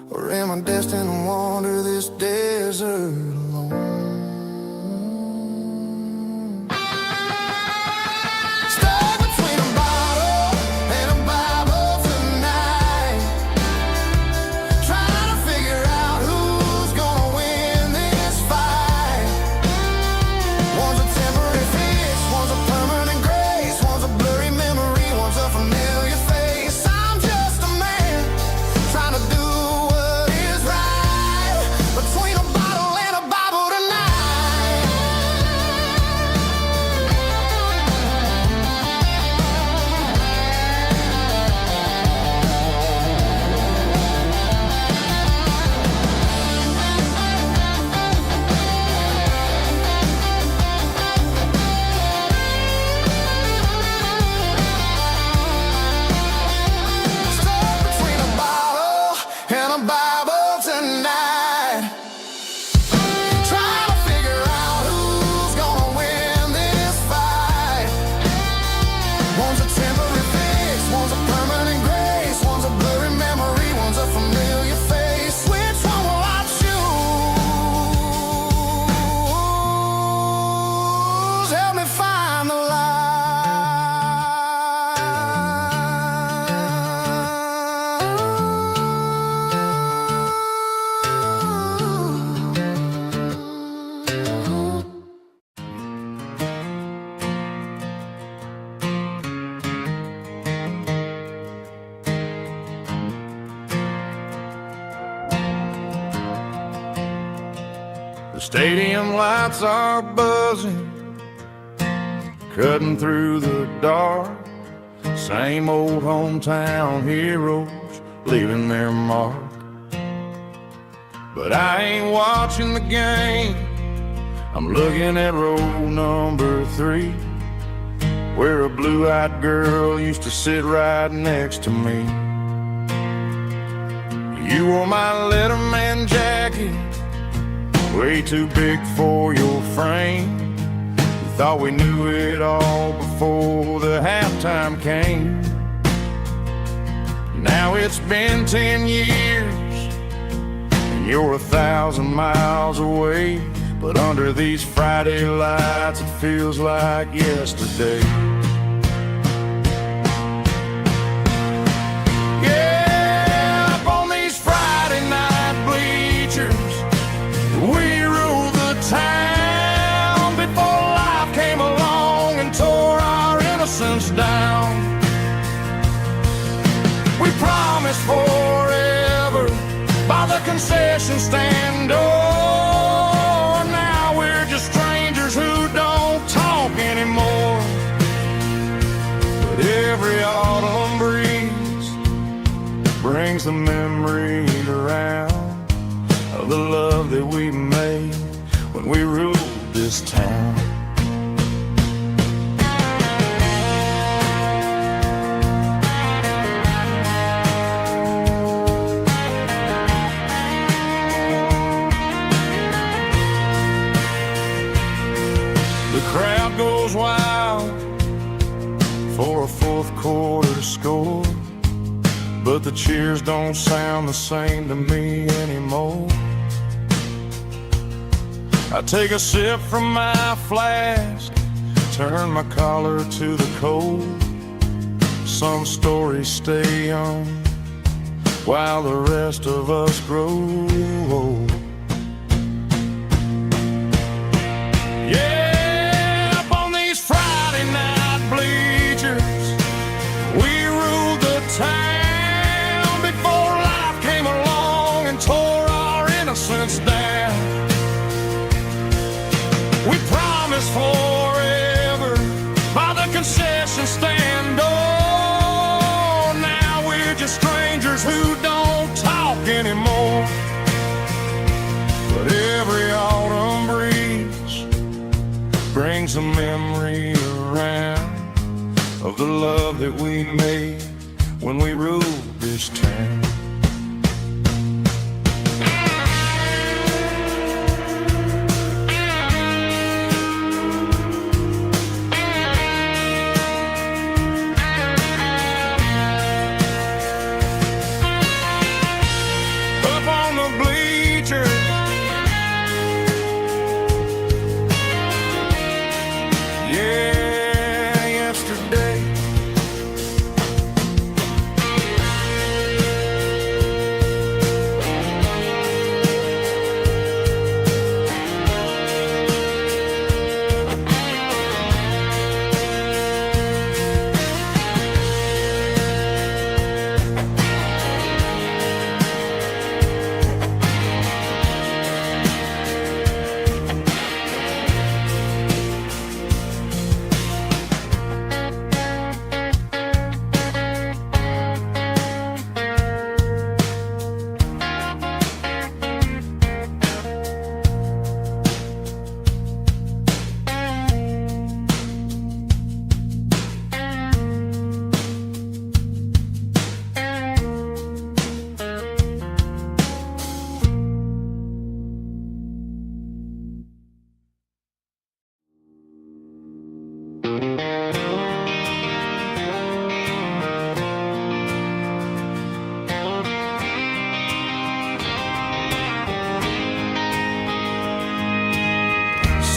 Or am I destined to wander this desert alone? Stuck between a bottle and a Bible tonight, trying to figure out who's gonna win this fight. One's a temporary fix, one's a permanent grace, one's a blurry memory, one's a familiar face. I'm just a man trying to do what is right between a bottle and a Bible tonight. Stuck between a bottle and a Bible tonight, trying to figure out who's gonna win this fight. One's a temporary fix, one's a permanent grace, one's a blurry memory, one's a familiar face. Which one will I choose? Help me find the light. The stadium lights are buzzing, cutting through the dark. Same old hometown heroes leaving their mark. But I ain't watching the game, I'm looking at row number 3, where a blue-eyed girl used to sit right next to me. You wore my Letterman jacket, way too big for your frame. We thought we knew it all before the halftime came. Now it's been 10 years and you're 1,000 miles away, but under these Friday lights it feels like yesterday. Yeah, up on these Friday night bleachers, we ruled the town before life came along and tore our innocence down. We promised forever by the concession stand door. Now we're just strangers who don't talk anymore. But every autumn breeze brings the memory around of the love that we made when we ruled this town. The crowd goes wild for a fourth quarter score, but the cheers don't sound the same to me anymore. I take a sip from my flask, turn my collar to the cold. Some stories stay young while the rest of us grow old. Yeah, up on these Friday night bleachers, we ruled the town before life came along and tore our innocence down. We promised forever by the concession stand door. Now we're just strangers who don't talk anymore. But every autumn breeze brings a memory around of the love that we made when we ruled this town. Up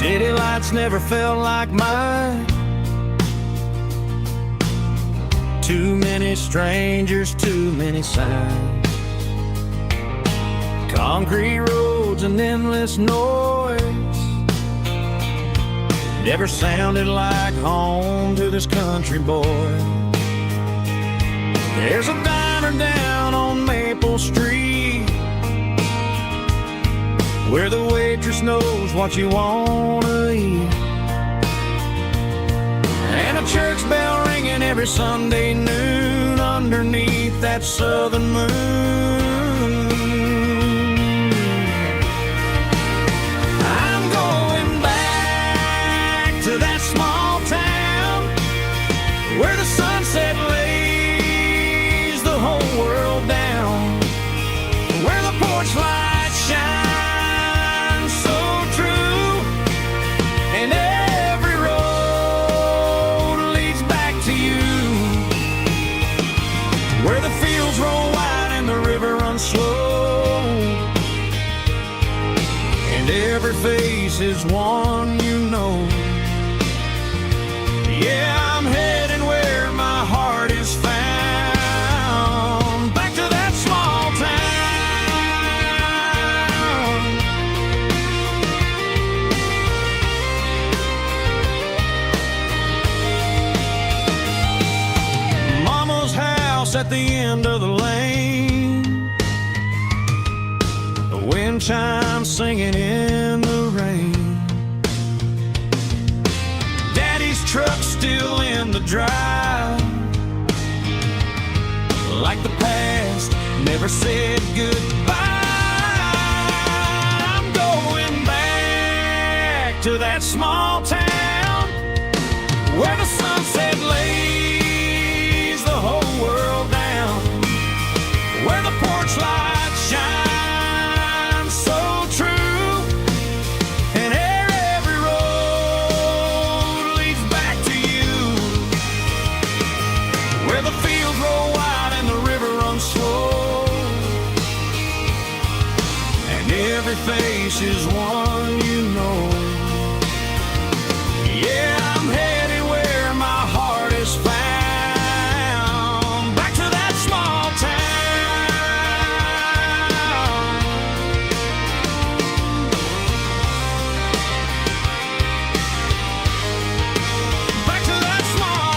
City lights never felt like mine. Too many strangers, too many signs. Concrete roads and endless noise never sounded like home to this country boy. There's a diner down on Maple Street where the waitress knows what you wanna eat, and a church bell ringing every Sunday noon underneath that southern moon. I'm going back to that small town where the sunset lays the whole world down, where the porch lights shine so true, and every road leads back to you, where the fields roll wide and the river runs slow, and every face is one you know. Yeah, I'm heading where my heart is found, back to that small town. Mama's house at the end of the lane, the wind chimes singing in the rain, Daddy's truck still in the drive, like the past never said goodbye. I'm going back to that small town where the sunset lays the whole world down, where the porch lights shine so true, and every road leads back to you, where the fields roll wide and the river runs slow, and every face is one you know. Yeah, I'm headed where my heart is found, back to that small town. Back to that small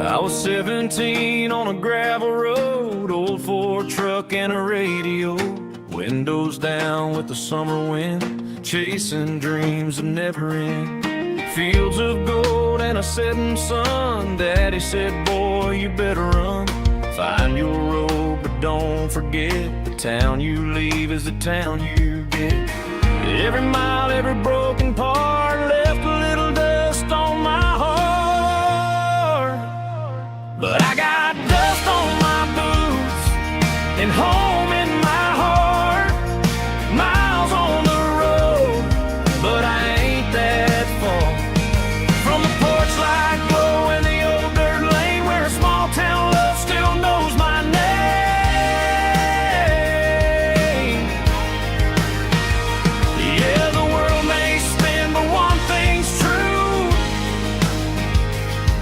I was 17 on a gravel road, old Ford truck and a radio, windows down with the summer wind, chasing dreams that never end. Fields of gold and a setting sun, Daddy said, boy, you better run. Find your road, but don't forget, the town you leave is the town you get. Every mile, every broken part left a little dust on my heart, but I got dust on my boots and home in my heart. Miles on the road, but I ain't that far from the porch light glow and the old dirt lane where a small town love still knows my name. Yeah, the world may spin, but one thing's true.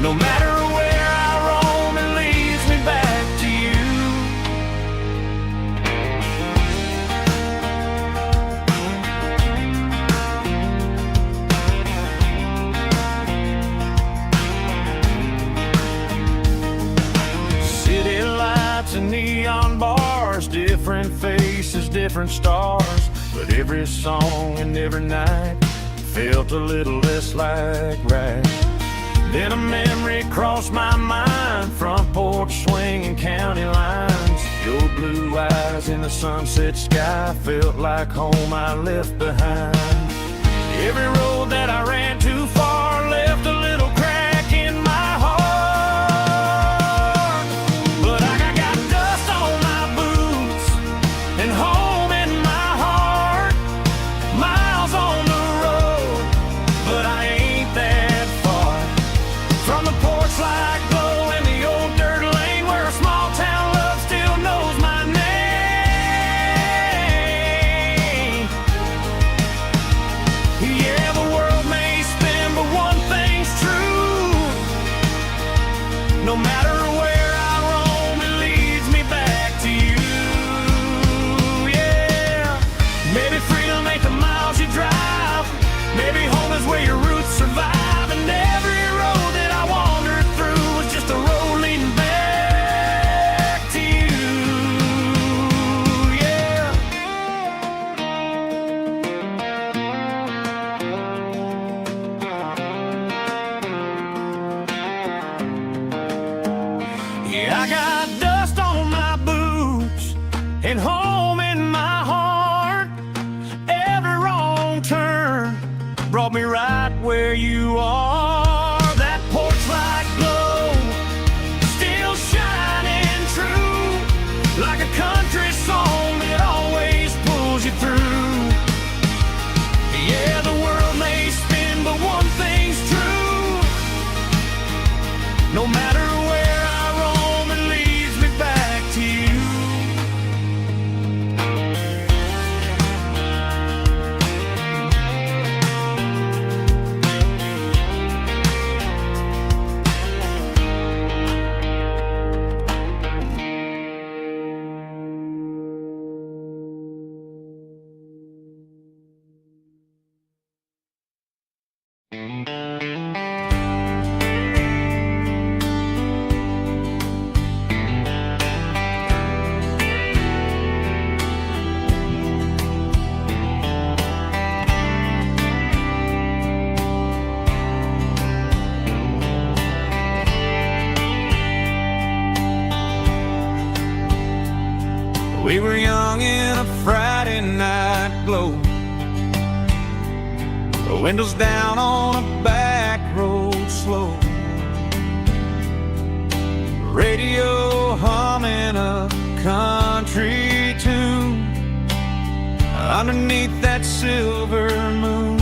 No matter where I roam, it leads me back to you. City lights and neon bars, different faces, different stars, but every song and every night felt a little less like right. Then a memory crossed my mind, front porch swinging county lines, your blue eyes in the sunset sky felt like home I left behind. Every road that I ran too far left a little crack in my heart. But I got dust on my boots and home in my heart. Miles on the road, but I ain't that far from the porch light glow and the old dirt lane where a small town love still knows my name. Yeah, the world may spin, but one thing's true. No matter where I roam, it leads me back to you. Yeah, maybe freedom ain't the miles you drive. Maybe home is where your roots survive. And every road that I wandered through was just a road leading back to you. Yeah. Yeah, I got dust on my boots and home in my heart. Every wrong turn brought me right where you are. That porch light glow still shining true, like a country song that always pulls you through. Yeah, the world may spin, but one thing's true. No matter where I roam, it leads me back to you. We were young in a Friday night glow, the windows down on a back road slow, radio humming a country tune underneath that silver moon.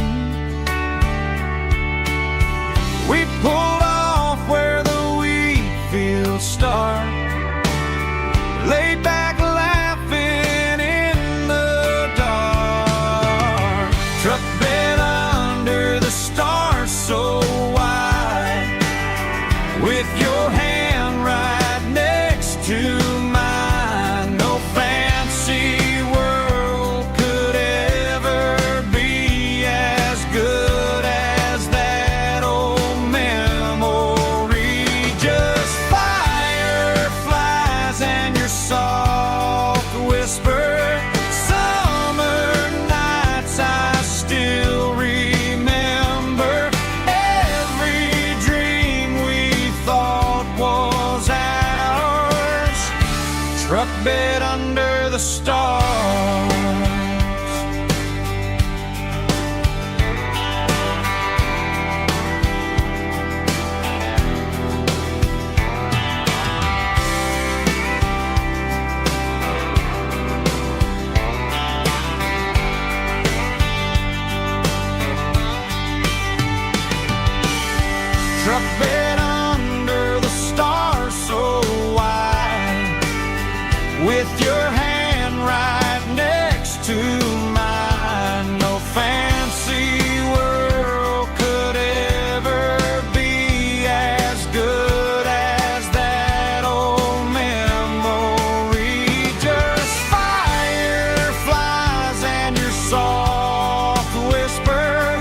We pulled off where the wheat fields start, laid back laughing in the dark. Truck bed under the stars so wide, with your hand right next to mine. No fancy world could ever be as good as that old memory. Just fireflies and your soft whisper. Summer nights I still remember. Every dream we thought was ours. Truck bed under the stars. Truck bed under the stars so wide, with your hand right next to mine. No fancy world could ever be as good as that old memory. Just fireflies and your soft whisper.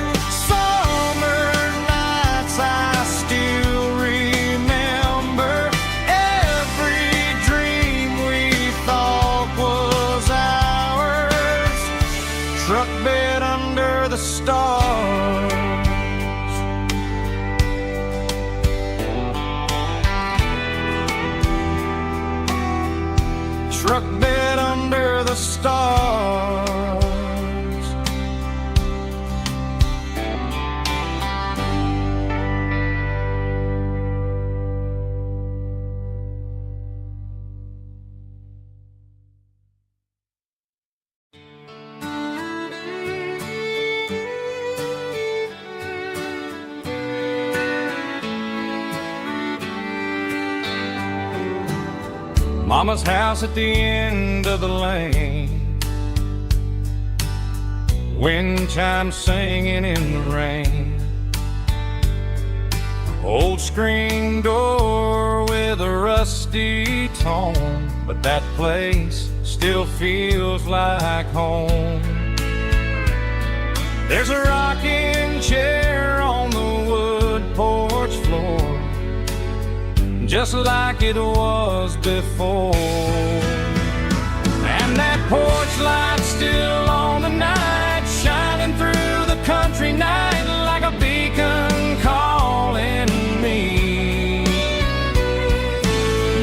Summer nights I still remember. Every dream we thought was ours. Truck bed under the stars. Truck bed under the stars. Mama's house at the end of the lane, wind chimes singing in the rain. Old screen door with a rusty tone, but that place still feels like home. There's a rocking chair on the wood porch floor, just like it was before. And that porch light's still on the night, shining through the country night like a beacon calling me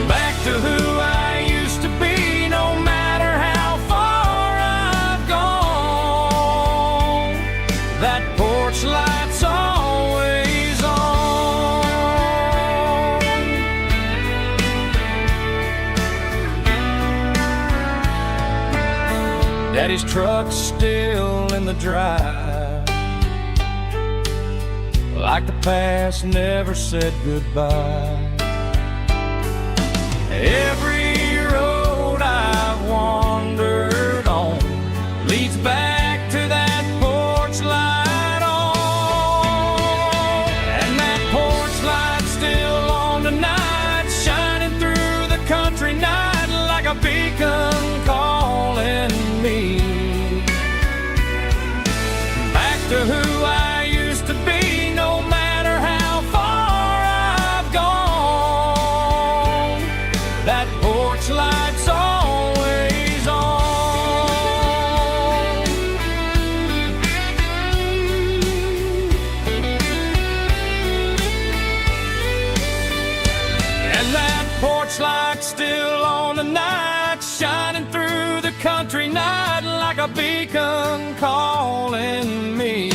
back to who I used to be. No matter how far I've gone, that porch light's always on. Daddy's truck's still in the drive, like the past never said goodbye. Every road I've wandered on leads back to that porch light on. And that porch light's still on tonight, shining through the country night like a beacon calling me back to who I used to be. No matter how far I've gone, that porch light's always on. And that porch light's still on tonight, shining through the country night like a beacon calling me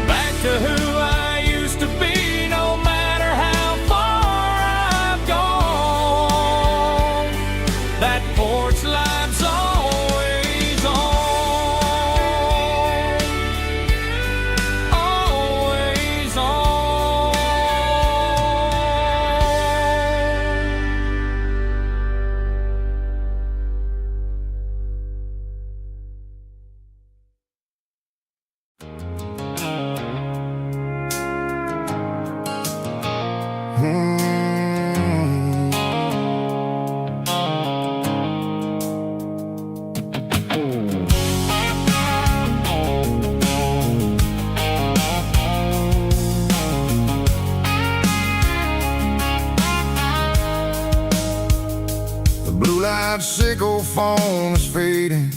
back to who I used to be. No matter how far I've gone, that porch light's always on, always on. The blue light sickle phone is fading,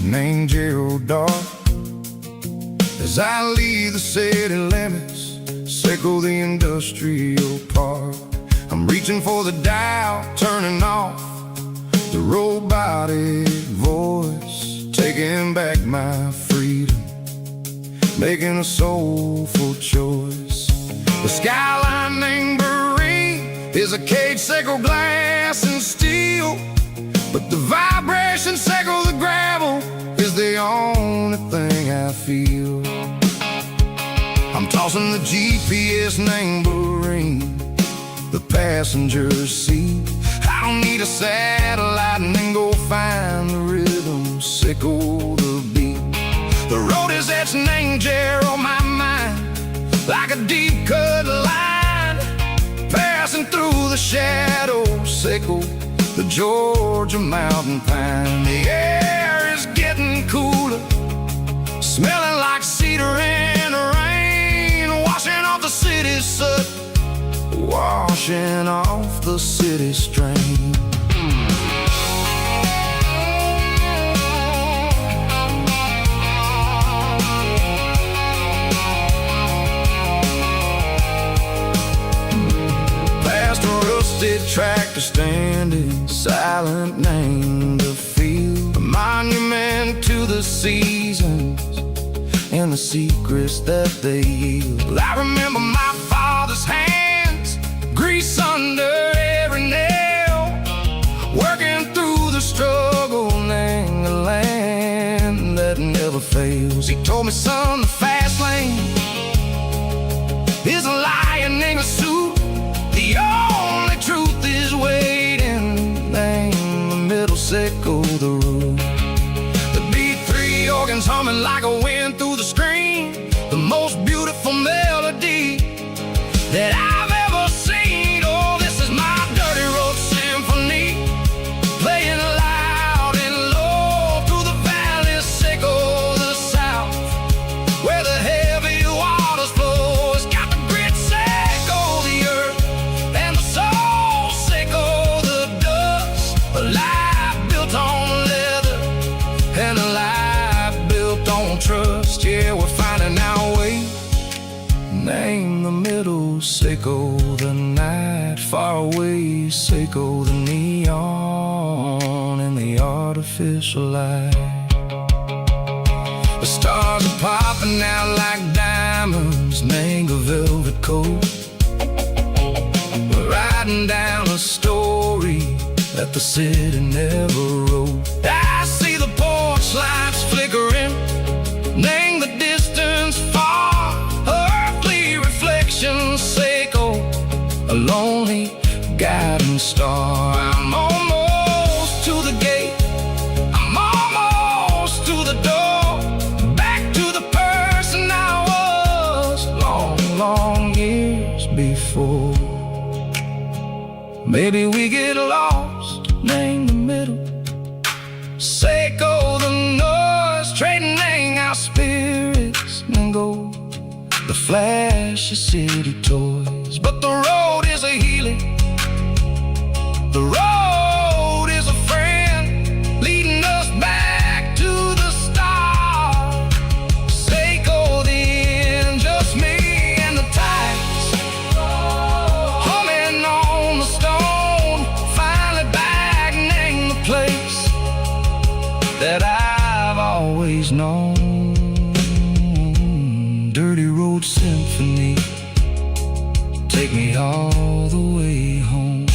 named Gerald dark. As I leave the city limits, sickle the industrial park. I'm reaching for the dial, turning off the robotic voice, taking back my freedom, making a soulful choice. The skyline named Marine is a cage, sickle glass and steel, but the vibration sickle the gravel is the only thing I feel. I'm tossing the GPS named Marine, the passenger seat. I don't need a satellite and then go find the rhythm, sickle the beat. The road is etched named Jer on my mind, like a deep cut line, passing through the shadows, sickle the Georgia mountain pine. The air is getting cooler, smelling like cedar in the rain, washing off the city soot, washing off the city strain. Past a rusted tractor standing silent, named the field, a monument to the seasons and the secrets that they yield. I remember my father's hands, grease under every nail, working through the struggle, and the land that never fails. He told me, son, the fast lane is a lion in a suit. The only truth is Seiko the road. The B3 organs humming like a wind through the screen, the most beautiful melody that I've ever seen. Oh, this is my dirty road symphony, playing loud and low through the valleys, Seiko the south, where the heavy waters flow. It's got the grit Seiko the earth, and the soul Seiko the dust. A life built on leather, and a life built on trust. Yeah, we're finding our way. Name the middle, Seiko the night, far away, Seiko the neon and the artificial light. The stars are popping out like diamonds, mango velvet coat. We're riding down a story that the city never wrote. I see the porch lights flickering, name the distance far, earthly reflections, Seiko, a lonely guiding star. I'm almost to the gate, I'm almost to the door, back to the person I was long, long years before. Maybe we get lost, name the middle, Seiko the noise, trading our spirits and gold, the flash of city toys. But the road is a healing, the road is a friend, leading us back to the start. Seiko the end, just me and the tides, humming on the stone, finally back, name the place that I've always known. Dirty road symphony, take me all the way home.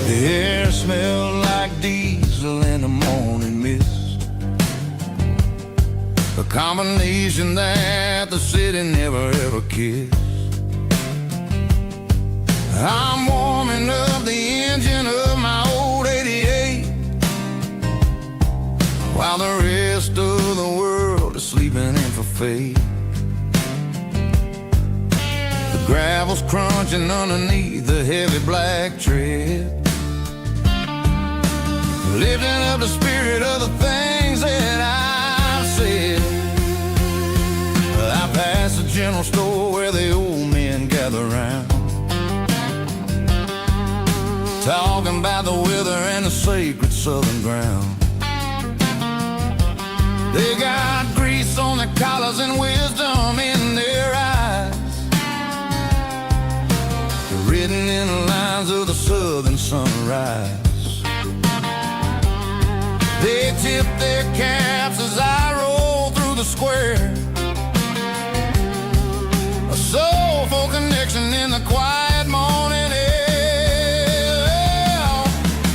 The air smelled like diesel in the morning mist, a combination that the city never ever kissed. I'm warming up the engine of my old 88, while the rest of the world is sleeping in for fate. The gravel's crunching underneath the heavy black tread, lifting up the spirit of the things that I've said. I passed the general store where the old men gather round, talking about the weather and the sacred southern ground. They got grease on their collars and wisdom in their eyes, written in the lines of the southern sunrise. They tip their caps as I roll through the square, a soulful connection in the quiet morning air.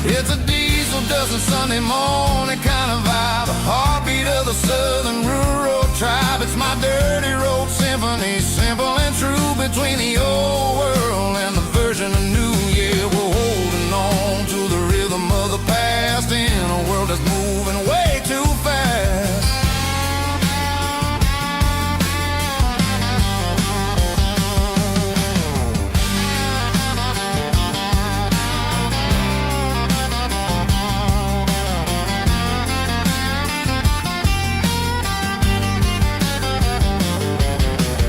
It's a diesel dusting Sunday morning kind of vibe, a heartbeat of the southern rural tribe. It's my dirty road symphony, simple and true, between the old world and the version of new. Yeah, we're holding on to the rhythm of the past in a world that's moving way too fast.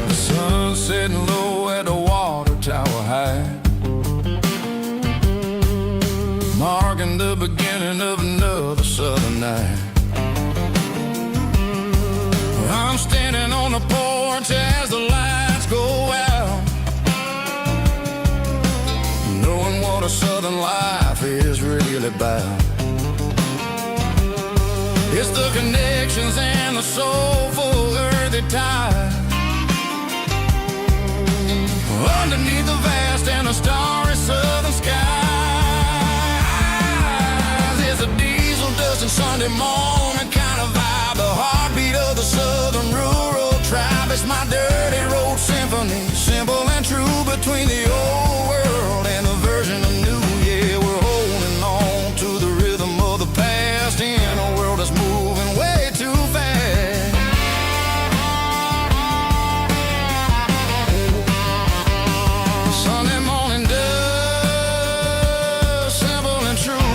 The sun night. I'm standing on the porch as the lights go out, knowing what a southern life is really about. It's the connections and the soulful earthy tide, underneath the vast and the starry southern skies. It's a diesel dusting Sunday morning kind of vibe, the heartbeat of the southern rural tribe. It's my dirty road symphony, simple and true, between the old world and the version of new. Yeah, we're holding on to the rhythm of the past in a world that's moving way too fast. Sunday morning dust, simple and true,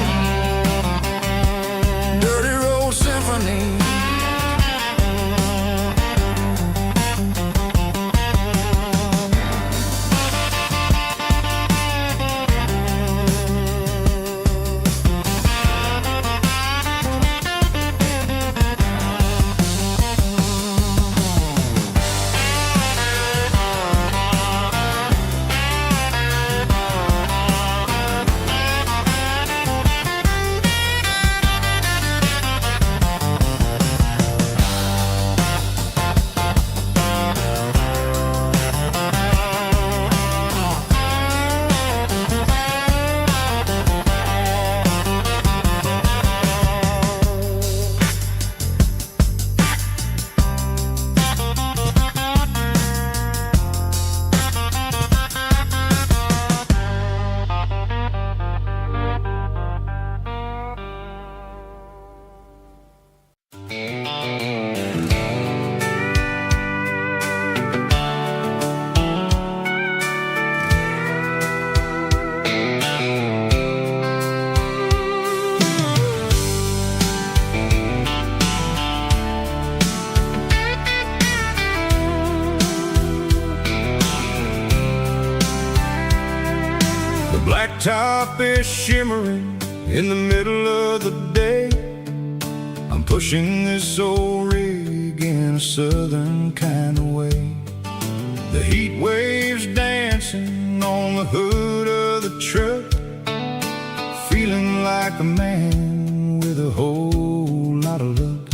dirty road symphony. Blacktop is shimmering in the middle of the day. I'm pushing this old rig in a southern kind of way. The heat waves dancing on the hood of the truck, feeling like a man with a whole lot of luck.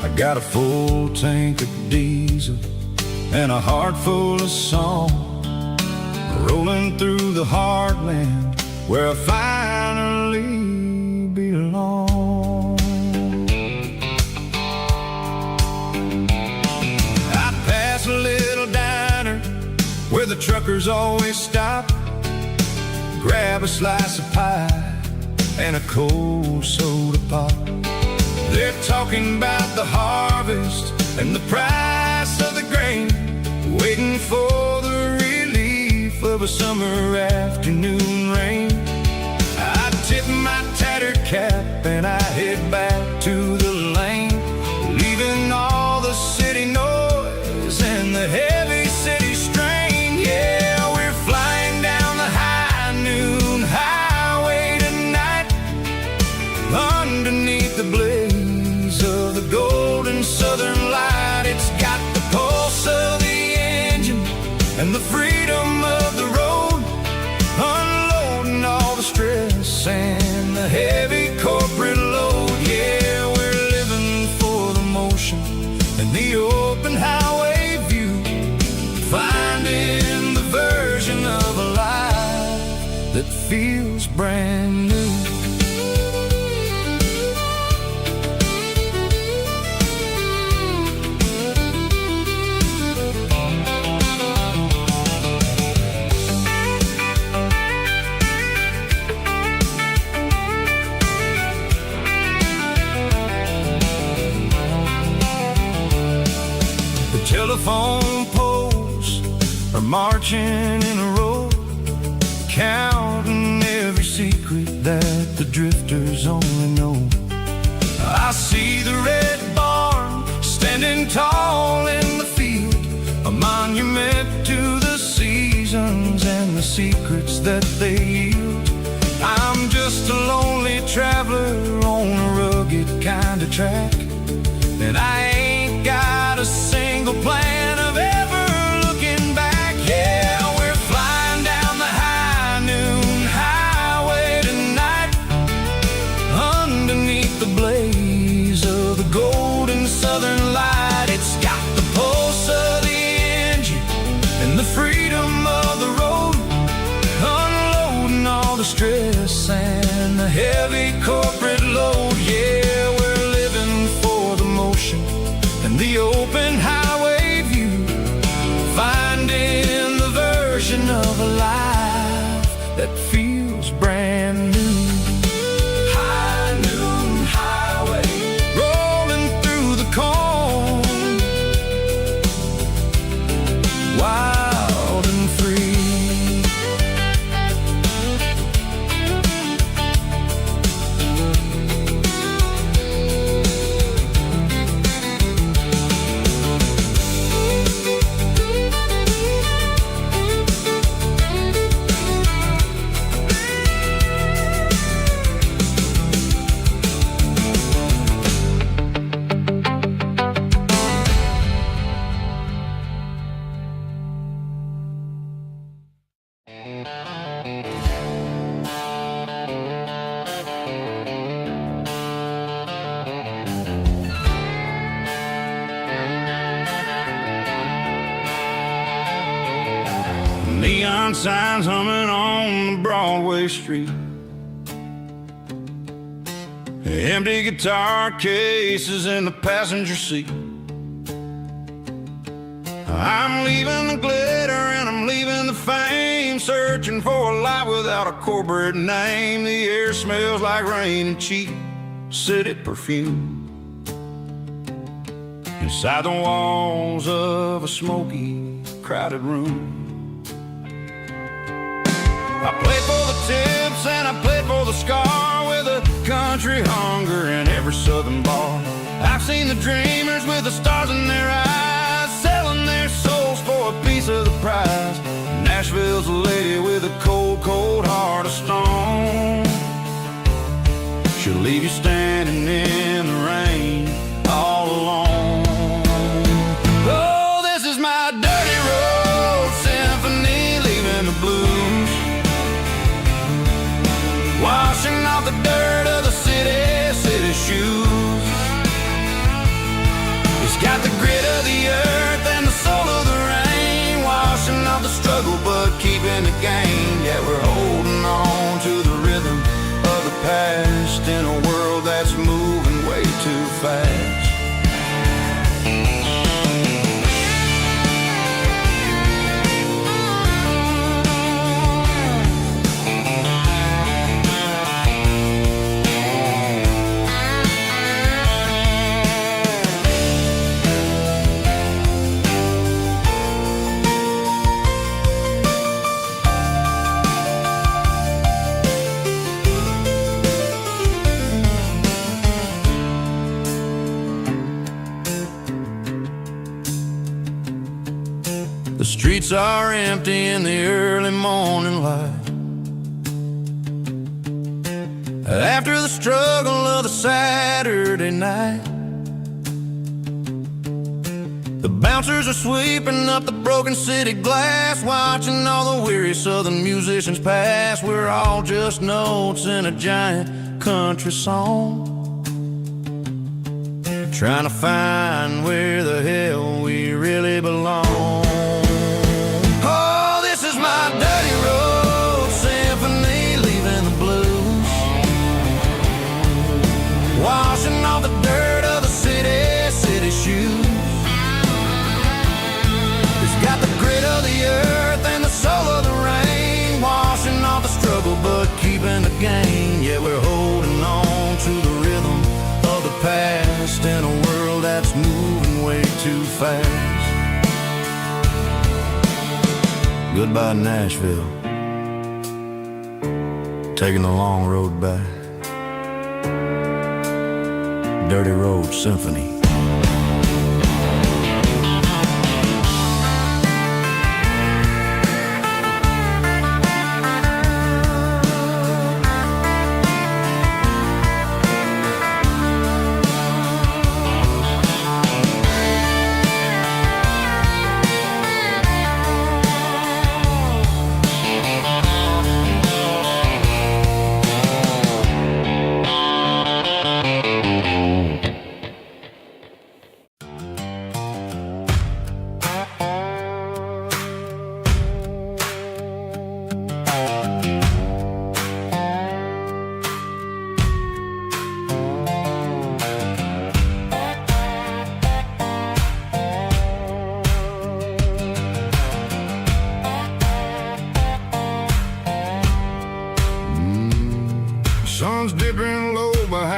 I got a full tank of diesel and a heart full of song, rolling through the heartland where I finally belong. I pass a little diner where the truckers always stop, grab a slice of pie and a cold soda pop. They're talking about the harvest and the price of the grain, waiting for the relief of a summer afternoon rain. I tip my tattered cap and I head back to the lane, leaving all the city noise and the heavy city strain. Yeah, we're flying down the high noon highway tonight, underneath the blaze of the golden southern light. It's got the pulse of the engine and the freedom of the road, unloading all the stress and the heavy corporate load. Yeah, we're living for the motion and the open highway view, finding the version of a life that feels brand new. Telephone poles are marching in a row, counting every secret that the drifters only know. I see the red barn standing tall in the field, a monument to the seasons and the secrets that they yield. I'm just a lonely traveler on a rugged kind find a track. And I ain't got a single plan of ever looking back. Yeah, we're flying down the high noon highway tonight, underneath the blaze of the golden southern light. It's got the pulse of the engine and the freedom of the road, unloading all the stress and the heavy corporate load. Yeah, we're living for the motion and the open highway view, finding the version of a life that feels brand new. High noon highway, rolling through the corn, wild and free. Neon signs humming on the Broadway street, empty guitar cases in the passenger seat. I'm leaving the glitter and I'm leaving the fame, searching for a life without a corporate name. The air smells like rain and cheap city perfume inside the walls of a smoky, crowded room. I played for the tips and I played for the scar, with a country hunger in every southern bar. I've seen the dreamers with the stars in their eyes, selling their souls for a piece of the prize. Nashville's a lady with a cold, cold heart of stone. She'll leave you standing in the rain all alone. Oh, this is my dirty road symphony, leaving the blues, washing off the dirt of the city shoes. It's got the grit of the earth and the soul of the rain, washing off the struggle but keeping the gain. Yeah, we're holding on to the rhythm of the past in a world that's moving way too fast. The streets are empty in the early morning light, after the struggle of the Saturday night. The bouncers are sweeping up the broken city glass, watching all the weary southern musicians pass. We're all just notes in a giant country song, trying to find where the hell we really belong. My dirty road symphony, leaving the blues, washing off the dirt of the city shoes. It's got the grit of the earth and the soul of the rain, washing off the struggle but keeping the gain. Yeah, we're holding on to the rhythm of the past in a world that's moving way too fast. Goodbye, Nashville, taking the long road back. Dirty Road Symphony.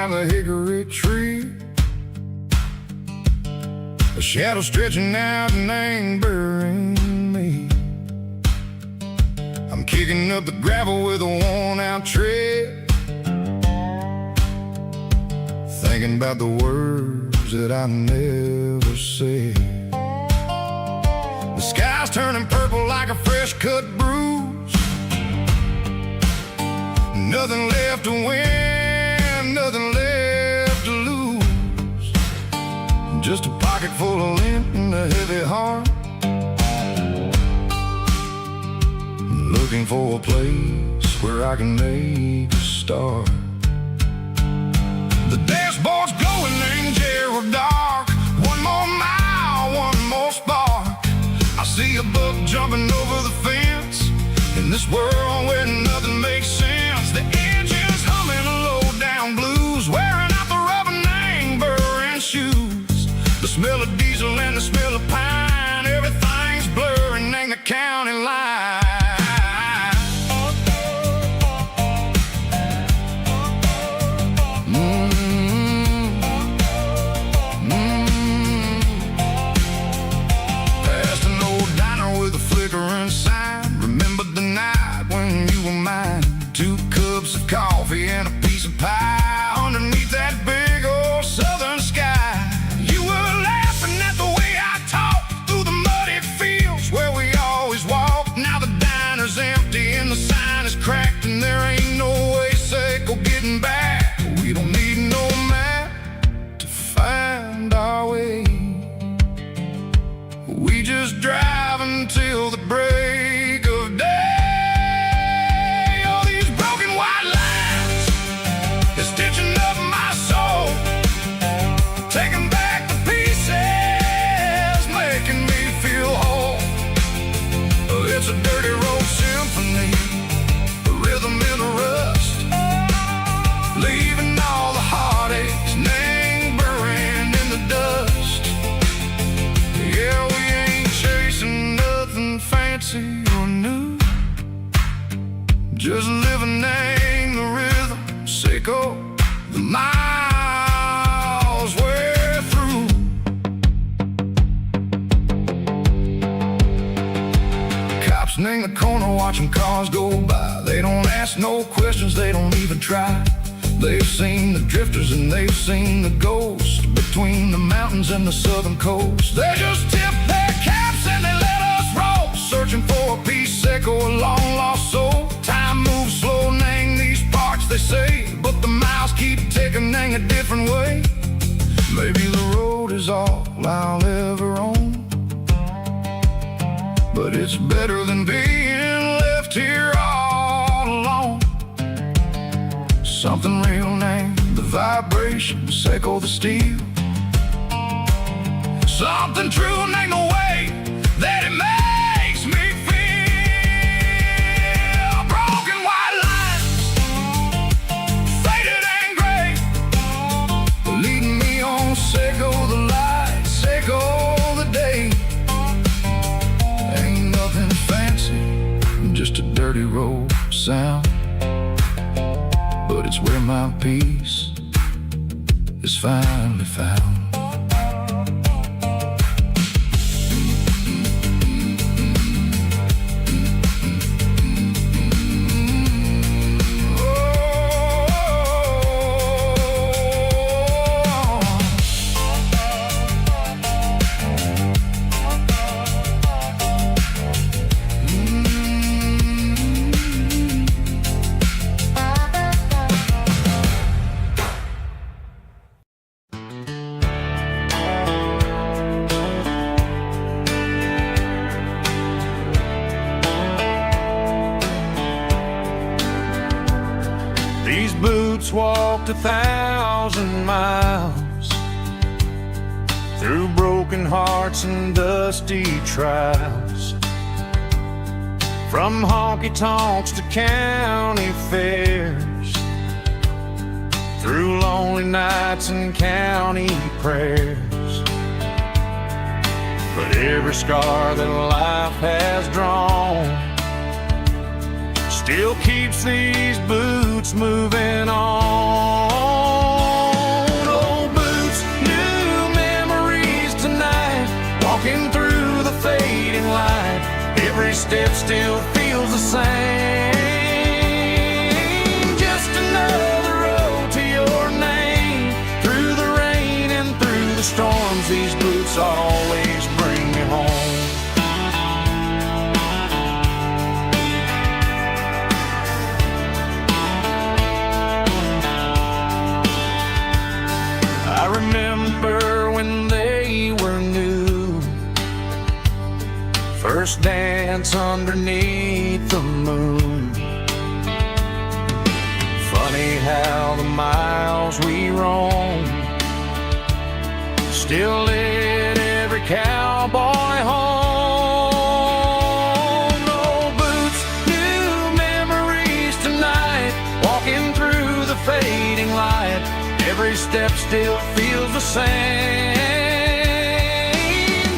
by the hickory tree, a shadow stretching out and angering me. I'm kicking up the gravel with a worn-out tread, thinking about the words that I never said. The sky's turning purple like a fresh-cut bruise. Nothing left to win, nothing left to lose. Just a pocket full of lint and a heavy heart, looking for a place where I can make a start. The dashboard's glowing in Gerald dark. One more mile, one more spark. I see a buck jumping over the fence in this world where nothing makes sense. The engine's humming low down blues, wearing out the rubber burring shoes. The smell of diesel and the smell of pine, everything's blurring in the county line. Coffee and a piece of pie underneath that big old southern sky. You were laughing at the way I talked through the muddy fields where we always walked. Now the diner's empty and the sign is cracked, and there ain't no way safe of getting back. We don't need no map to find our way. We just drive until the break of day. Stitching up my soul, taking back the pieces, making me feel whole. It's a dirty road symphony, a rhythm in the rust, leaving all the heartaches lingering in the dust. Yeah, we ain't chasing nothing fancy or new, just living in the rhythm. Sicko, the miles we're through. Cops in the corner watching cars go by. They don't ask no questions, they don't even try. They've seen the drifters and they've seen the ghosts between the mountains and the southern coast. They just tip their caps and they let us roll, searching for a piece Sicko, a long lost soul. Time moves slow, nang these parts they say, but the miles keep ticking in a different way. Maybe the road is all I'll ever own, but it's better than being left here all alone. Something real named the vibration, Sicko the steel. Something true named the way that it makes me feel. Broken white lines, faded and gray, leading me on. Sicko the light, Sicko the day. Ain't nothing fancy, just a dirty road sound, but it's where my peace is finally found. These boots walked 1,000 miles through broken hearts and dusty trials, from honky-tonks to county fairs, through lonely nights and county prayers. But every scar that life has drawn still keeps these boots moving on. every step still feels the same. Just another road to your name. Through the rain and through the storms, these boots always bring me home. I remember when they were new, first dance underneath the moon. Funny how the miles we roam still lit every cowboy home. Old boots, new memories tonight, walking through the fading light. Every step still feels the same.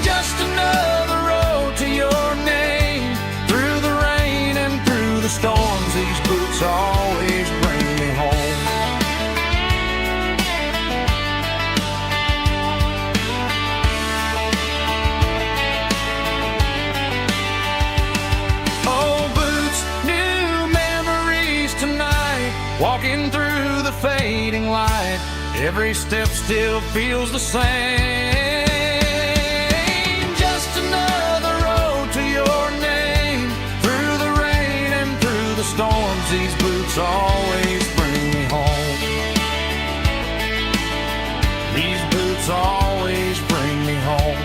Just another road to your name. Through the rain and through the storms, these boots always bring me home. Old boots, new memories tonight, walking through the fading light. Every step still feels the same. Just another road to your name. Through the rain and through the storms, these boots always bring me home. These boots always bring me home.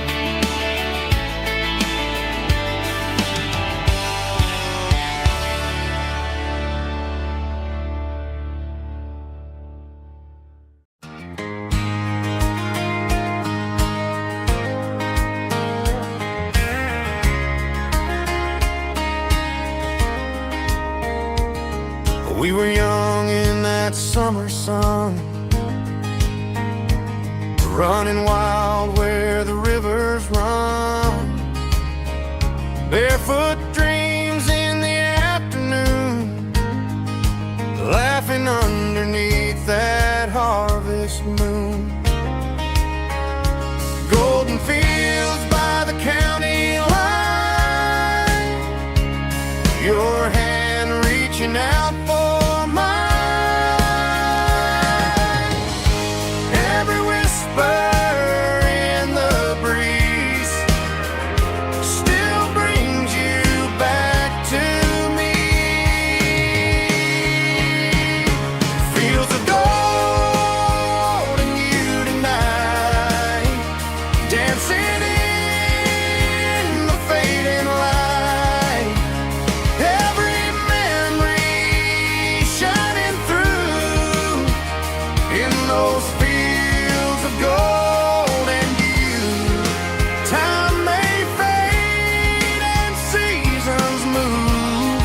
We were young in that summer sun, running wild where the rivers run. Barefoot dreams in the afternoon, laughing underneath that harvest moon. Golden fields by the county line, your hand reaching out for mine. Every whisper in the breeze still brings you back to me. Fields of gold and you tonight, dancing in the fading light. Every memory shining through in those fields of gold and you. Time may fade and seasons move,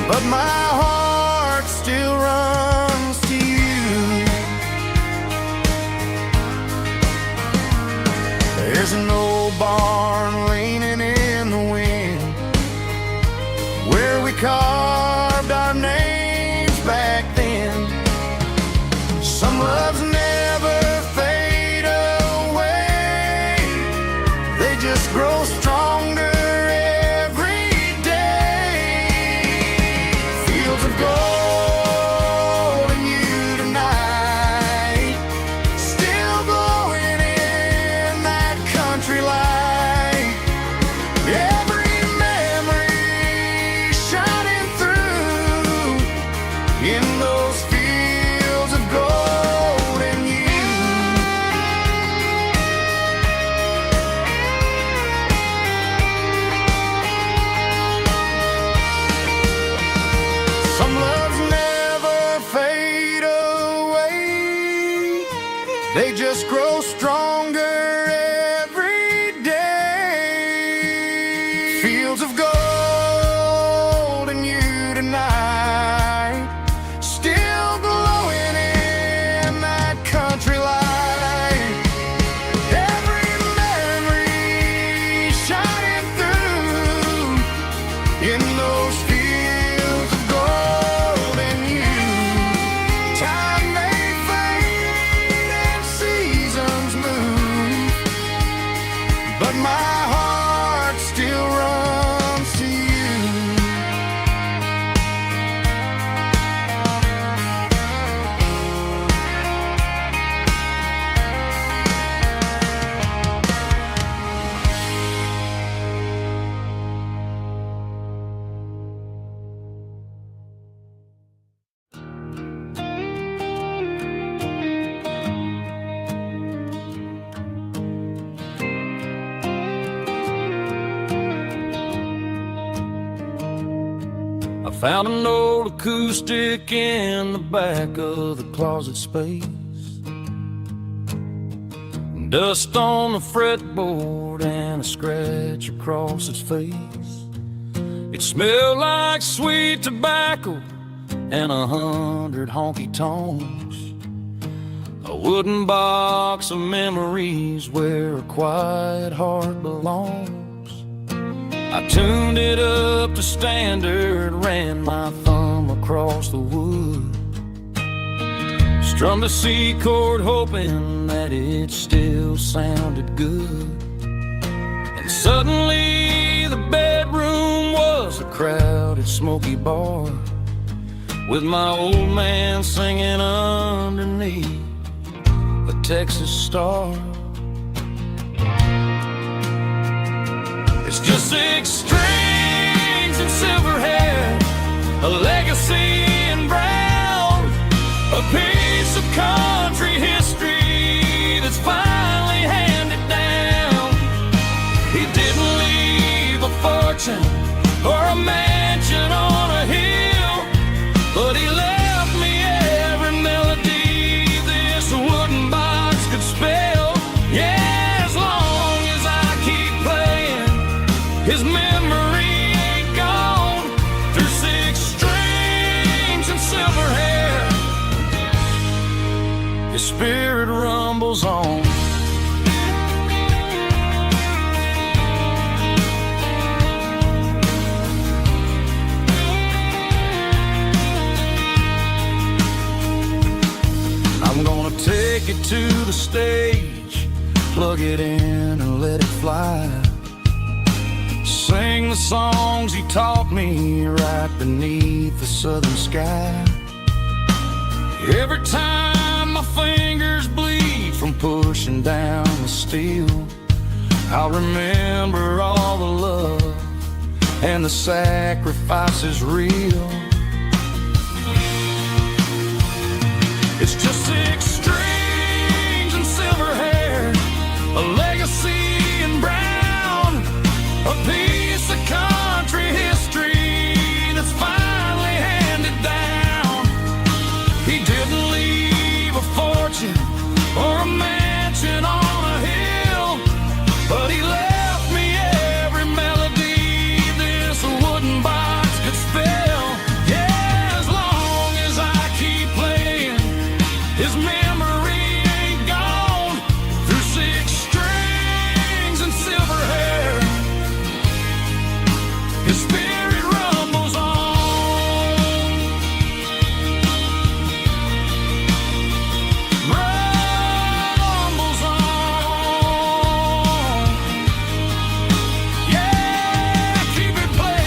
but my heart still runs to you. There's an old barn leaning in the wind, where we carved our names back then. Some loves never fade away, they just grow stronger every day. Fields of gold and you tonight, still glowing in that country light. Every memory shining through in those fields of gold and you. Some loves never fade away, they just grow stronger every day. Fields of gold and you tonight, still glowing in that country light. Every memory shining through in those fields of gold and you. Time may fade and seasons move, but my heart still runs I found an old acoustic in the back of the closet space. Dust on the fretboard and a scratch across its face. It smelled like sweet tobacco and 100 honky-tonks. A wooden box of memories where a quiet heart belongs. I tuned it up to standard, ran my thumb across the wood, strummed a C chord hoping that it still sounded good. And suddenly the bedroom was a crowded smoky bar, with my old man singing underneath the Texas star. It's just 6 strings and silver hair, a legacy in brown, a piece of country history that's finally handed down. He didn't leave a fortune or a mansion on a hill, but he left me every melody this wooden box could spell. Yeah, as long as I keep playing, his memory ain't gone. Through 6 strings and silver hair, his spirit rumbles on. I'm gonna take it to the stage, plug it in and let it fly. Sing the songs he taught me right beneath the southern sky. Every time my fingers bleed from pushing down the steel, I'll remember all the love and the sacrifices real. It's just 6 strings and silver hair, a legacy in brown, a piece of country history that's finally handed down. He didn't leave a fortune or a mansion on a hill, but he left me every melody this wooden box could spell. Yeah, as long as I keep playing, his memory ain't gone. Through 6 strings and silver hair, his spirit rumbles on. Rumbles on. Yeah, keep it playing.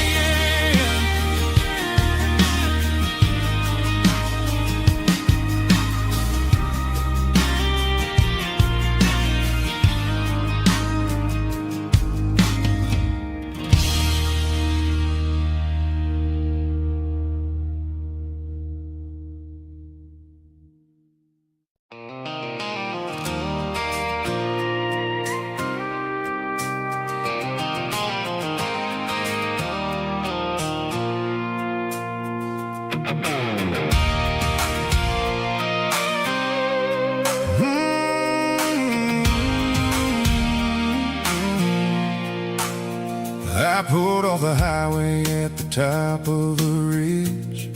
I pulled off the highway at the top of the ridge,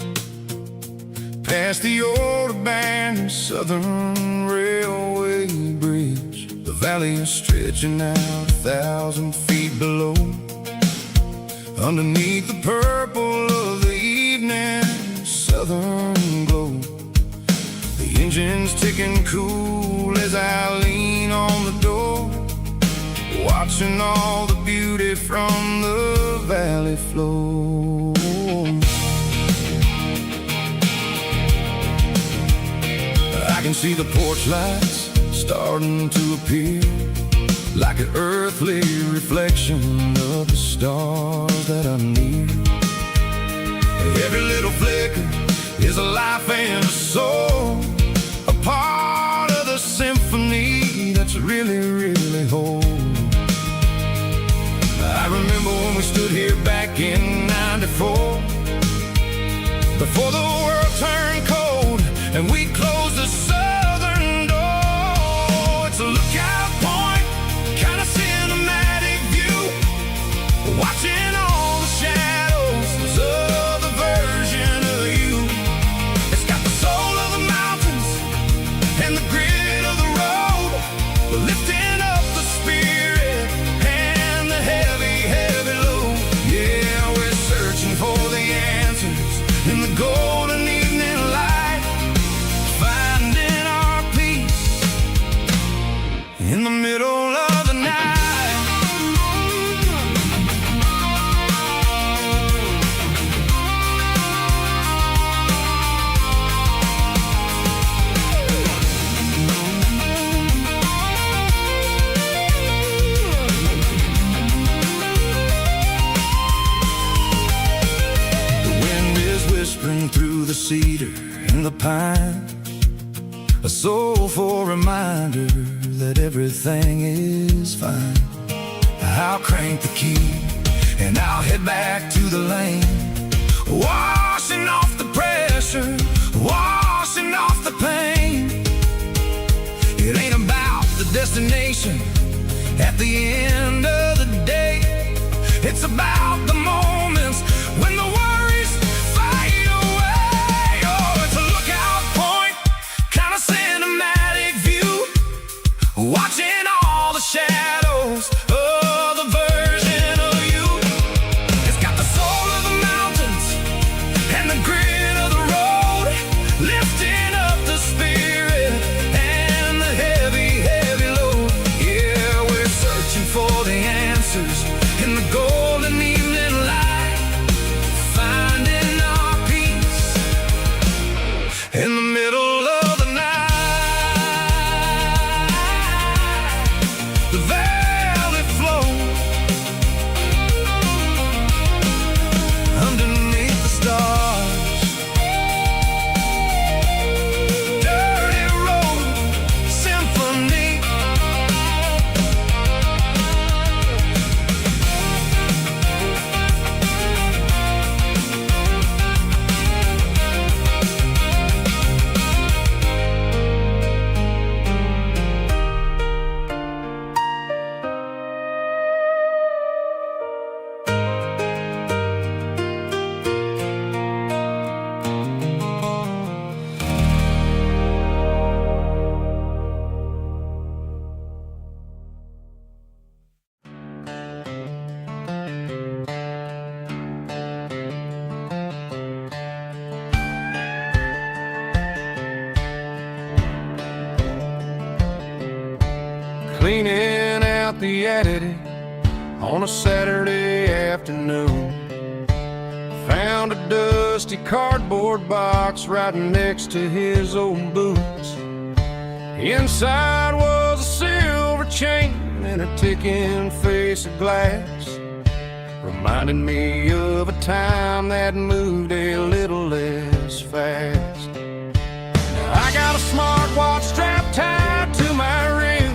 past the old abandoned Southern Railway bridge. The valley is stretching out 1,000 feet below, underneath the purple of the evening southern glow. The engine's ticking cool as I lean on the door, watching all the beauty from the valley flow. I can see the porch lights starting to appear, like an earthly reflection of the stars that are near. Every little flicker is a life and a soul, a part of the symphony that's really, really whole. I remember when we stood here back in '94, before the world turned cold and we closed the southern door. It's a lookout point, kind of cinematic view, watching all the shadows of the version of you. It's got the soul of the mountains and the grit of the road, lifting up the spirit and the heavy, heavy load. Yeah, we're searching for the answers in the golden evening light, finding our peace in the middle of the night. Through the cedar and the pine, a soulful reminder that everything is fine. I'll crank the key and I'll head back to the lane, washing off the pressure, washing off the pain. It ain't about the destination at the end of the day, it's about the moments when the worries fade away. Oh, it's a lookout point, kind of cinematic view, watching all the shadows of the version of you. It's got the soul of the mountains and the grit of the road, lifting up the spirit and the heavy, heavy load. Yeah, we're searching for the answers in the golden evening light, finding our peace in the middle of the night. The valley flows underneath the stars. Dirty road symphony. Cleaning out the attic on a Saturday afternoon, found a dusty cardboard box right next to his old boots. Inside was a silver chain and a ticking face of glass, reminding me of a time that moved a little less fast. Now I got a smartwatch strapped tied to my wrist,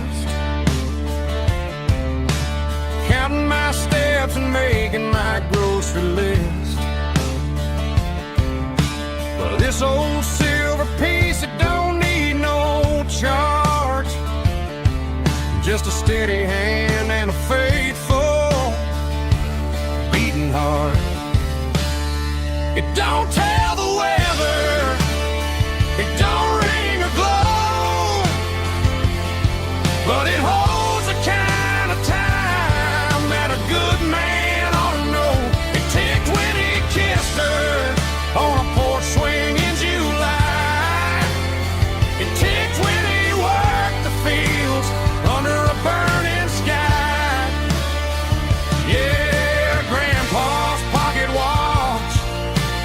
counting my steps and making my grocery list. Well, this old silver piece, it don't need no charge, just a steady hand and a faithful beating heart. It don't tell the weather, it don't ring or glow, but it holds the kind of time that a good man ought to know. It ticked when he kissed her on a porch swing in July. It ticked when he worked the fields under a burning sky. Yeah, Grandpa's pocket watch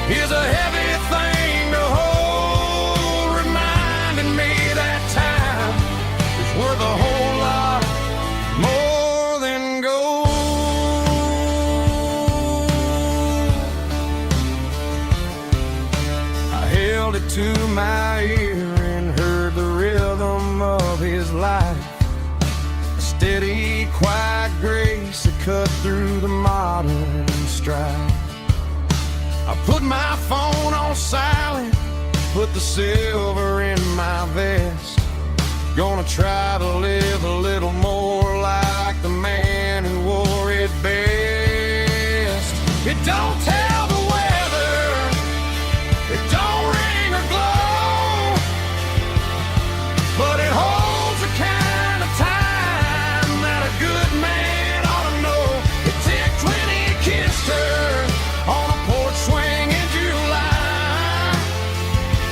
is a heavy thing to hold, reminding me that time is worth a whole lot more than gold. I held it to my ear and heard the rhythm of his life, a steady, quiet grace that cut through the modern strife. I put my phone on silent, put the silver in my vest. Gonna try to live a little more like the man who wore it best. It don't tell the weather, it don't ring or glow, but it holds the kind of time that a good man ought to know. It ticked when he kissed her on a porch swing in July.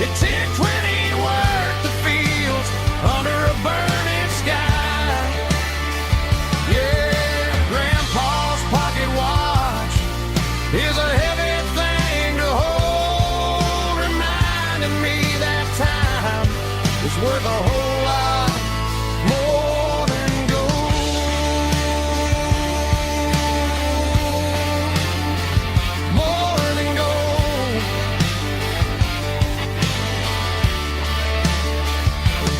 It ticked when he worked the fields under a burning sky. Yeah, Grandpa's pocket watch is a heavy thing to hold, reminding me that time is worth a whole lot more than gold. More than gold.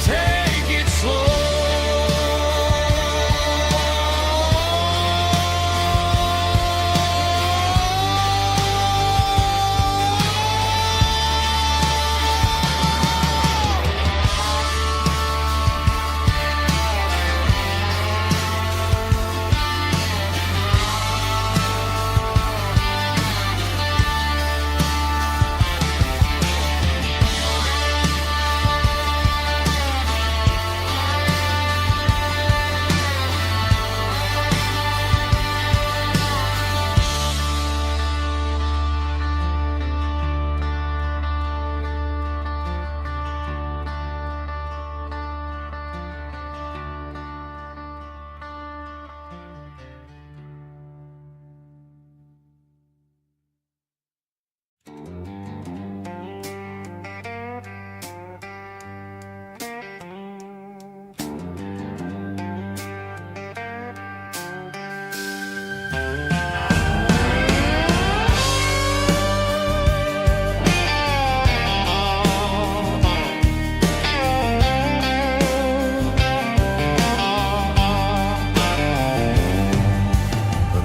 Take it slow.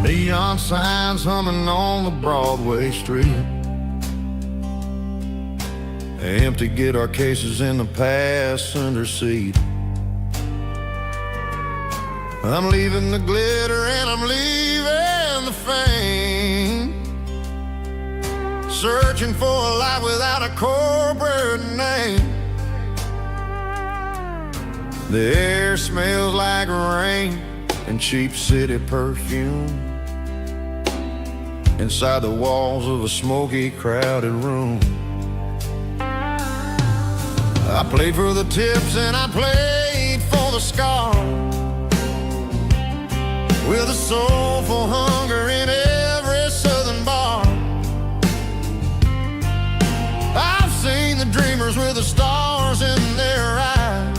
Neon signs humming on the Broadway street. Empty guitar cases in the passenger seat. I'm leaving the glitter and I'm leaving the fame, searching for a life without a corporate name. The air smells like rain and cheap city perfume inside the walls of a smoky, crowded room. I played for the tips and I played for the scars, with a soulful hunger in every southern bar. I've seen the dreamers with the stars in their eyes,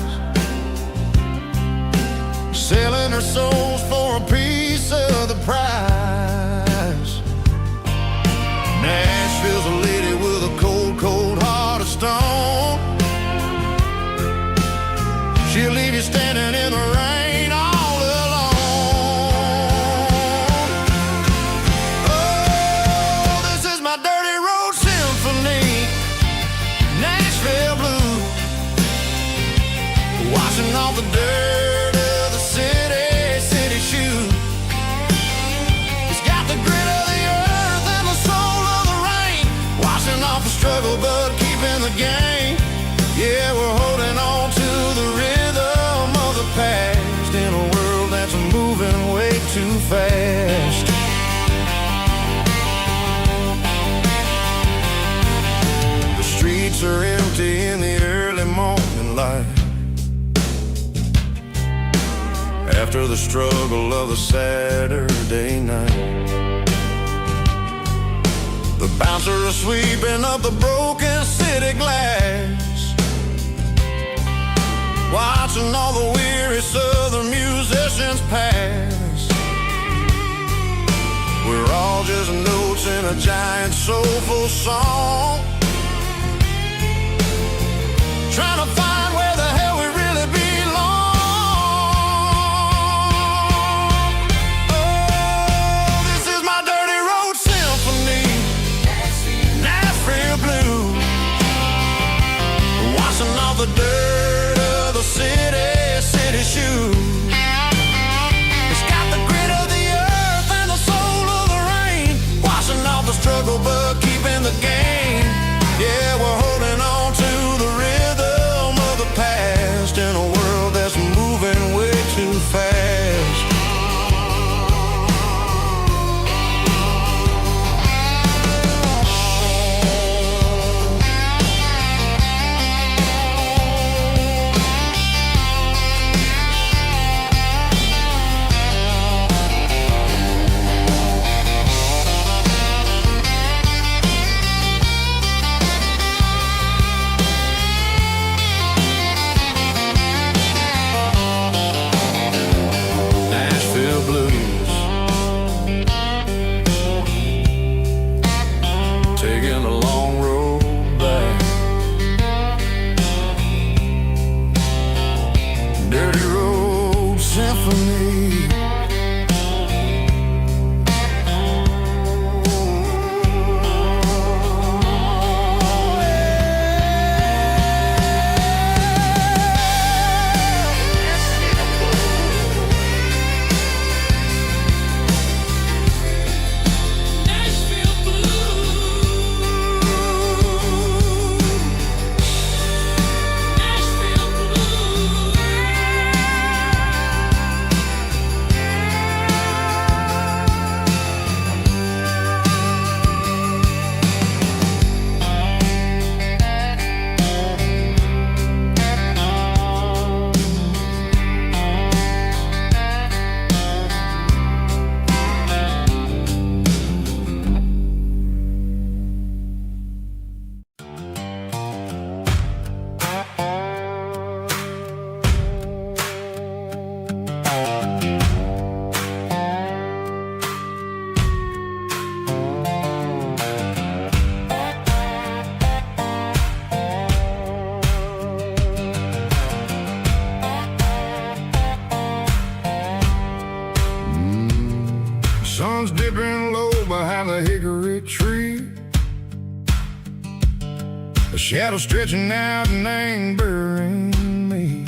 selling their souls for a piece of the prize. Nashville's a lady with a cold, cold heart of stone. She'll leave you standing in the rain all alone. Oh, this is my dirty road symphony, Nashville blues, washing off the dirt of the city shoes. It's got the grit of the earth and the soul of the rain, washing off the struggle but keeping the game. Yeah, we're holding on to the rhythm of the past in a world that's moving way too fast. The streets are empty in the early morning light, after the struggle of the Saturday night. The bouncers are sweeping up the broken city glass, watching all the weary southern musicians pass. We're all just notes in a giant soulful song, trying to find where the hell we really belong. Oh, this is my dirty road symphony, struggle but keeping the game. Yeah, we're holding on to the rhythm of the past in a world that's moving way too fast. Sun's dipping low behind the hickory tree. A shadow stretching out and angering me.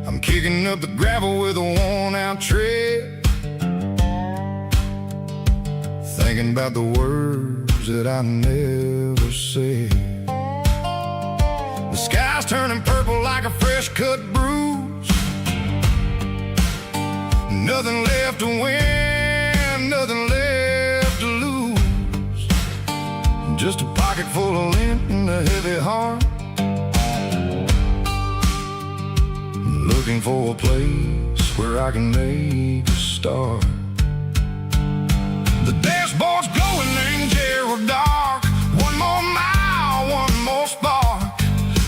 I'm kicking up the gravel with a worn-out tread, thinking about the words that I never said. The sky's turning purple like a fresh-cut bruise. Nothing left to win, nothing left to lose. Just a pocket full of lint and a heavy heart, looking for a place where I can make a start. The dashboard's glowing angel dark. One more mile, one more spark.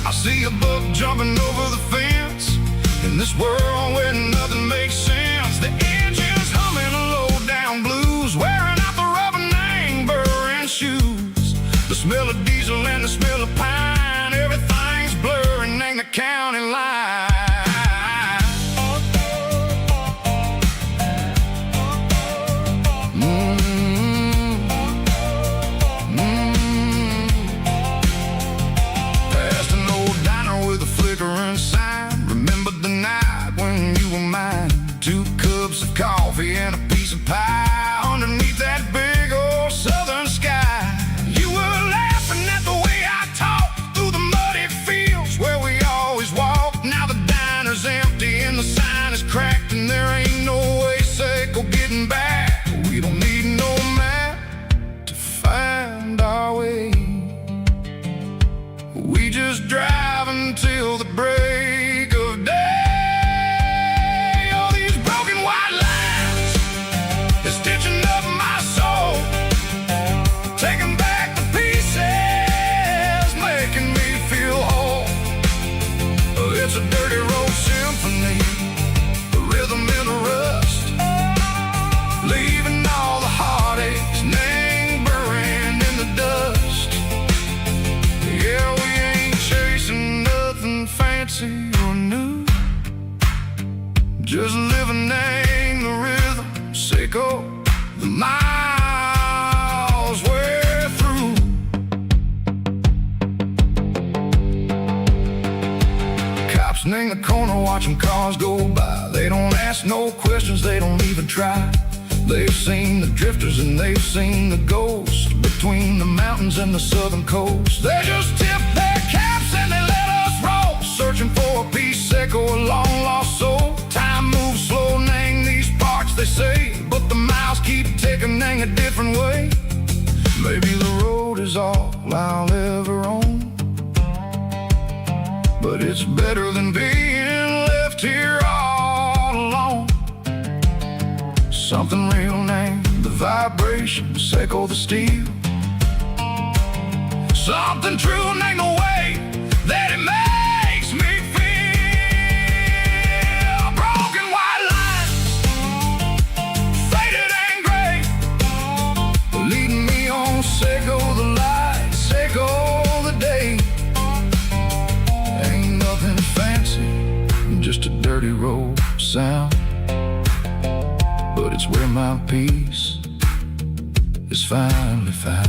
I see a buck jumping over the fence in this world where nothing makes sense. The engine's humming a low-down blues, wearing out the rubber name burring shoes. The smell of diesel and the smell of pine, everything's blurring, ain't the county line. Past an old diner with a flickering sign. Remember the night when you were mine. 2 cups of coffee and a piece of pie underneath that big old southern sky. You were laughing at the way I talked through the muddy fields where we always walked. Now the diner's empty and the sign is cracked, and there ain't no way safe or getting back. We don't need no map to find our way. We just drive until the break of day. It's a dirty road symphony, a rhythm in the rust, leaving all the heartaches, name burning in the dust. Yeah, we ain't chasing nothing fancy or new, just living in the rhythm, sicko, the miles we're through. In the corner watching cars go by. They don't ask no questions, they don't even try. They've seen the drifters and they've seen the ghosts between the mountains and the southern coast. They just tip their caps and they let us roll, searching for a piece echo, a long lost soul. Time moves slow, nang these parts they say, but the miles keep ticking, nang a different way. Maybe the road is all I'll ever own, but it's better than being left here all alone. Something real named the vibrations echo the steel. Something true named the way that it makes me feel. Broken white lines, faded and gray, leading me on, Seiko the light, Seiko the day. Ain't nothing fancy, just a dirty road sound, but it's where my peace is finally found.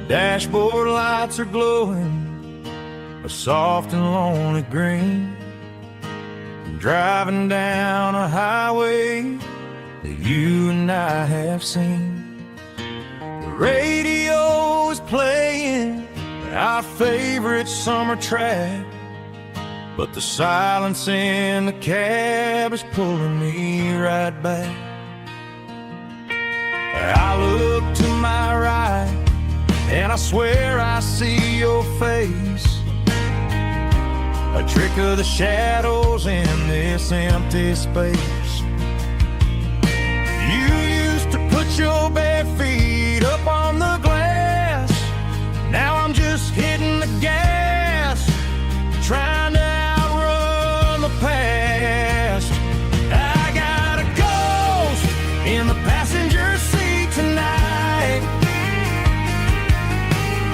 Dashboard lights are glowing a soft and lonely green. I'm driving down a highway that you and I have seen. The radio is playing our favorite summer track, but the silence in the cab is pulling me right back. I look to my right and I swear I see your face, a trick of the shadows in this empty space. You used to put your bare feet up on the glass. Now I'm just hitting the gas, trying to outrun the past. I got a ghost in the passenger seat tonight,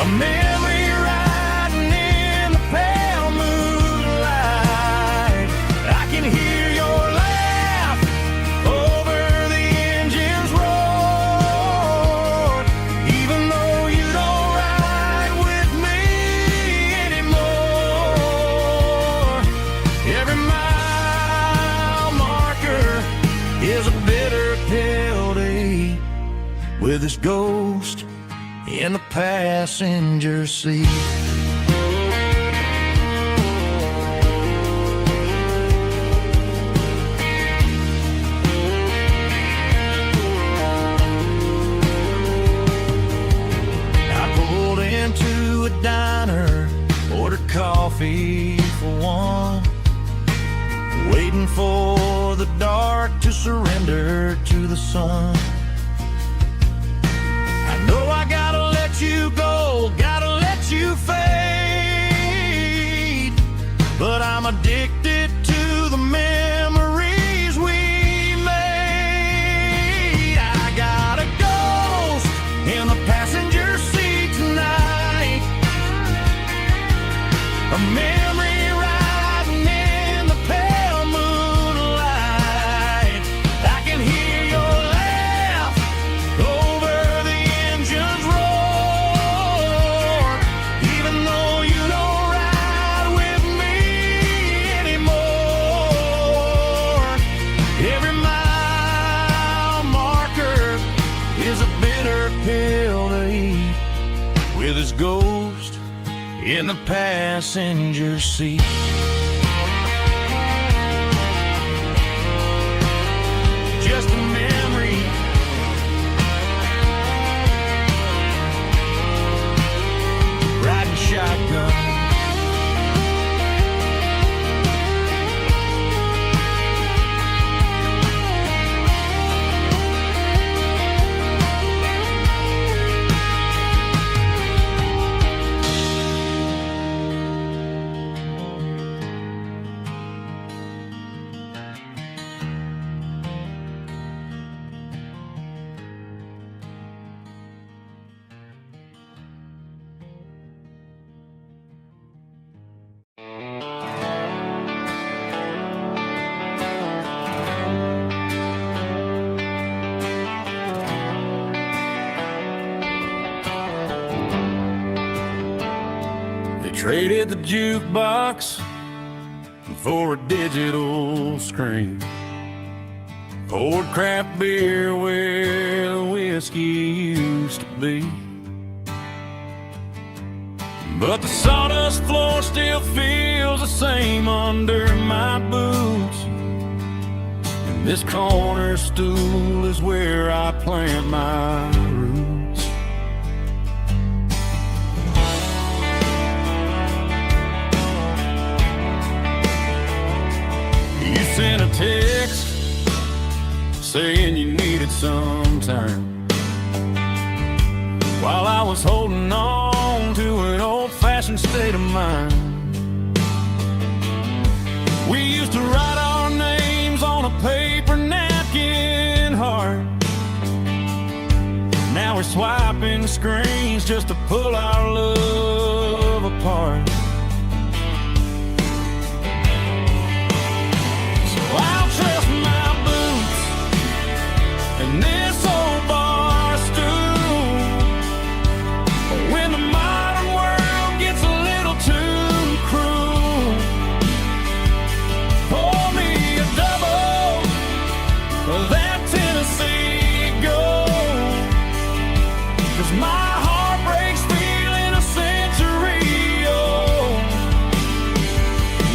a memory riding in the pale moonlight. I can hear your laugh over the engine's roar, even though you don't ride with me anymore. Every mile marker is a bitter pill to eat, with this ghost in the passenger seat. I pulled into a diner, ordered coffee for one, waiting for the dark to surrender to the sun. I know I gotta let you go, gotta let you fade, but I'm addicted to the memories we made. I got a ghost in the passenger seat tonight, a memory riding in the pale moonlight. I can hear your laugh over the engine's roar, even though you don't ride with me anymore. Every mile marker is a bitter pill to eat, with his ghost in the passenger seat. Just a memory, riding shotgun. traded the jukebox for a digital screen. Poured craft beer where the whiskey used to be. But the sawdust floor still feels the same under my boots. And this corner stool is where I plant my roots. You sent a text saying you needed some time, while I was holding on to an old-fashioned state of mind. We used to write our names on a paper napkin heart. Now we're swiping screens just to pull our love apart. So I'll trust my boots and this old bar stool when the modern world gets a little too cruel. Pour me a double of that Tennessee Gold, 'cause my heart breaks feeling a century old.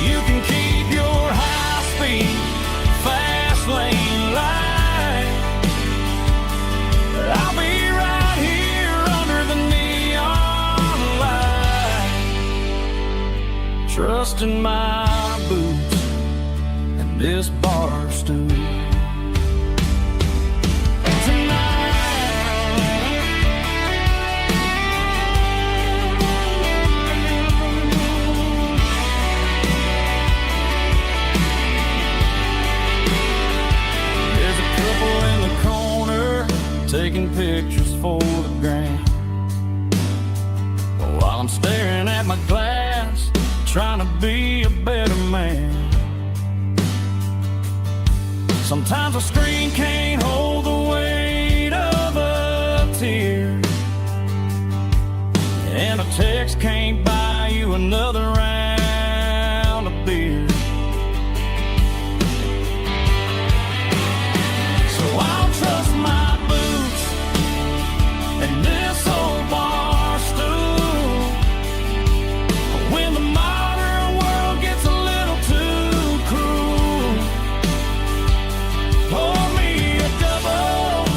You can keep your high-speed fast lane light. I'll be right here under the neon light, trusting my boots and this bar stool. There's a couple in the corner taking pictures for the gram, while I'm staring at my glass, trying to be a better man. Sometimes a screen can't hold the weight of a tear, and a text can't buy you another round of beer. So I'll trust my boots and this old bar stool when the modern world gets a little too cruel. Pour me a double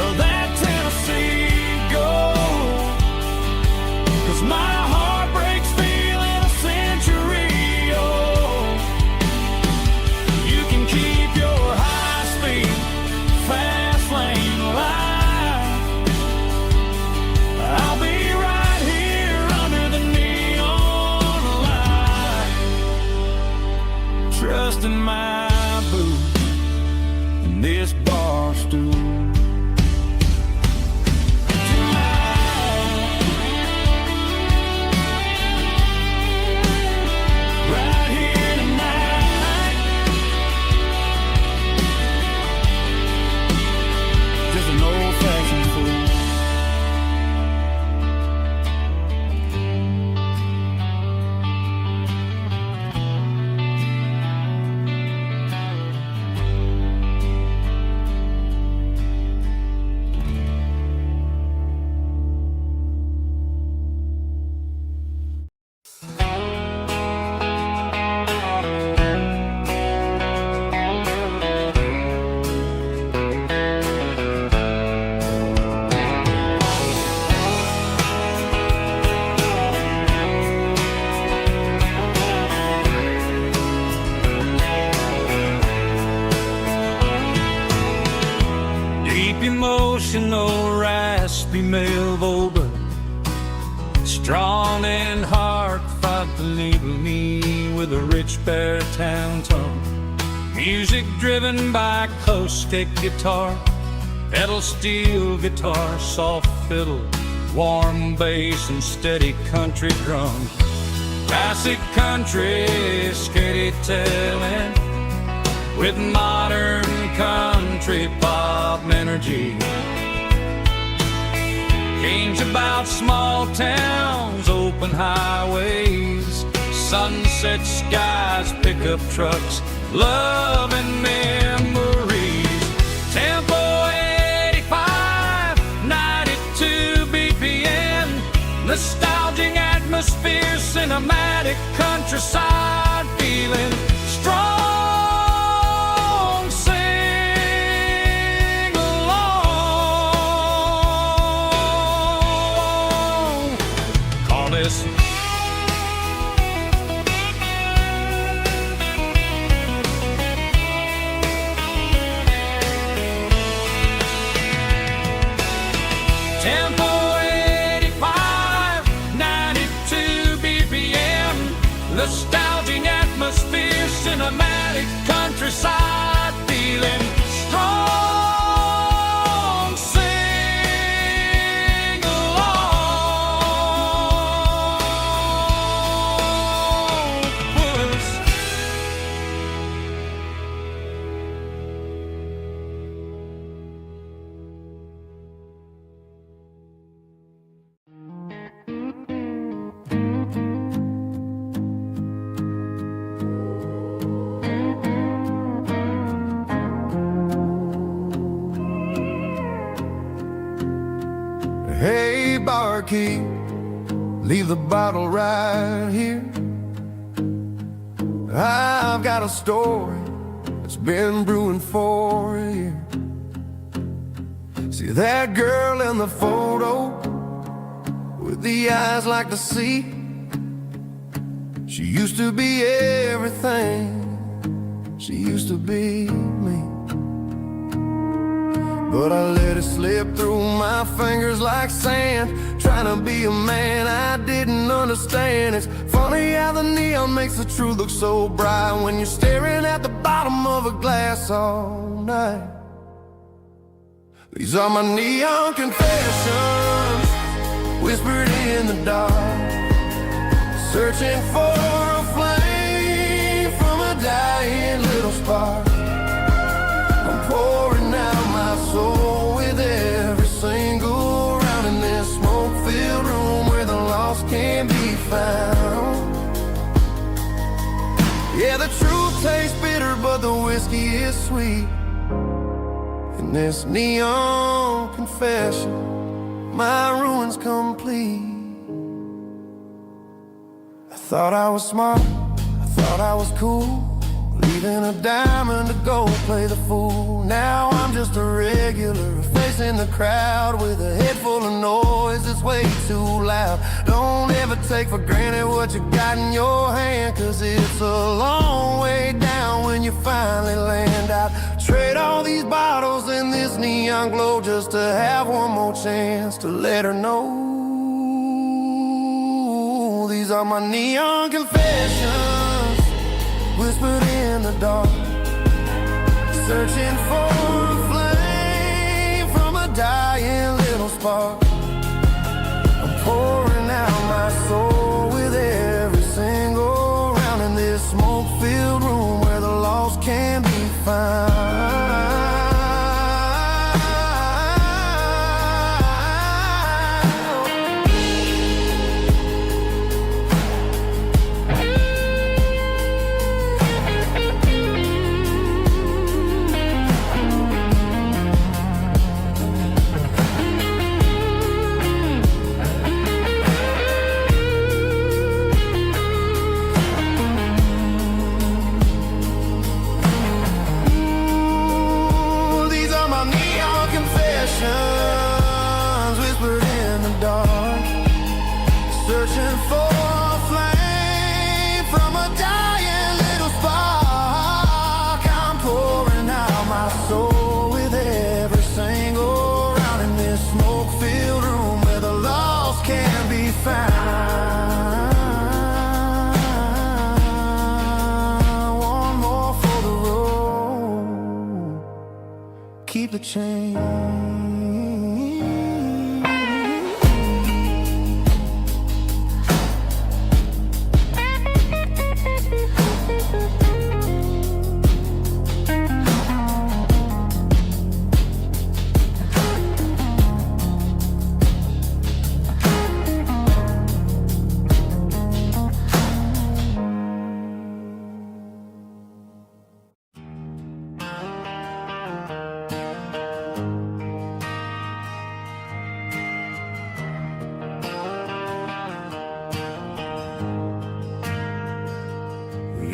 of that Tennessee Gold, 'cause my heart breaks feeling a century old. You can keep your high-speed fast lane light. I'll be right here under the neon light, trusting my boots and this bar stool. Right here tonight, just an old-fashioned fool. Deep emotional, raspy male vulva, strong and heartfelt, leaving me with a rich baritone tone. Music driven by acoustic guitar, pedal steel guitar, soft fiddle, warm bass and steady country drums. Classic country storytelling with modern country pop energy. Games about small towns, open highways, sunset skies, pickup trucks, love and memories. Tempo 85, 92 BPM, nostalgic atmosphere, cinematic countryside feeling strong. Sing along. Call this Tempo 85, 92 BPM, nostalgic atmosphere, cinematic countryside feeling strong. Sing along with us. Hey, barkeep, leave the bottle right here. I've got a story that's been brewing for a year. See that girl in the photo with the eyes like the sea? She used to be everything. She used to be me. But I let it slip through my fingers like sand, trying to be a man I didn't understand. It's funny how the neon makes the truth look so bright when you're staring at the bottom of a glass all night. These are my neon confessions, whispered in the dark, searching for a flame from a dying little spark. I'm pouring out my soul with every single round in this smoke-filled room where the lost can be found. Yeah, the truth tastes bitter, but the whiskey is sweet. In this neon confession, my ruin's complete. I thought I was smart, I thought I was cool, leaving a diamond to go play the fool. Now I'm just a regular, facing the crowd with a head full of noise that's way too loud. Don't ever take for granted what you got in your hand, cause it's a long way down when you finally land out. Trade all these bottles and this neon glow just to have one more chance to let her know. These are my neon confessions, whispered in the dark, searching for a flame from a dying little spark. I'm pouring out my soul with every single round in this smoke-filled room where the lost can be found. Whispered in the dark, searching for a flame from a dying little spark. I'm pouring out my soul with every single round in this smoke-filled room where the lost can be found. One more for the road, keep the change.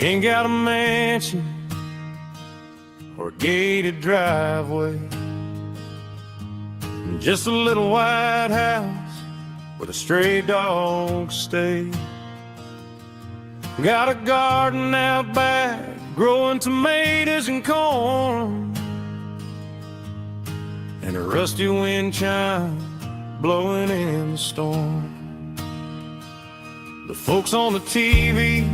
ain't got a mansion or a gated driveway, just a little white house where the stray dogs stay. Got a garden out back, growing tomatoes and corn, and a rusty wind chime blowing in the storm. The folks on the TV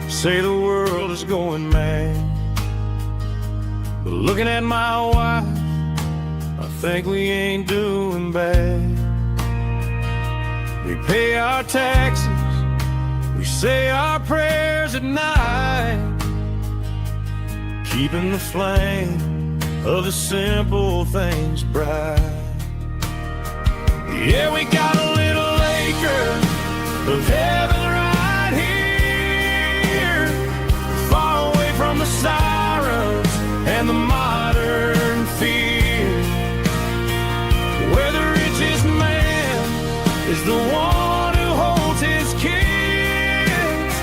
say the world is going mad, but looking at my wife, I think we ain't doing bad. We pay our taxes, we say our prayers at night, keeping the flame of the simple things bright. Yeah, we got a little acre of heaven right here, far away from the sirens and the modern fear, where the richest man is the one who holds his kids,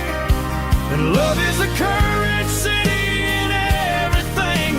and love is the courage